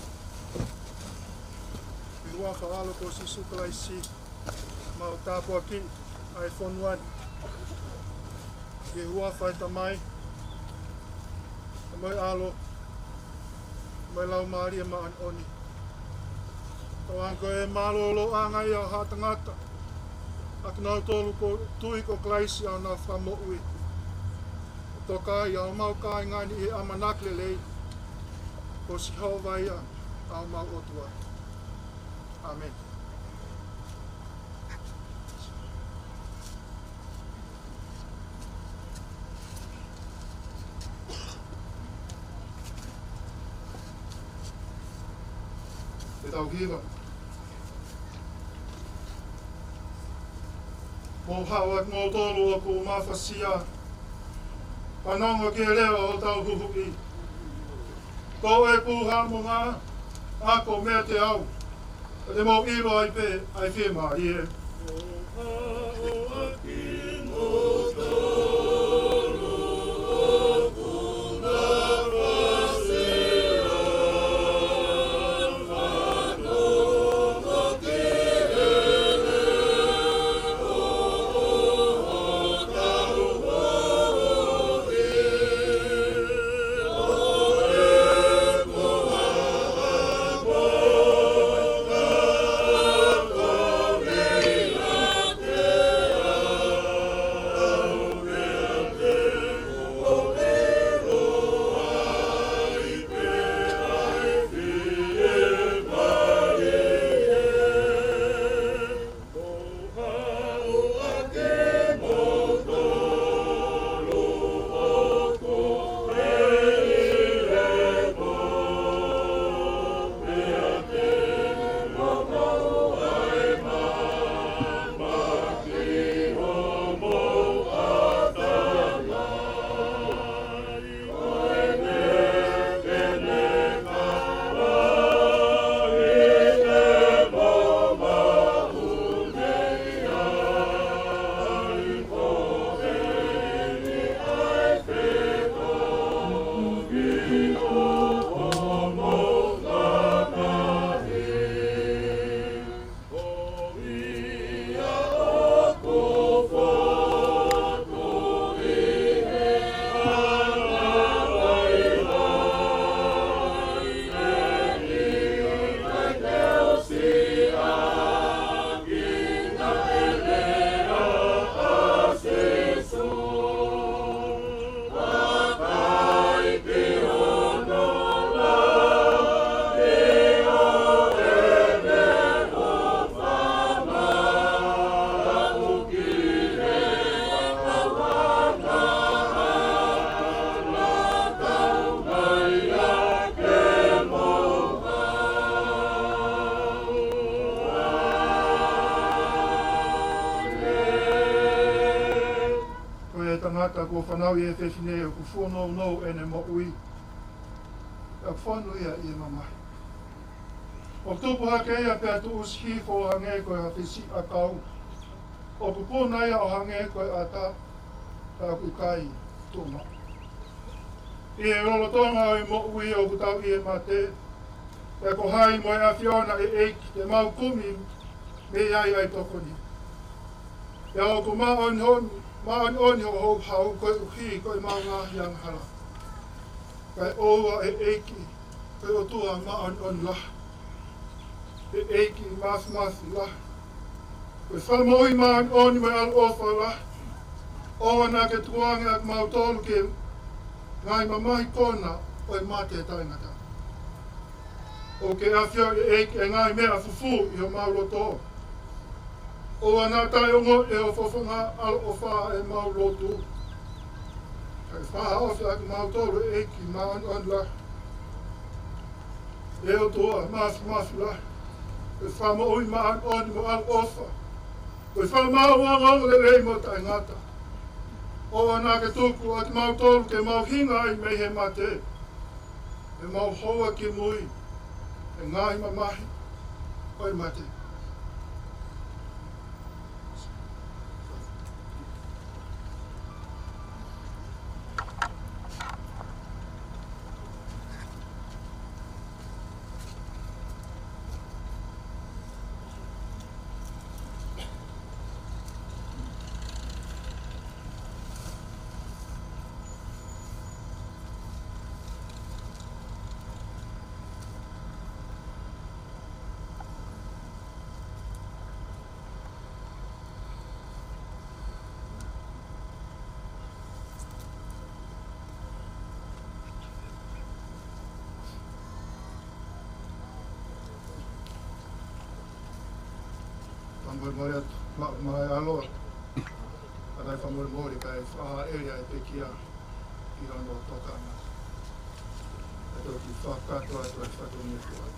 Alofa alofa si sukalaisi. Mau tapu aki iPhone 1. Ke alofa ita mai. Mai alo. Mai lau maria ma an oni. Tawang ko e malolo angai au hatangata. Ak nau tolu ko tui ko klaisi au na whamoui. Toka i au mau kai ngani i amanaklelei. Ko si hau vai au mau otua. Amen. Te tau kiwa. Mo hawak mo tolu o ku mawhasia. Panongo ke leo o tau huhuki. Ko e puha mo ngā, ako mea te au. Te mo iro ai pe, ai whima i e. Thank you. ngata ko whanau I e whewhine ku whono no e ne mo ui. E whanu ia I e mamai. O tupu hake ia pia tu uski ko hange koe ha whisi a kau. O ku pōna ia o hange koe a ta ku kai tūma. I e rolo tonga o I mo ui o ku tau I e mate. E ko hai mo e a whiona e eiki te mau kumi me iai ai tokoni. Ia o ku maon oni ho hau koe uhi koe mau ngā hiang hala. Kai oua e eiki koe o tua maon on lah. E eiki masi lah. Koe whamoi maon oni mai alofa lah. Owa nā ke tuange ak mau tolu ke ngai mamahi kona o I mate taingata. O ke awhia e eiki e ngai mea fufu I o mau loto. O ana tai ongo e o fofonga alofa e mau lotu. Kai whaha ofi ak mau tolu e eiki maon on la. E o toa masi la. Koe whamoi maon oni mo alofa. Koe whamau wangau le rei mo tai ngata. O ana ke tuku ak mau tolu ke mau hinga I mei he mate. E mau hoa ki mui. E ngai mamahi. Oi mate. Moimoi mai aloha. Arai whamorimori kai wha area e te kia I hono tokanga. E tō ki whakatua e tō e whakoneko ai.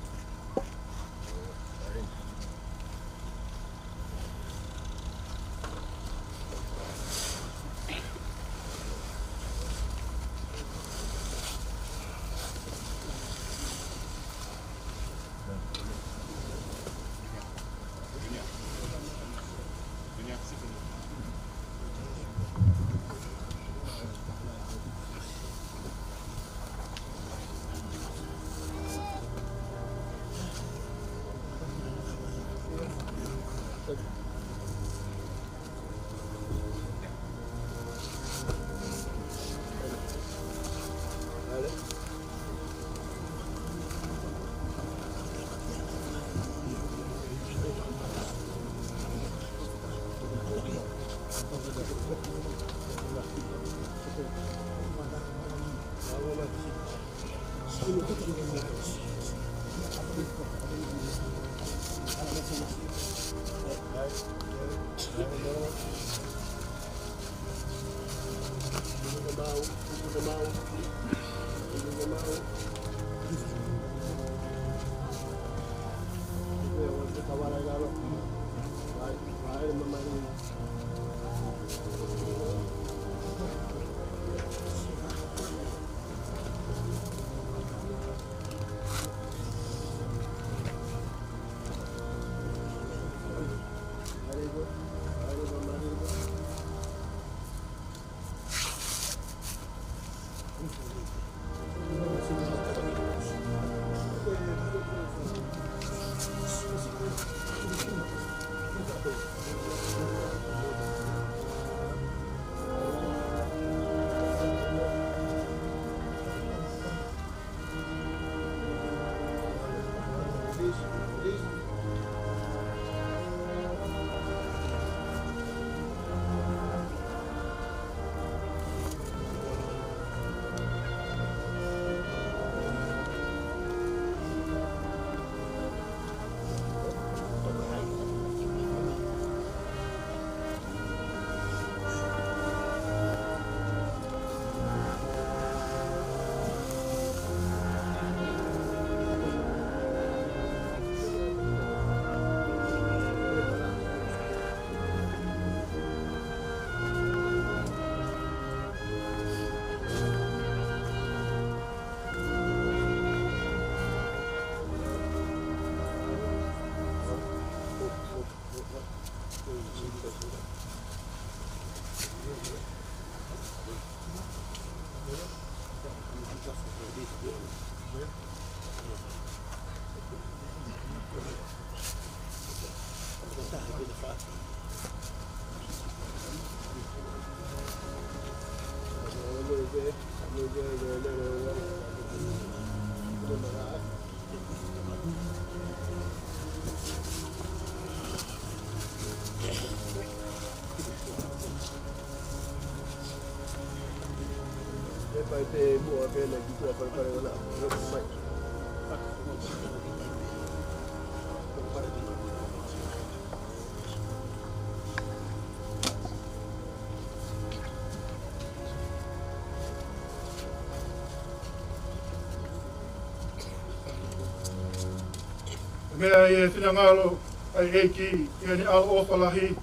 Mea e whinangalo ai eiki i ni alofa lahi.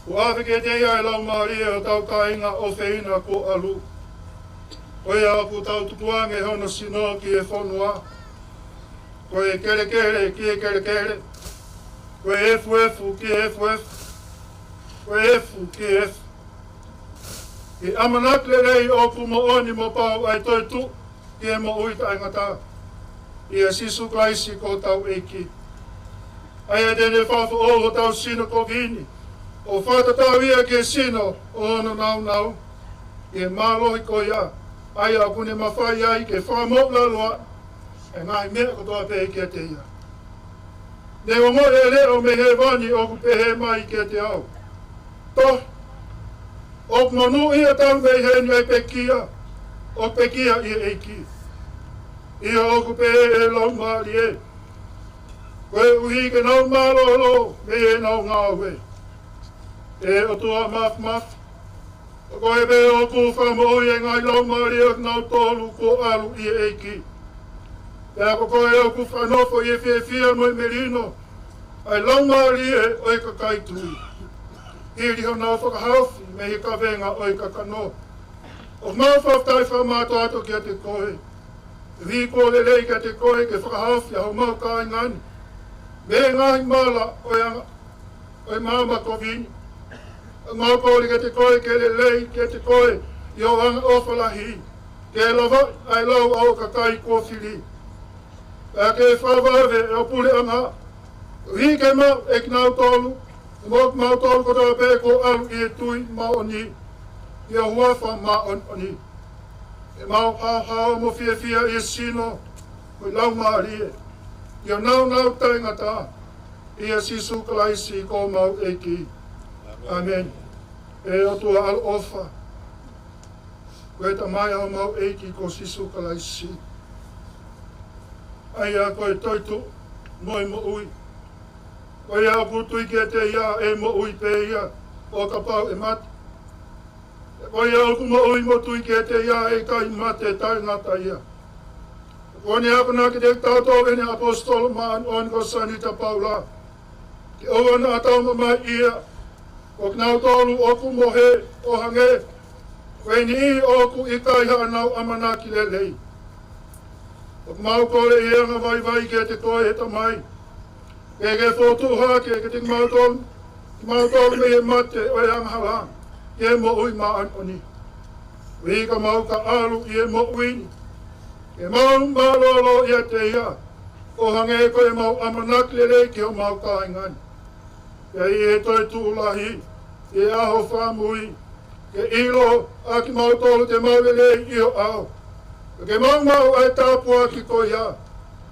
O aweke te ia e lau maria o tau kainga o whina ko alu. O ia ku tau tupuange hono sino ki e whanua. Ko e kere kere ki e kere kere. Ko e efu efu ki e efu efu. Ko e efu ki e efu. I amanak le rei o ku mo oni mo pau ai toi tu ki e mo uita ai ngata. I a sisu klaisi ko tau eiki. Ai a dene whawha o tau sino ko vini. O whata tau ia ke sino o ono nau nau. I e mālohi ko ia. Ai a kune mawhai ai ke whamok lalua. E ngai mea ko toa pehe kia te ia. Ne o mo e leo me he wani o ku pehe mai kia te au. Toh. O manu ia tau me he ngai pekia. O pekia i eiki. Ia oku pehe e lau maari e. Koe uhi ke nau marolo me e nau ngāwe. E o tua maf maf. Koe be oku whamoi e ngai lau maari e nau tolu ko alu i eiki. Pea ko koe oku whanofo i e whia moi merino. Ai lau maari e oi ka kaitui. Iri ho nau whakahaufi me he ka venga oi ka kano. O mau whaftai whamato ato kia te koe. Vi ko le lei ka te koe ke whakahawhia ho mau ka ingani. Me ngahi mala oi mama ko vini. Mau ko le ka te koe ke le lei ke te koe i o anga ofalahi. Ke lava ai lau au ka kai ko whiri. Pea ke whawave e o pule anga. Vi ke mau e kinau tolu. Mok mau tolu ko tau pe ko alu i e tui mau oni. I a huafa ma oni. E mau hao mo fia i e sino, mo lau maari e. I a nau taingata, i a sisu kalaisi ko mau eiki. Amen. E o tua al ofa. Koe ta mai au mau eiki ko sisu kalaisi. Ai a koe toitu, moi mo ui. Koe a putui kia te ia e mo ui pe ia, o ka pau e mati. Koe au kuma ui mo tui ke te ia e kai mate tai ngata ia. Kone ako na ki te tautou ene apostolo maan on ko sanita Paula. Ki oa na atau mamai ia. O knau tolu oku mohe o hange. Koe ni i oku i kai hanau amanaki lelei. O mau kore ia nga vai ke te koe heta mai. Ke fotu hake ke te mau tolu me he mate o e anghalang. Ie mo ui maan oni. Wei ka mau ka alu ie mo uini. E mau malolo ia te ia. O hange ko e mau amanak lele ki o mau ka ingani. Ia i e toi tūlahi. E aho whamui. Ke ilo a ki mau tolu te mau lele i o au. Ke mau ai tāpua ki ko ia.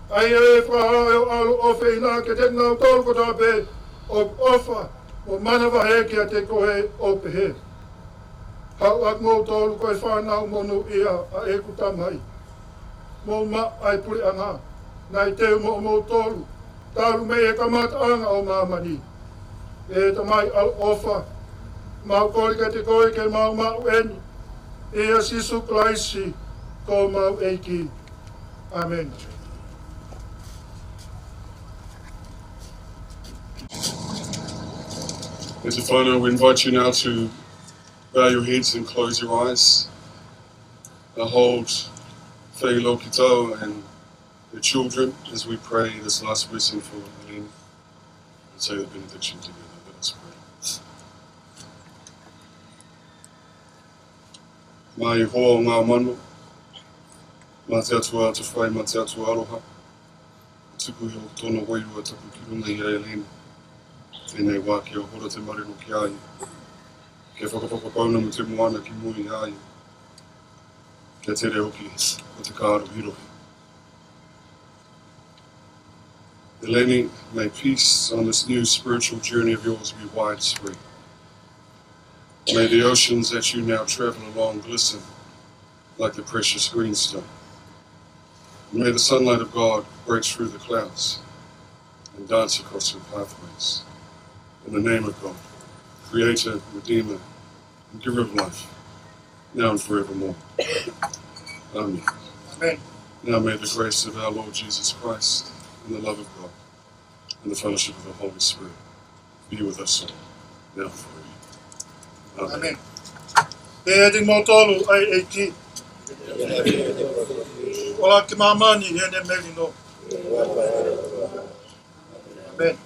Ai e whaha e o alu ofe ina ke te ngau tolu ko tāpe. O ofa. O manawa he ki a te kohe o pehe. Hau ak ngō tolu koe whanau monu ia a e kutamai. Mō ma ai puri anga. Nai teo mō tolu. Taru me e kamata anga o mamani. E tamai al ofa. Mau kori ka te koe ke mau eni. E a sisu klaisi ko mau eiki. Amen. Mr. Whānau, we invite you now to bow your heads and close your eyes. Hold Whai Lokitau and the children as we pray this last blessing for Eleni and say the benediction together. Let us pray. Mai hoa ngā manu, mā te atua atu whai, mā te atua aroha, tuku heo tōna wairua tapu ki runga i a Eleni. Tēnei wā ki o hora te marino ki ai. Ke whakapapakauna mo te moana ki mui ai. Ke tere oki o te kāro hiro. Eleni, may peace on this new spiritual journey of yours be widespread. May the oceans that you now travel along glisten like the precious greenstone. May the sunlight of God break through the clouds and dance across your pathways. In the name of God, Creator, Redeemer, and Giver of life, now and forevermore. Amen. Amen. Now may the grace of our Lord Jesus Christ and the love of God and the fellowship of the Holy Spirit be with us all, now and forever. Amen. Te eding mo tolu ai eiki. Ola ki mamani hene meli no. Amen.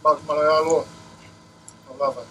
Bak malaya Lord. Alava.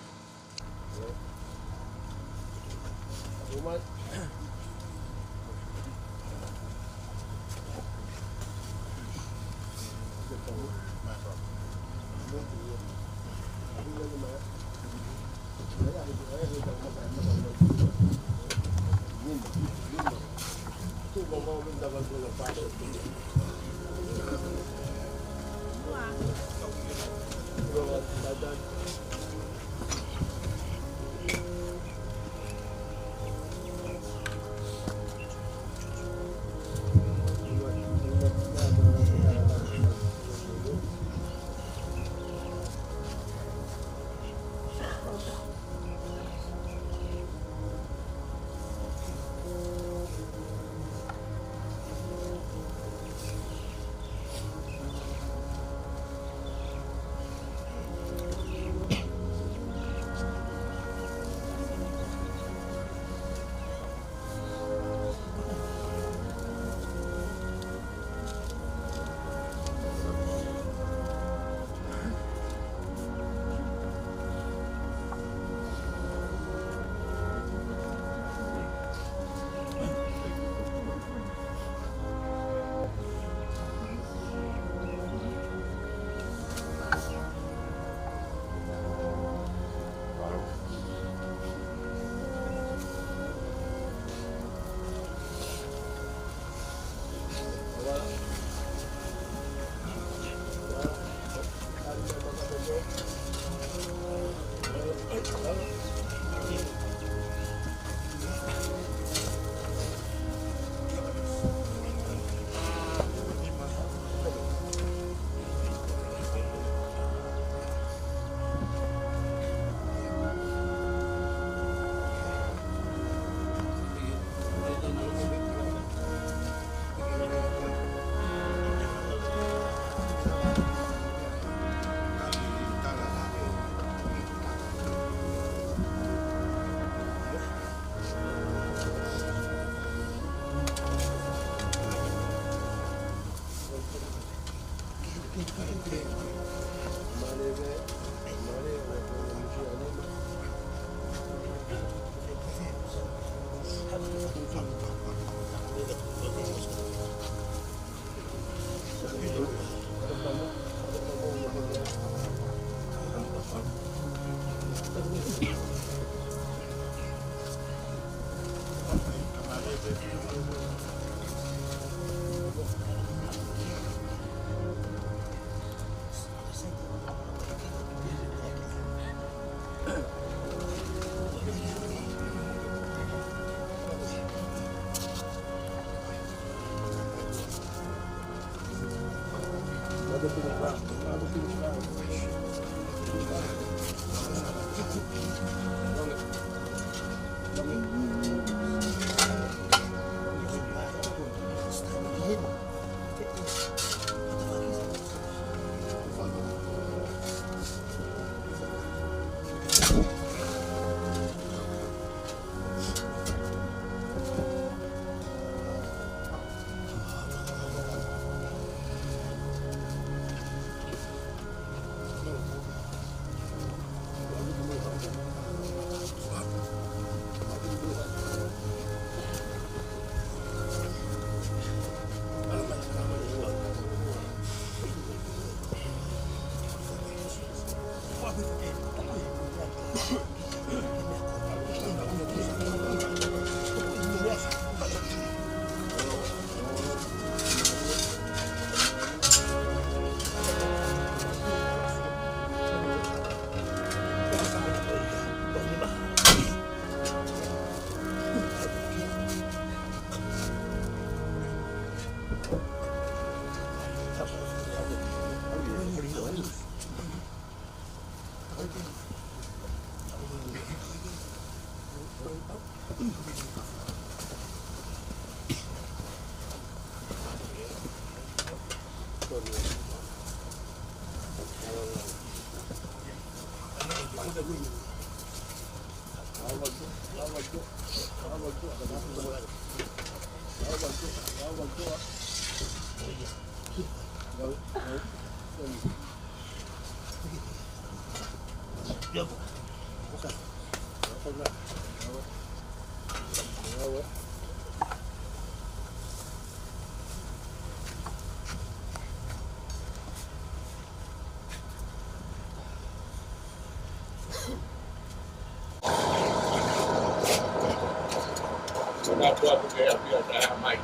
Latu aku ke api ada mai.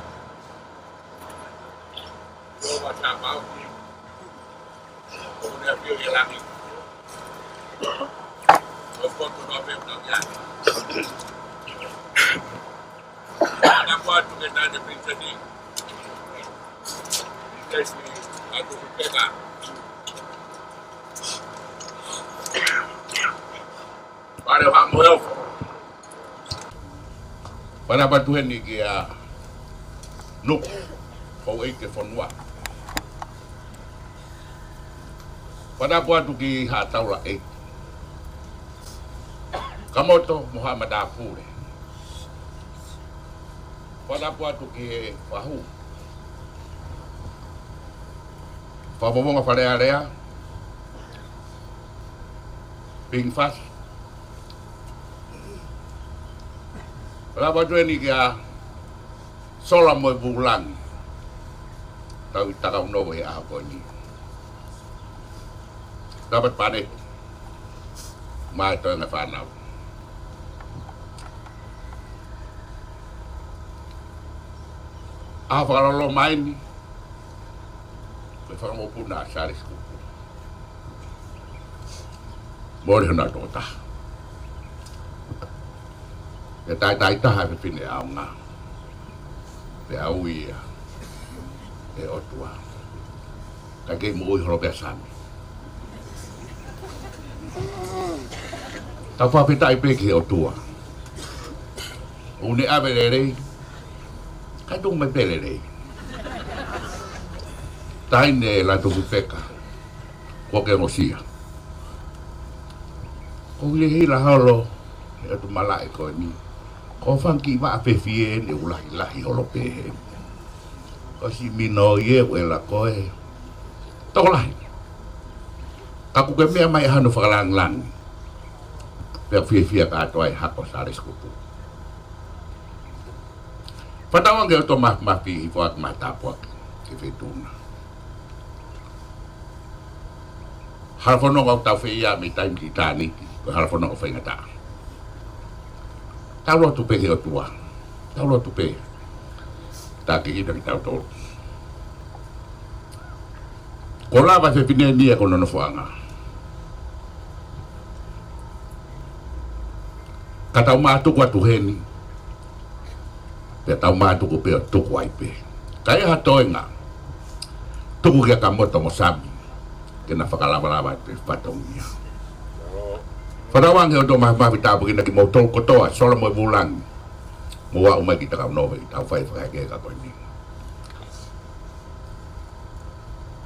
Yo macam mau ni. Kemudian api hilang. Lepas tu nak ambil ya. Ada buat tu kita ada pintar ni. Kita ni aku suka. Pada hak muel. Pada batuan ni kia Nuku kau ke fonwa. Pada buat tu ki hak tahu lah kamu tu Muhammad Apu le. Pada buat tu ki fahu. Fabomong apa area? Ping fast. Pada batu ni kia solam moi bulan. Tahu tak kau nak buat apa ni? Dapat panik. Mai tu nak fanau. Apa kalau lo main ni? Lepas mau pun nak cari sekolah. Boleh nak dota. Ya tai tahan pini aunga. Ya uia. Ya otua. Kaki mui robesan. Tapi apa tak ipeki otua. Uni abelere. Kadung mebelere. Taine Latu peka. Koke mosia. Kau lihat lah halo. Ya tu malai kau ni. Kau fangki mak pefien ni ulah holo pe. Kau si mino ye wela kau. Tolak. Aku kemia mai hanu falang lang. Biar fia ka atoi hak kau saris kupu. Patawang ke to mah pi buat mata buat kefetuna. Harfono kau tahu fia mi time kita ni. Harfono kau fia ngata. Tahu tu pe heo tua. Tahu tu pe. Tak kita tahu tu. Kola ba se pine dia kono no fuanga. Kata ma tu kwa tu heni. Pe tau ma tu ko pe tu kwa ipe. Kai ha toinga. Tu ko ka mo to mo sabi. Ke na fakala pe patongia. Padawang heo to mah kita begini lagi mau tol kotoa soal mau bulan mau umai kita kau novel tahu fai ke kau ini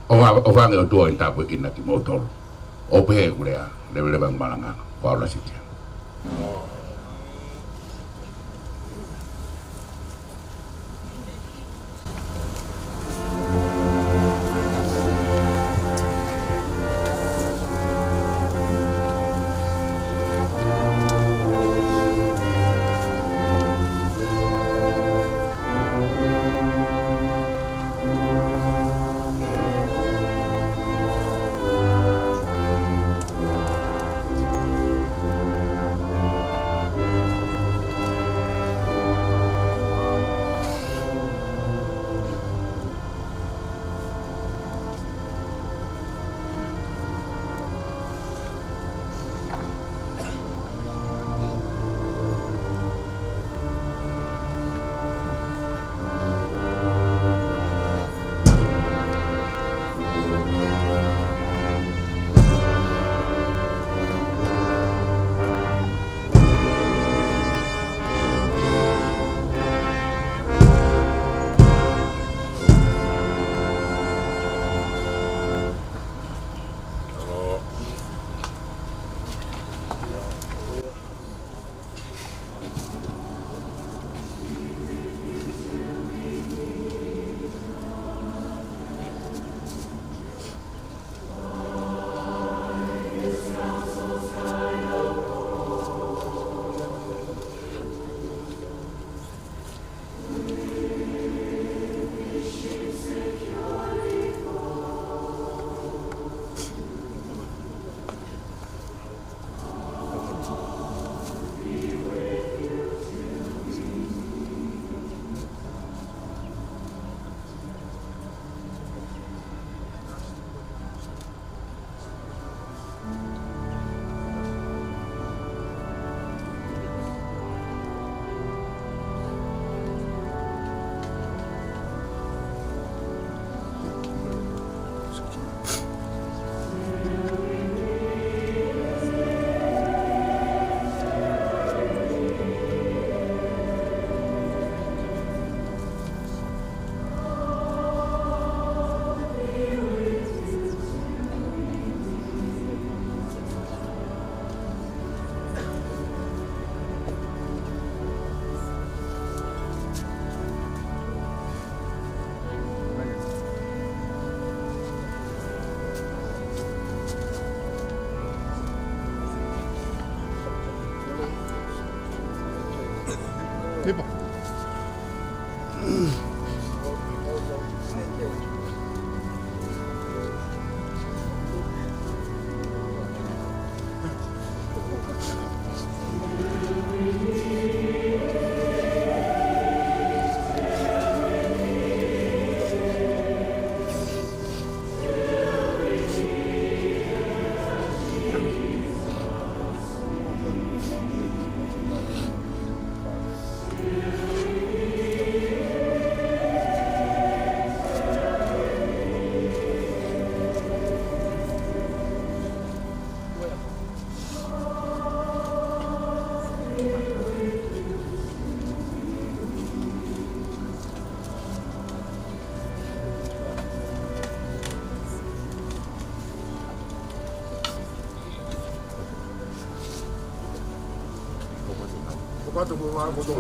orang heo to kita begini lagi mau tol ope kuliah level bang Malanga Paula sih. 4 mo wa mo do.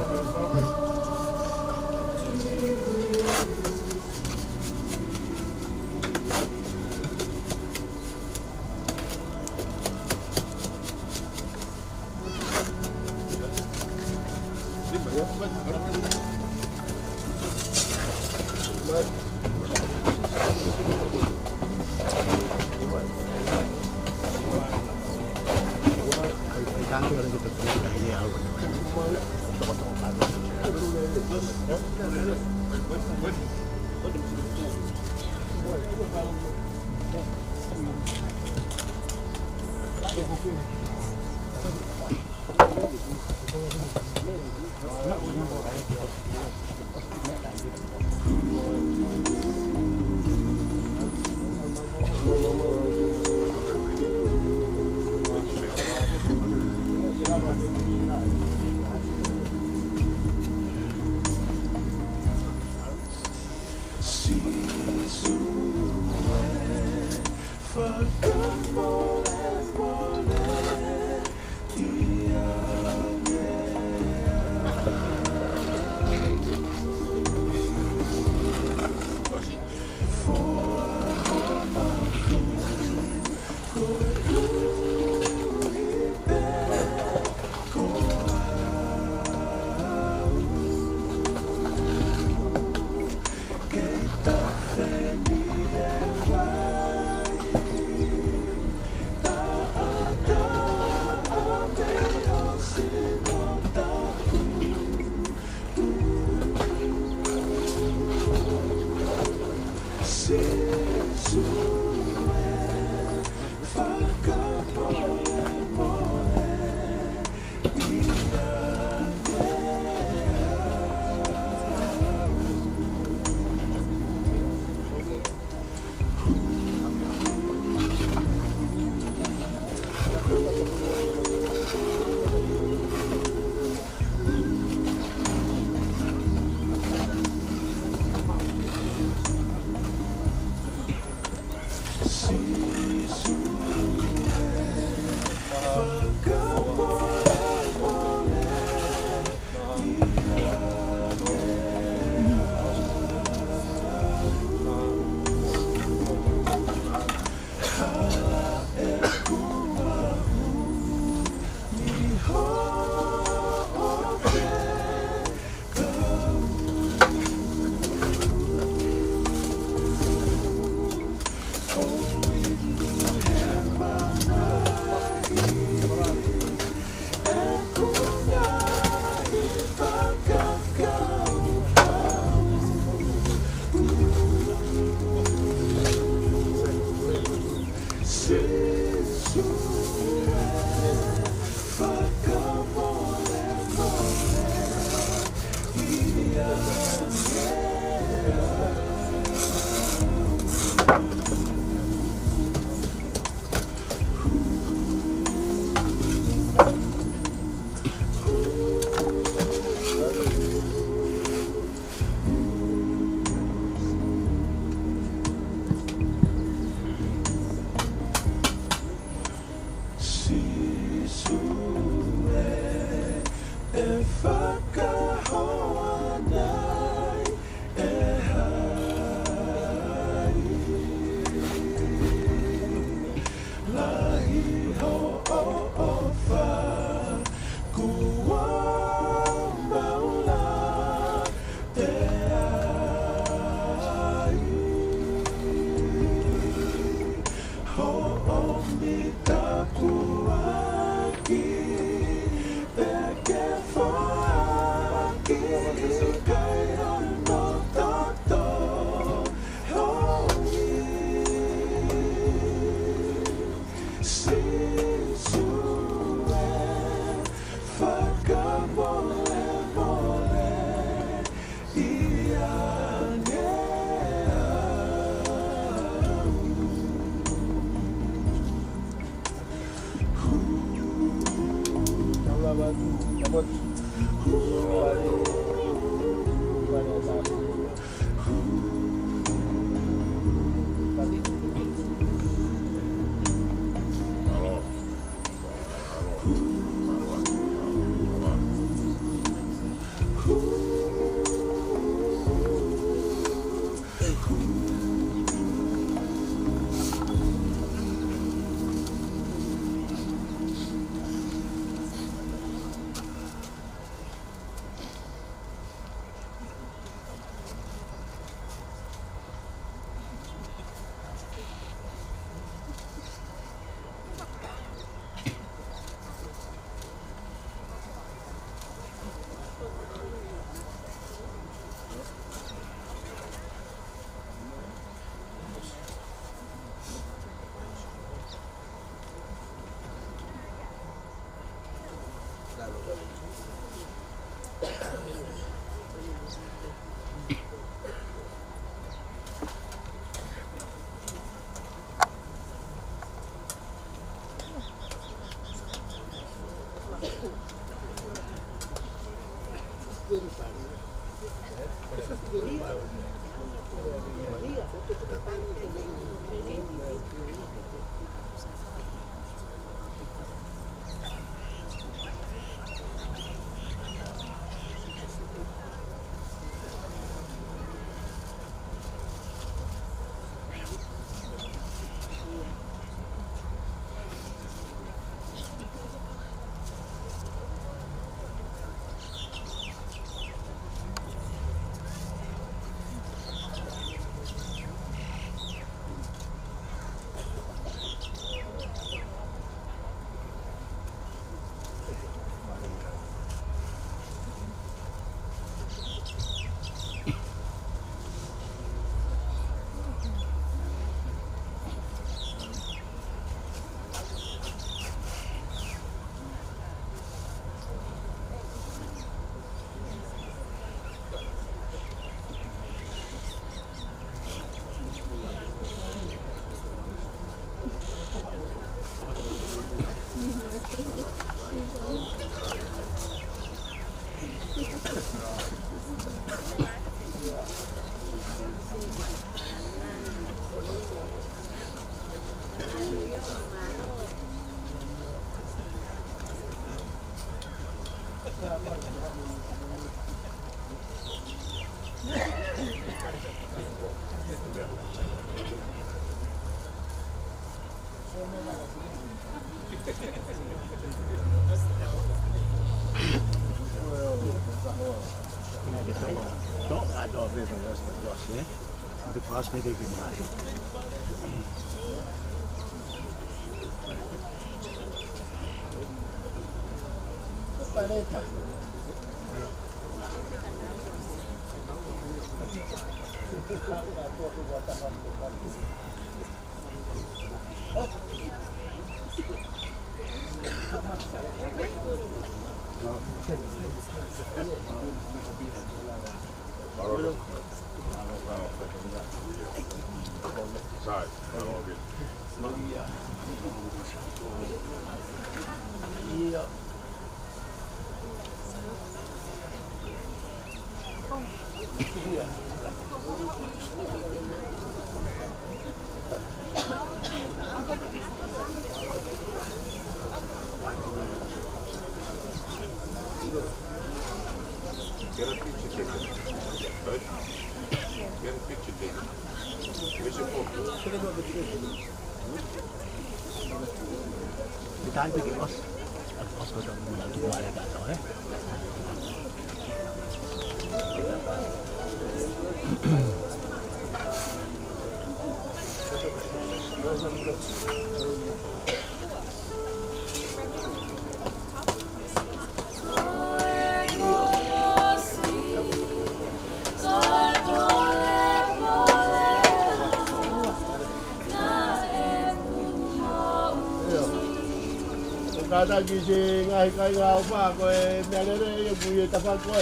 Kada gising ay kay alofa ko melere yung buye tapag ko.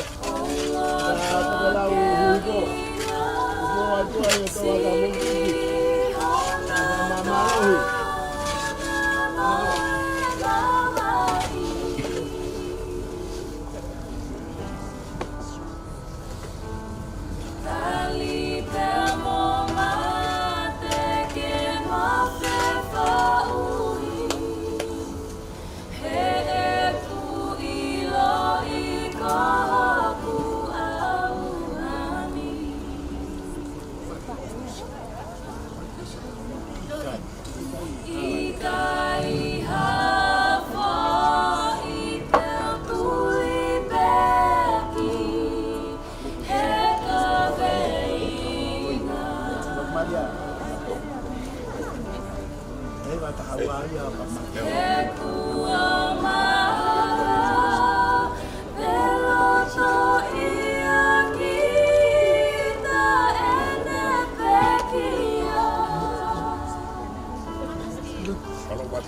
Pagkala uhugo. Uhugo ato ay ito ang among tigi. Mamalawi. Kalau buat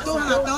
Tonga